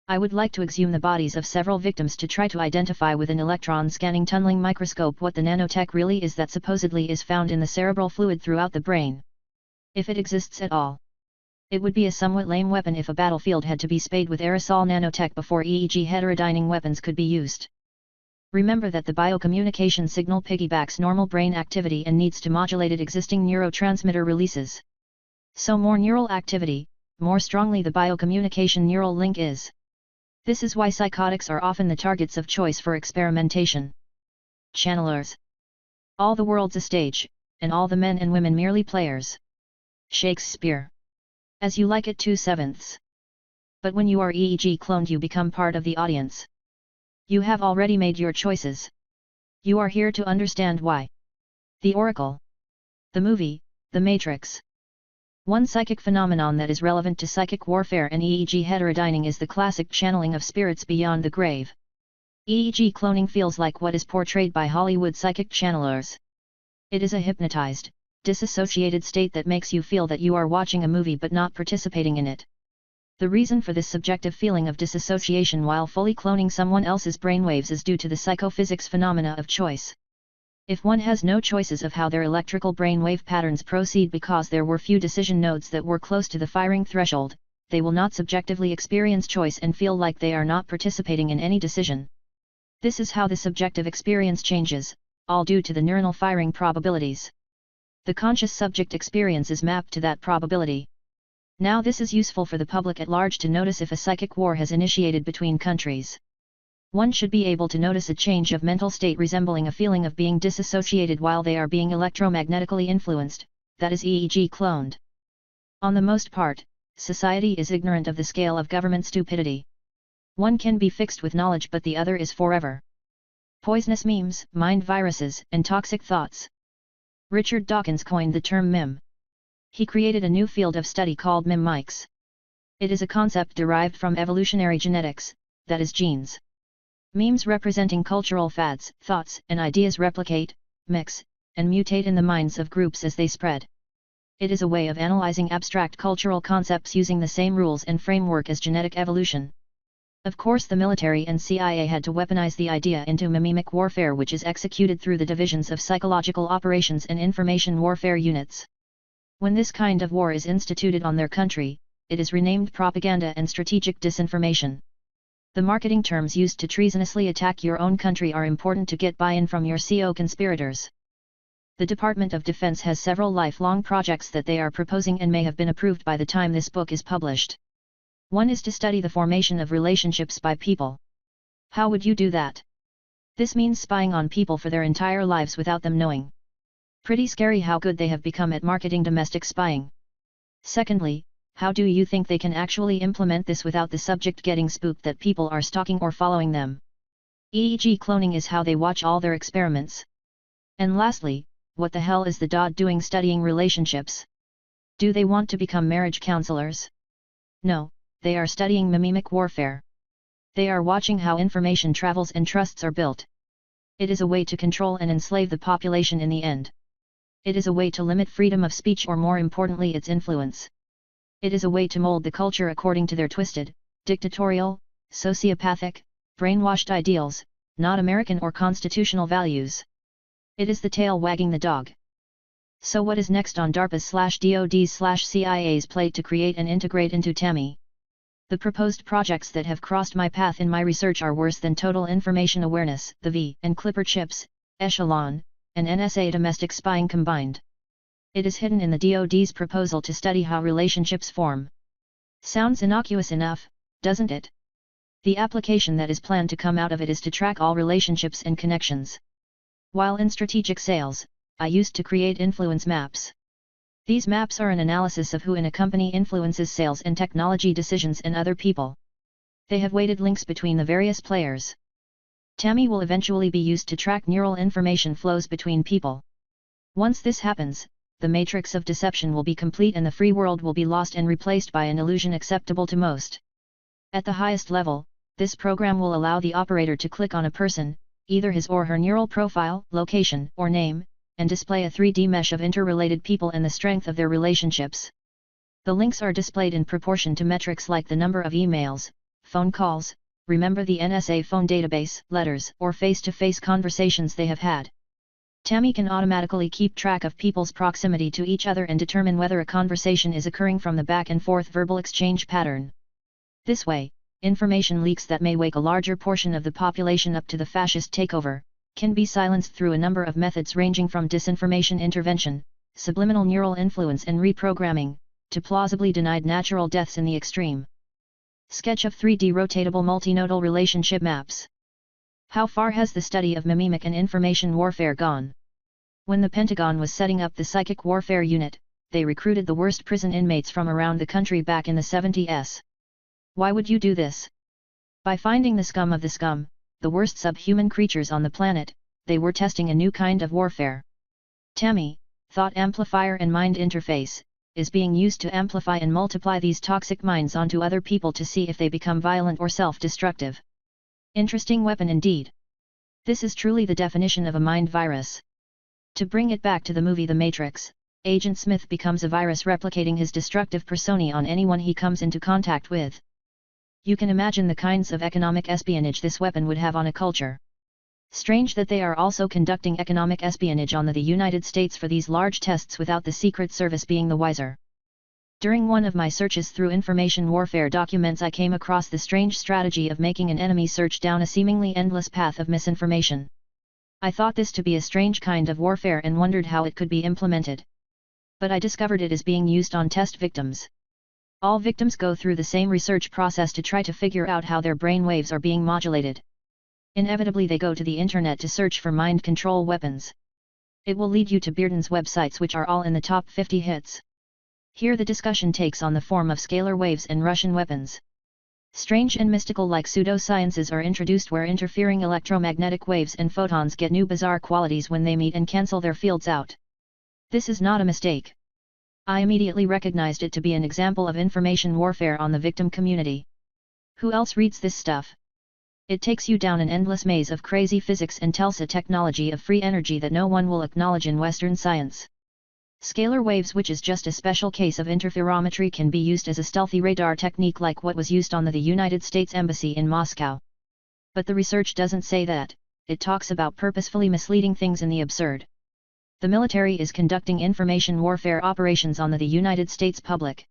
I would like to exhume the bodies of several victims to try to identify with an electron scanning tunneling microscope what the nanotech really is that supposedly is found in the cerebral fluid throughout the brain. If it exists at all. It would be a somewhat lame weapon if a battlefield had to be sprayed with aerosol nanotech before EEG heterodyning weapons could be used. Remember that the biocommunication signal piggybacks normal brain activity and needs to modulate existing neurotransmitter releases. So more neural activity, more strongly the biocommunication neural link is. This is why psychotics are often the targets of choice for experimentation. Channelers. All the world's a stage, and all the men and women merely players. Shakespeare. As you like it 2/7. But when you are EEG cloned, you become part of the audience. You have already made your choices. You are here to understand why. The Oracle. The movie, The Matrix. One psychic phenomenon that is relevant to psychic warfare and EEG heterodyning is the classic channeling of spirits beyond the grave. EEG cloning feels like what is portrayed by Hollywood psychic channelers. It is a hypnotized, disassociated state that makes you feel that you are watching a movie but not participating in it. The reason for this subjective feeling of disassociation while fully cloning someone else's brainwaves is due to the psychophysics phenomena of choice. If one has no choices of how their electrical brainwave patterns proceed because there were few decision nodes that were close to the firing threshold, they will not subjectively experience choice and feel like they are not participating in any decision. This is how the subjective experience changes, all due to the neuronal firing probabilities. The conscious subject experience is mapped to that probability. Now this is useful for the public at large to notice if a psychic war has initiated between countries. One should be able to notice a change of mental state resembling a feeling of being disassociated while they are being electromagnetically influenced, that is EEG cloned. On the most part, society is ignorant of the scale of government stupidity. One can be fixed with knowledge but the other is forever. Poisonous memes, mind viruses, and toxic thoughts. Richard Dawkins coined the term meme. He created a new field of study called mimics. It is a concept derived from evolutionary genetics, that is genes. Memes representing cultural fads, thoughts, and ideas replicate, mix, and mutate in the minds of groups as they spread. It is a way of analyzing abstract cultural concepts using the same rules and framework as genetic evolution. Of course, the military and CIA had to weaponize the idea into mimic warfare, which is executed through the divisions of psychological operations and information warfare units. When this kind of war is instituted on their country, it is renamed propaganda and strategic disinformation. The marketing terms used to treasonously attack your own country are important to get buy-in from your co-conspirators. The Department of Defense has several lifelong projects that they are proposing and may have been approved by the time this book is published. One is to study the formation of relationships by people. How would you do that? This means spying on people for their entire lives without them knowing. Pretty scary how good they have become at marketing domestic spying. Secondly, how do you think they can actually implement this without the subject getting spooked that people are stalking or following them? EEG cloning is how they watch all their experiments. And lastly, what the hell is the DOD doing studying relationships? Do they want to become marriage counselors? No, they are studying mimic warfare. They are watching how information travels and trusts are built. It is a way to control and enslave the population in the end. It is a way to limit freedom of speech or more importantly its influence. It is a way to mold the culture according to their twisted, dictatorial, sociopathic, brainwashed ideals, not American or constitutional values. It is the tail wagging the dog. So what is next on DARPA's/DOD's/CIA's plate to create and integrate into TAMI? The proposed projects that have crossed my path in my research are worse than Total Information Awareness, the V, and Clipper Chips, Echelon, and NSA domestic spying combined. It is hidden in the DoD's proposal to study how relationships form. Sounds innocuous enough, doesn't it? The application that is planned to come out of it is to track all relationships and connections. While in strategic sales, I used to create influence maps. These maps are an analysis of who in a company influences sales and technology decisions and other people. They have weighted links between the various players. TAMI will eventually be used to track neural information flows between people. Once this happens, the matrix of deception will be complete and the free world will be lost and replaced by an illusion acceptable to most. At the highest level, this program will allow the operator to click on a person, either his or her neural profile, location, or name, and display a 3D mesh of interrelated people and the strength of their relationships. The links are displayed in proportion to metrics like the number of emails, phone calls, remember the NSA phone database, letters, or face-to-face conversations they have had. TAMI can automatically keep track of people's proximity to each other and determine whether a conversation is occurring from the back-and-forth verbal exchange pattern. This way, information leaks that may wake a larger portion of the population up to the fascist takeover, can be silenced through a number of methods ranging from disinformation intervention, subliminal neural influence and reprogramming, to plausibly denied natural deaths in the extreme. Sketch of 3D rotatable multinodal relationship maps. How far has the study of mimic and information warfare gone? When the Pentagon was setting up the Psychic Warfare Unit, they recruited the worst prison inmates from around the country back in the 70s. Why would you do this? By finding the scum of the scum, the worst subhuman creatures on the planet, they were testing a new kind of warfare. TAMI, thought amplifier and mind interface, is being used to amplify and multiply these toxic minds onto other people to see if they become violent or self-destructive. Interesting weapon indeed. This is truly the definition of a mind virus. To bring it back to the movie The Matrix, Agent Smith becomes a virus replicating his destructive persona on anyone he comes into contact with. You can imagine the kinds of economic espionage this weapon would have on a culture. Strange that they are also conducting economic espionage on the United States for these large tests without the Secret Service being the wiser. During one of my searches through information warfare documents, I came across the strange strategy of making an enemy search down a seemingly endless path of misinformation. I thought this to be a strange kind of warfare and wondered how it could be implemented. But I discovered it is being used on test victims. All victims go through the same research process to try to figure out how their brain waves are being modulated. Inevitably they go to the internet to search for mind control weapons. It will lead you to Bearden's websites, which are all in the top 50 hits. Here the discussion takes on the form of scalar waves and Russian weapons. Strange and mystical like pseudosciences are introduced where interfering electromagnetic waves and photons get new bizarre qualities when they meet and cancel their fields out. This is not a mistake. I immediately recognized it to be an example of information warfare on the victim community. Who else reads this stuff? It takes you down an endless maze of crazy physics and tells a technology of free energy that no one will acknowledge in Western science. Scalar waves, which is just a special case of interferometry, can be used as a stealthy radar technique like what was used on the United States Embassy in Moscow. But the research doesn't say that, it talks about purposefully misleading things in the absurd. The military is conducting information warfare operations on the United States public.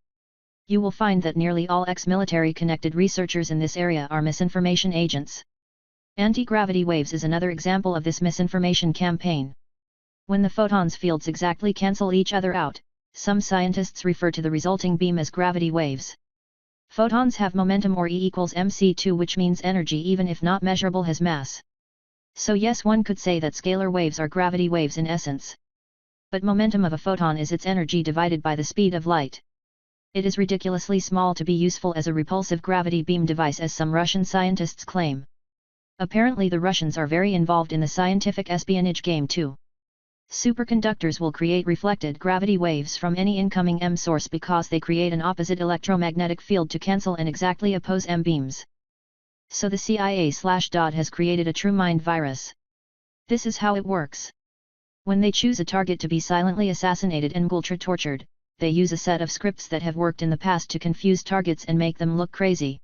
You will find that nearly all ex-military connected researchers in this area are misinformation agents. Anti-gravity waves is another example of this misinformation campaign. When the photons fields exactly cancel each other out, some scientists refer to the resulting beam as gravity waves. Photons have momentum, or E equals mc2, which means energy even if not measurable has mass. So yes, one could say that scalar waves are gravity waves in essence. But momentum of a photon is its energy divided by the speed of light. It is ridiculously small to be useful as a repulsive gravity beam device, as some Russian scientists claim. Apparently the Russians are very involved in the scientific espionage game too. Superconductors will create reflected gravity waves from any incoming M source because they create an opposite electromagnetic field to cancel and exactly oppose M beams. So the CIA/DOD has created a true mind virus. This is how it works. When they choose a target to be silently assassinated and ultra tortured, they use a set of scripts that have worked in the past to confuse targets and make them look crazy.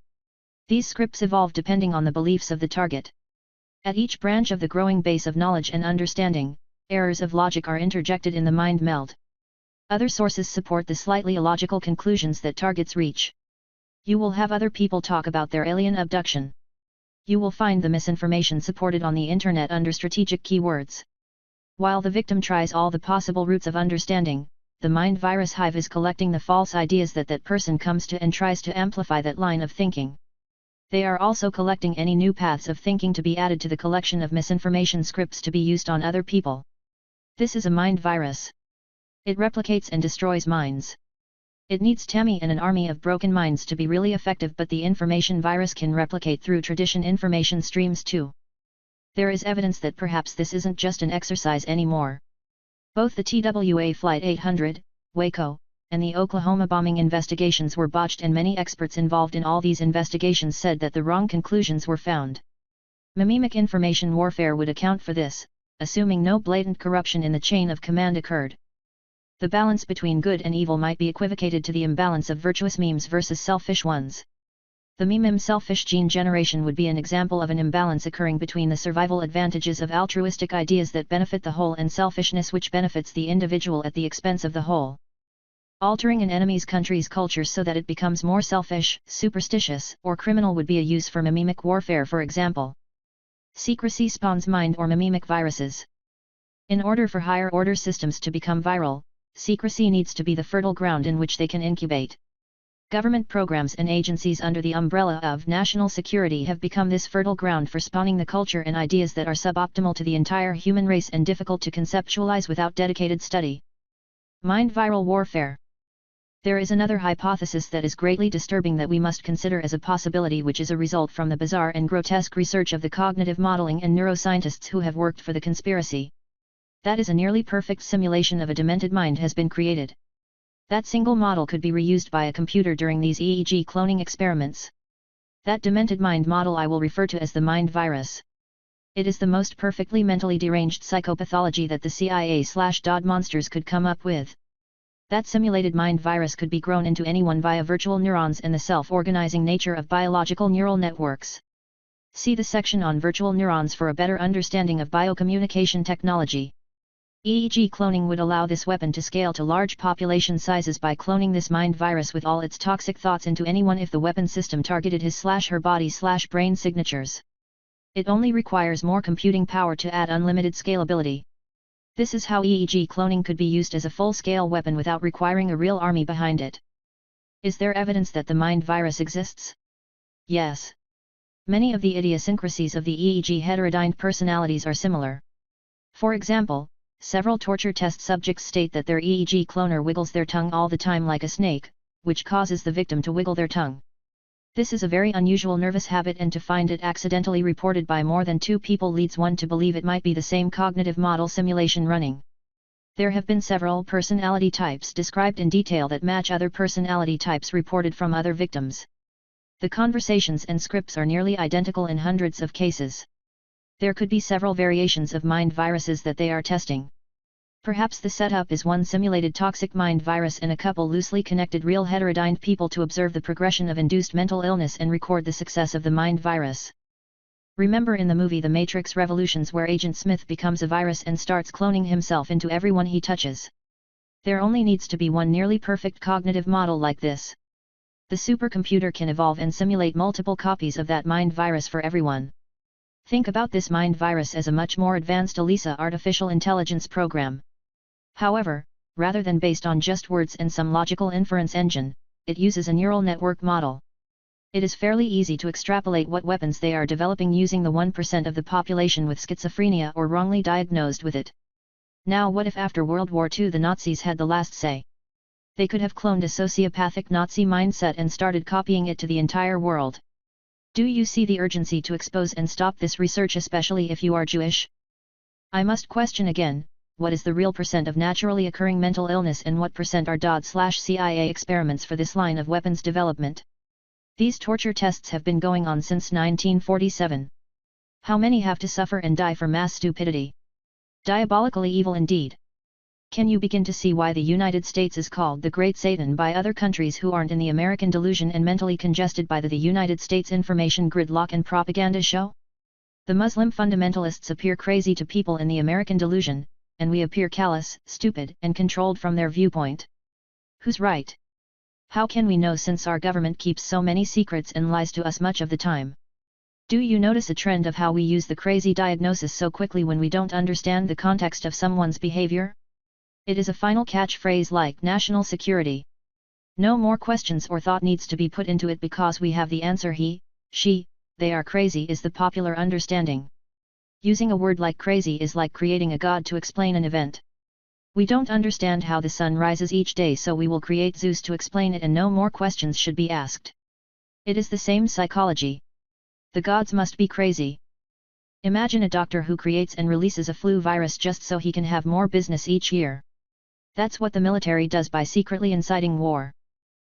These scripts evolve depending on the beliefs of the target. At each branch of the growing base of knowledge and understanding, errors of logic are interjected in the mind meld. Other sources support the slightly illogical conclusions that targets reach. You will have other people talk about their alien abduction. You will find the misinformation supported on the internet under strategic keywords. While the victim tries all the possible routes of understanding, the mind virus hive is collecting the false ideas that person comes to and tries to amplify that line of thinking. They are also collecting any new paths of thinking to be added to the collection of misinformation scripts to be used on other people. This is a mind virus. It replicates and destroys minds. It needs TAMI and an army of broken minds to be really effective, but the information virus can replicate through tradition information streams too. There is evidence that perhaps this isn't just an exercise anymore. Both the TWA Flight 800, Waco, and the Oklahoma bombing investigations were botched, and many experts involved in all these investigations said that the wrong conclusions were found. Mimemic information warfare would account for this, assuming no blatant corruption in the chain of command occurred. The balance between good and evil might be equivocated to the imbalance of virtuous memes versus selfish ones. The meme selfish gene generation would be an example of an imbalance occurring between the survival advantages of altruistic ideas that benefit the whole and selfishness which benefits the individual at the expense of the whole. Altering an enemy's country's culture so that it becomes more selfish, superstitious, or criminal would be a use for mimemic warfare, for example. Secrecy spawns mind or mimemic viruses. In order for higher order systems to become viral, secrecy needs to be the fertile ground in which they can incubate. Government programs and agencies under the umbrella of national security have become this fertile ground for spawning the culture and ideas that are suboptimal to the entire human race and difficult to conceptualize without dedicated study. Mind viral warfare. There is another hypothesis that is greatly disturbing that we must consider as a possibility, which is a result from the bizarre and grotesque research of the cognitive modeling and neuroscientists who have worked for the conspiracy. That is, a nearly perfect simulation of a demented mind has been created. That single model could be reused by a computer during these EEG cloning experiments. That demented mind model I will refer to as the mind virus. It is the most perfectly mentally deranged psychopathology that the CIA/DOD monsters could come up with. That simulated mind virus could be grown into anyone via virtual neurons and the self-organizing nature of biological neural networks. See the section on virtual neurons for a better understanding of biocommunication technology. EEG cloning would allow this weapon to scale to large population sizes by cloning this mind virus with all its toxic thoughts into anyone if the weapon system targeted his/her body/brain signatures. It only requires more computing power to add unlimited scalability. This is how EEG cloning could be used as a full-scale weapon without requiring a real army behind it. Is there evidence that the mind virus exists? Yes. Many of the idiosyncrasies of the EEG heterodyne personalities are similar. For example, several torture test subjects state that their EEG cloner wiggles their tongue all the time like a snake, which causes the victim to wiggle their tongue. This is a very unusual nervous habit, and to find it accidentally reported by more than 2 people leads one to believe it might be the same cognitive model simulation running. There have been several personality types described in detail that match other personality types reported from other victims. The conversations and scripts are nearly identical in hundreds of cases. There could be several variations of mind viruses that they are testing. Perhaps the setup is one simulated toxic mind virus and a couple loosely connected real heterodyne people to observe the progression of induced mental illness and record the success of the mind virus. Remember in the movie The Matrix Revolutions, where Agent Smith becomes a virus and starts cloning himself into everyone he touches? There only needs to be one nearly perfect cognitive model like this. The supercomputer can evolve and simulate multiple copies of that mind virus for everyone. Think about this mind virus as a much more advanced ELISA artificial intelligence program. However, rather than based on just words and some logical inference engine, it uses a neural network model. It is fairly easy to extrapolate what weapons they are developing using the 1% of the population with schizophrenia or wrongly diagnosed with it. Now what if after World War II the Nazis had the last say? They could have cloned a sociopathic Nazi mindset and started copying it to the entire world. Do you see the urgency to expose and stop this research, especially if you are Jewish? I must question again. What is the real percent of naturally occurring mental illness and what percent are DOD/CIA experiments for this line of weapons development? These torture tests have been going on since 1947. How many have to suffer and die for mass stupidity? Diabolically evil indeed. Can you begin to see why the United States is called the Great Satan by other countries who aren't in the American delusion and mentally congested by the United States information gridlock and propaganda show? The Muslim fundamentalists appear crazy to people in the American delusion, and we appear callous, stupid, and controlled from their viewpoint. Who's right? How can we know, since our government keeps so many secrets and lies to us much of the time? Do you notice a trend of how we use the crazy diagnosis so quickly when we don't understand the context of someone's behavior? It is a final catchphrase like national security. No more questions or thought needs to be put into it because we have the answer. He, she, they are crazy is the popular understanding. Using a word like crazy is like creating a god to explain an event. We don't understand how the sun rises each day, so we will create Zeus to explain it and no more questions should be asked. It is the same psychology. The gods must be crazy. Imagine a doctor who creates and releases a flu virus just so he can have more business each year. That's what the military does by secretly inciting war.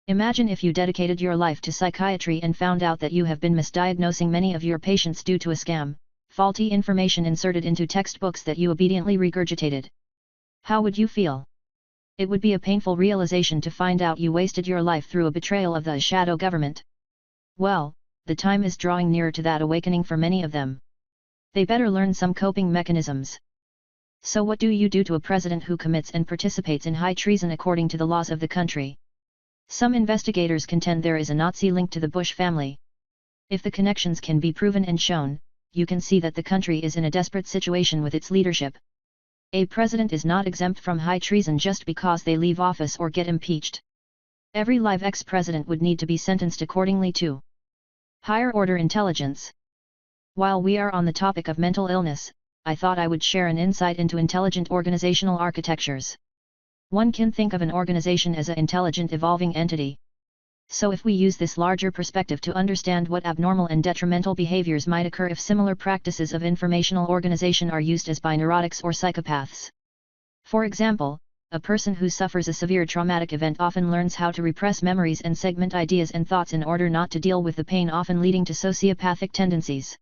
Imagine if you dedicated your life to psychiatry and found out that you have been misdiagnosing many of your patients due to a scam. Faulty information inserted into textbooks that you obediently regurgitated. How would you feel? It would be a painful realization to find out you wasted your life through a betrayal of the shadow government. Well, the time is drawing nearer to that awakening for many of them. They better learn some coping mechanisms. So what do you do to a president who commits and participates in high treason according to the laws of the country? Some investigators contend there is a Nazi link to the Bush family. If the connections can be proven and shown, you can see that the country is in a desperate situation with its leadership. A president is not exempt from high treason just because they leave office or get impeached. Every live ex-president would need to be sentenced accordingly to higher order intelligence. While we are on the topic of mental illness, I thought I would share an insight into intelligent organizational architectures. One can think of an organization as an intelligent evolving entity. So if we use this larger perspective to understand what abnormal and detrimental behaviors might occur if similar practices of informational organization are used as by neurotics or psychopaths. For example, a person who suffers a severe traumatic event often learns how to repress memories and segment ideas and thoughts in order not to deal with the pain, often leading to sociopathic tendencies.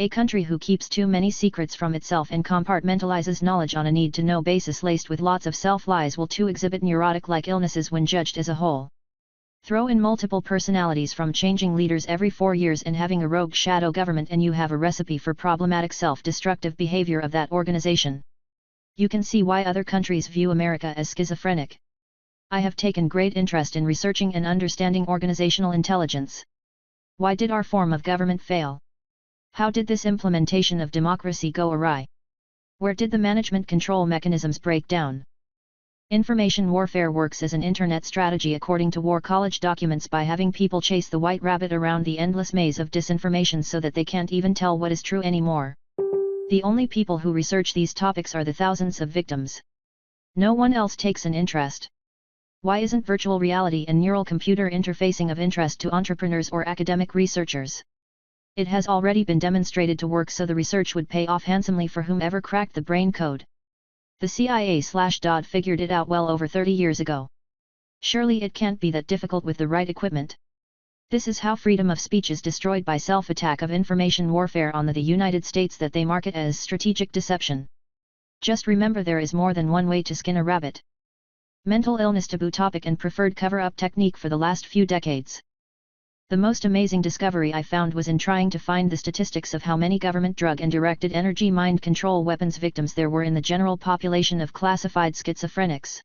A country who keeps too many secrets from itself and compartmentalizes knowledge on a need-to-know basis laced with lots of self-lies will too exhibit neurotic-like illnesses when judged as a whole. Throw in multiple personalities from changing leaders every 4 years and having a rogue shadow government and you have a recipe for problematic self-destructive behavior of that organization. You can see why other countries view America as schizophrenic. I have taken great interest in researching and understanding organizational intelligence. Why did our form of government fail? How did this implementation of democracy go awry? Where did the management control mechanisms break down? Information warfare works as an internet strategy according to War College documents by having people chase the white rabbit around the endless maze of disinformation so that they can't even tell what is true anymore. The only people who research these topics are the thousands of victims. No one else takes an interest. Why isn't virtual reality and neural computer interfacing of interest to entrepreneurs or academic researchers? It has already been demonstrated to work, so the research would pay off handsomely for whomever cracked the brain code. The CIA/DOD figured it out well over 30 years ago. Surely it can't be that difficult with the right equipment. This is how freedom of speech is destroyed by self-attack of information warfare on the United States that they market as strategic deception. Just remember, there is more than one way to skin a rabbit. Mental illness taboo topic and preferred cover-up technique for the last few decades. The most amazing discovery I found was in trying to find the statistics of how many government drug and directed energy mind control weapons victims there were in the general population of classified schizophrenics.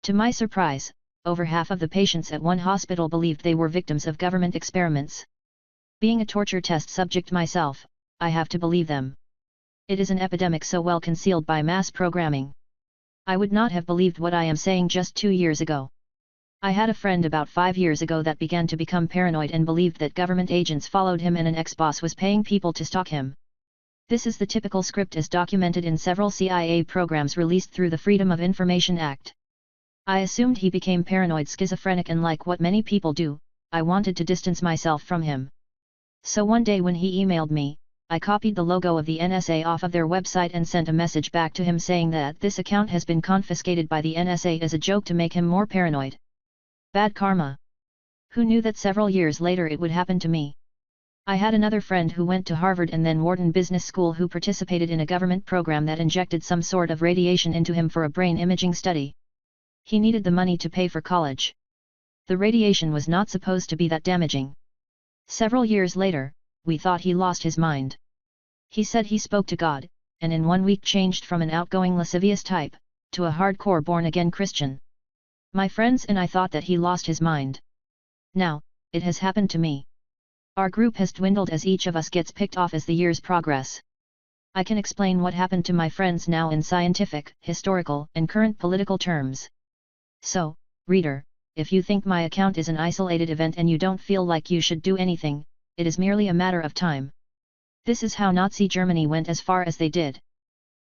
To my surprise, over half of the patients at one hospital believed they were victims of government experiments. Being a torture test subject myself, I have to believe them. It is an epidemic so well concealed by mass programming. I would not have believed what I am saying just 2 years ago. I had a friend about 5 years ago that began to become paranoid and believed that government agents followed him and an ex-boss was paying people to stalk him. This is the typical script as documented in several CIA programs released through the Freedom of Information Act. I assumed he became paranoid schizophrenic, and like what many people do, I wanted to distance myself from him. So one day when he emailed me, I copied the logo of the NSA off of their website and sent a message back to him saying that this account has been confiscated by the NSA as a joke to make him more paranoid. Bad karma. Who knew that several years later it would happen to me? I had another friend who went to Harvard and then Wharton Business School who participated in a government program that injected some sort of radiation into him for a brain imaging study. He needed the money to pay for college. The radiation was not supposed to be that damaging. Several years later, we thought he lost his mind. He said he spoke to God, and in 1 week changed from an outgoing lascivious type, to a hardcore born-again Christian. My friends and I thought that he lost his mind. Now, it has happened to me. Our group has dwindled as each of us gets picked off as the years progress. I can explain what happened to my friends now in scientific, historical, and current political terms. So, reader, if you think my account is an isolated event and you don't feel like you should do anything, it is merely a matter of time. This is how Nazi Germany went as far as they did.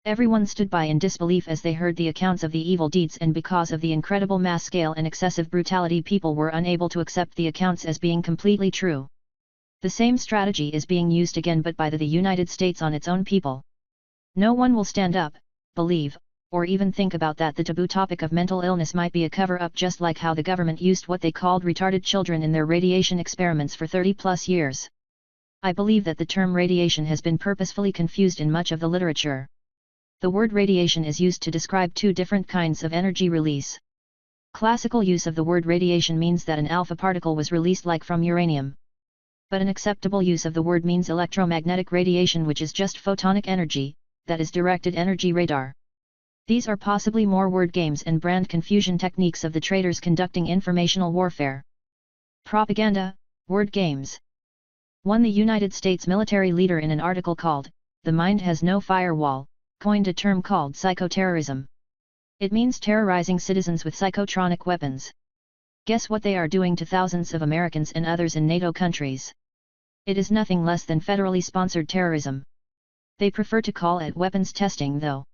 Everyone stood by in disbelief as they heard the accounts of the evil deeds, and because of the incredible mass scale and excessive brutality, people were unable to accept the accounts as being completely true. The same strategy is being used again, but by the United States on its own people. No one will stand up, believe, or even think about that the taboo topic of mental illness might be a cover-up, just like how the government used what they called retarded children in their radiation experiments for 30+ years. I believe that the term radiation has been purposefully confused in much of the literature. The word radiation is used to describe 2 different kinds of energy release. Classical use of the word radiation means that an alpha particle was released like from uranium. But an acceptable use of the word means electromagnetic radiation, which is just photonic energy, that is directed energy radar. These are possibly more word games and brand confusion techniques of the traitors conducting informational warfare. Propaganda, word games. The United States military leader in an article called, "The Mind Has No Firewall," coined a term called psychoterrorism. It means terrorizing citizens with psychotronic weapons. Guess what they are doing to thousands of Americans and others in NATO countries? It is nothing less than federally sponsored terrorism. They prefer to call it weapons testing though.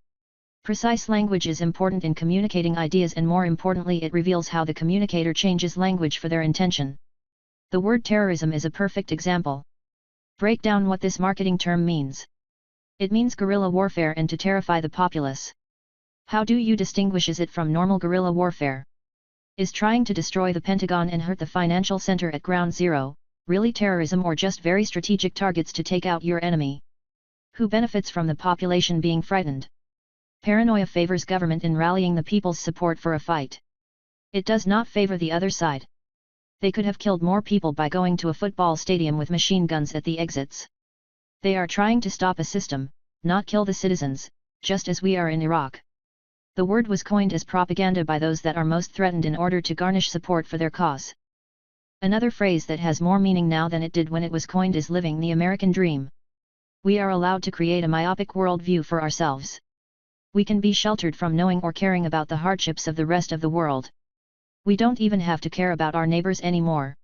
Precise language is important in communicating ideas, and more importantly it reveals how the communicator changes language for their intention. The word terrorism is a perfect example. Break down what this marketing term means. It means guerrilla warfare and to terrify the populace. How do you distinguish it from normal guerrilla warfare? Is trying to destroy the Pentagon and hurt the financial center at ground zero really terrorism, or just very strategic targets to take out your enemy? Who benefits from the population being frightened? Paranoia favors government in rallying the people's support for a fight. It does not favor the other side. They could have killed more people by going to a football stadium with machine guns at the exits. They are trying to stop a system, not kill the citizens, just as we are in Iraq. The word was coined as propaganda by those that are most threatened in order to garnish support for their cause. Another phrase that has more meaning now than it did when it was coined is living the American dream. We are allowed to create a myopic worldview for ourselves. We can be sheltered from knowing or caring about the hardships of the rest of the world. We don't even have to care about our neighbors anymore.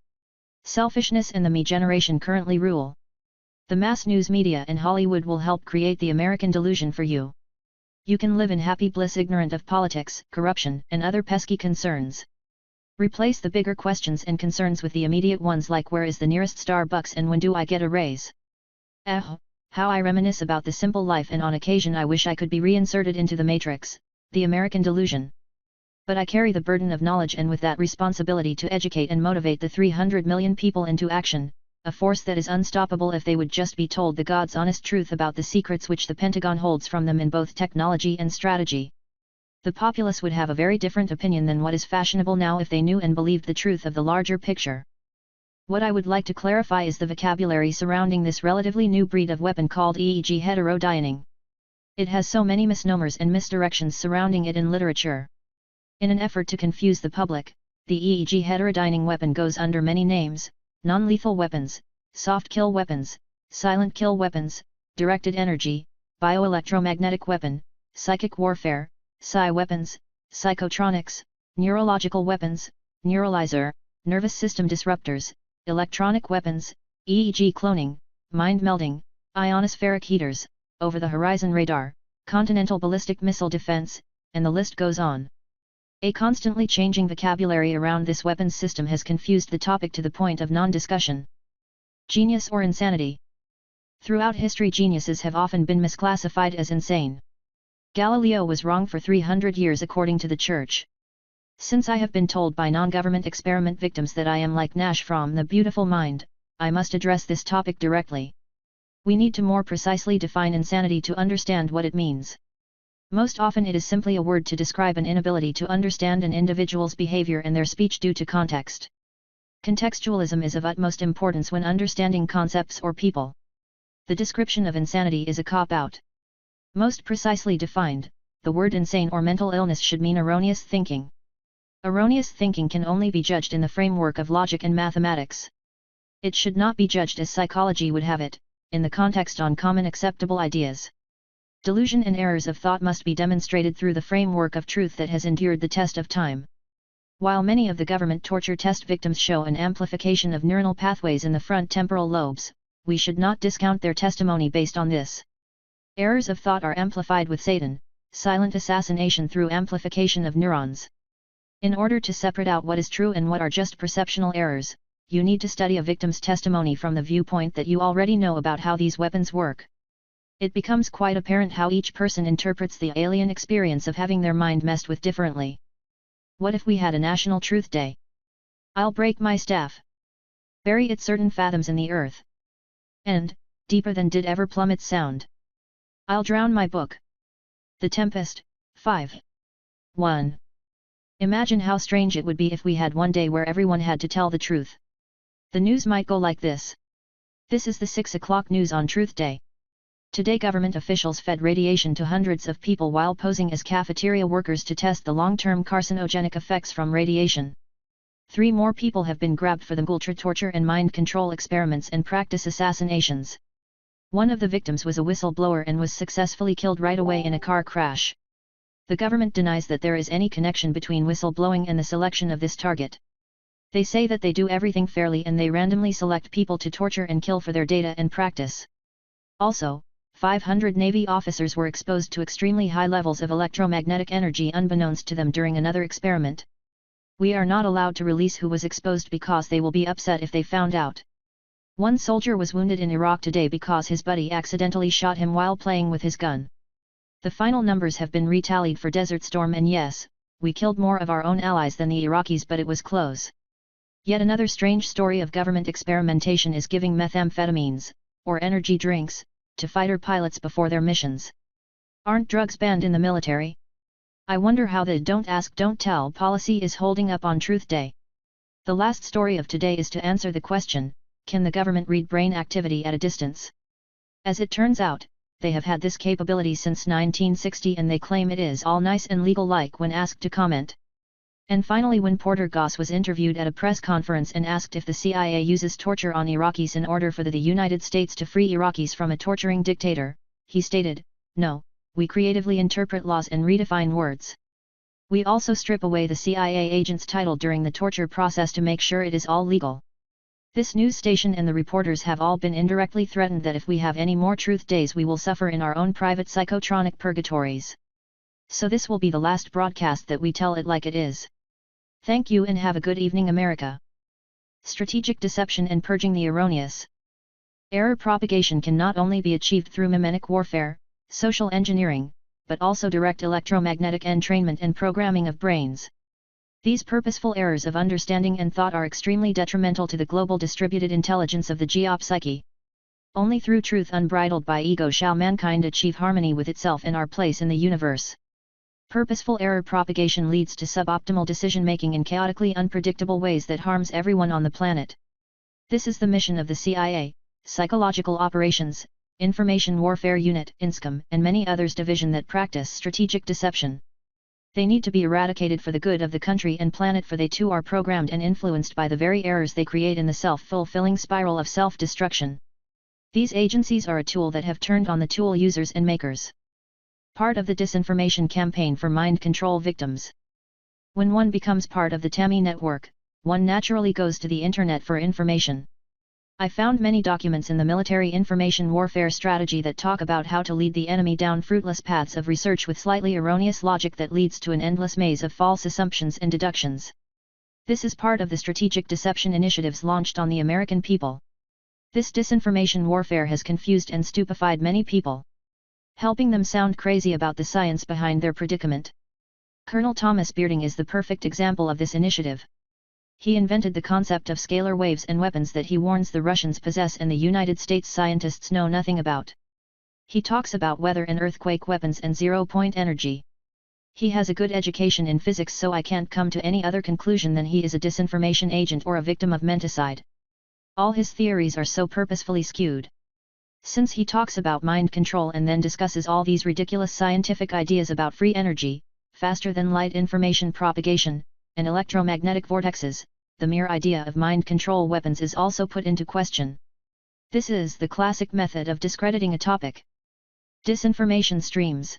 Selfishness and the me generation currently rule. The mass news media and Hollywood will help create the American delusion for you. You can live in happy bliss ignorant of politics, corruption, and other pesky concerns. Replace the bigger questions and concerns with the immediate ones, like where is the nearest Starbucks and when do I get a raise? How I reminisce about the simple life, and on occasion I wish I could be reinserted into the Matrix, the American delusion. But I carry the burden of knowledge, and with that responsibility to educate and motivate the 300 million people into action, a force that is unstoppable if they would just be told the God's honest truth about the secrets which the Pentagon holds from them in both technology and strategy. The populace would have a very different opinion than what is fashionable now if they knew and believed the truth of the larger picture. What I would like to clarify is the vocabulary surrounding this relatively new breed of weapon called EEG heterodyning. It has so many misnomers and misdirections surrounding it in literature. In an effort to confuse the public, the EEG heterodyning weapon goes under many names: non-lethal weapons, soft kill weapons, silent kill weapons, directed energy, bioelectromagnetic weapon, psychic warfare, psi weapons, psychotronics, neurological weapons, neuralizer, nervous system disruptors, electronic weapons, EEG cloning, mind melding, ionospheric heaters, over-the-horizon radar, continental ballistic missile defense, and the list goes on. A constantly changing vocabulary around this weapons system has confused the topic to the point of non-discussion. Genius or insanity? Throughout history, geniuses have often been misclassified as insane. Galileo was wrong for 300 years according to the Church. Since I have been told by non-government experiment victims that I am like Nash from The Beautiful Mind, I must address this topic directly. We need to more precisely define insanity to understand what it means. Most often it is simply a word to describe an inability to understand an individual's behavior and their speech due to context. Contextualism is of utmost importance when understanding concepts or people. The description of insanity is a cop-out. Most precisely defined, the word insane or mental illness should mean erroneous thinking. Erroneous thinking can only be judged in the framework of logic and mathematics. It should not be judged as psychology would have it, in the context on common acceptable ideas. Delusion and errors of thought must be demonstrated through the framework of truth that has endured the test of time. While many of the government torture test victims show an amplification of neuronal pathways in the front temporal lobes, we should not discount their testimony based on this. Errors of thought are amplified with Satan, silent assassination through amplification of neurons. In order to separate out what is true and what are just perceptual errors, you need to study a victim's testimony from the viewpoint that you already know about how these weapons work. It becomes quite apparent how each person interprets the alien experience of having their mind messed with differently. What if we had a National Truth Day? I'll break my staff. Bury it certain fathoms in the earth. And, deeper than did ever plummets sound. I'll drown my book. The Tempest, 5. 1. Imagine how strange it would be if we had one day where everyone had to tell the truth. The news might go like this. This is the 6 o'clock news on Truth Day. Today government officials fed radiation to hundreds of people while posing as cafeteria workers to test the long-term carcinogenic effects from radiation. 3 more people have been grabbed for the ultra torture and mind control experiments and practice assassinations. One of the victims was a whistleblower and was successfully killed right away in a car crash. The government denies that there is any connection between whistleblowing and the selection of this target. They say that they do everything fairly and they randomly select people to torture and kill for their data and practice. Also, 500 Navy officers were exposed to extremely high levels of electromagnetic energy unbeknownst to them during another experiment. We are not allowed to release who was exposed because they will be upset if they found out. One soldier was wounded in Iraq today because his buddy accidentally shot him while playing with his gun. The final numbers have been retallied for Desert Storm, and yes, we killed more of our own allies than the Iraqis, but it was close. Yet another strange story of government experimentation is giving methamphetamines, or energy drinks, to fighter pilots before their missions. Aren't drugs banned in the military? I wonder how the don't ask don't tell policy is holding up on Truth Day. The last story of today is to answer the question, can the government read brain activity at a distance? As it turns out, they have had this capability since 1960 and they claim it is all nice and legal like when asked to comment. And finally, when Porter Goss was interviewed at a press conference and asked if the CIA uses torture on Iraqis in order for the United States to free Iraqis from a torturing dictator, he stated, "No, we creatively interpret laws and redefine words. We also strip away the CIA agent's title during the torture process to make sure it is all legal." This news station and the reporters have all been indirectly threatened that if we have any more truth days we will suffer in our own private psychotronic purgatories. So this will be the last broadcast that we tell it like it is. Thank you and have a good evening, America. Strategic deception and purging the erroneous. Error propagation can not only be achieved through mnemonic warfare, social engineering, but also direct electromagnetic entrainment and programming of brains. These purposeful errors of understanding and thought are extremely detrimental to the global distributed intelligence of the geopsyche. Only through truth unbridled by ego shall mankind achieve harmony with itself and our place in the universe. Purposeful error propagation leads to suboptimal decision-making in chaotically unpredictable ways that harms everyone on the planet. This is the mission of the CIA, Psychological Operations, Information Warfare Unit, INSCOM, and many others division that practice strategic deception. They need to be eradicated for the good of the country and planet, for they too are programmed and influenced by the very errors they create in the self-fulfilling spiral of self-destruction. These agencies are a tool that have turned on the tool users and makers. Part of the disinformation campaign for mind control victims. When one becomes part of the TAMI network, one naturally goes to the internet for information. I found many documents in the military information warfare strategy that talk about how to lead the enemy down fruitless paths of research with slightly erroneous logic that leads to an endless maze of false assumptions and deductions. This is part of the strategic deception initiatives launched on the American people. This disinformation warfare has confused and stupefied many people, helping them sound crazy about the science behind their predicament. Colonel Thomas Bearding is the perfect example of this initiative. He invented the concept of scalar waves and weapons that he warns the Russians possess and the United States scientists know nothing about. He talks about weather and earthquake weapons and zero-point energy. He has a good education in physics, so I can't come to any other conclusion than he is a disinformation agent or a victim of menticide. All his theories are so purposefully skewed. Since he talks about mind control and then discusses all these ridiculous scientific ideas about free energy, faster than light information propagation, and electromagnetic vortexes, the mere idea of mind control weapons is also put into question. This is the classic method of discrediting a topic. Disinformation streams.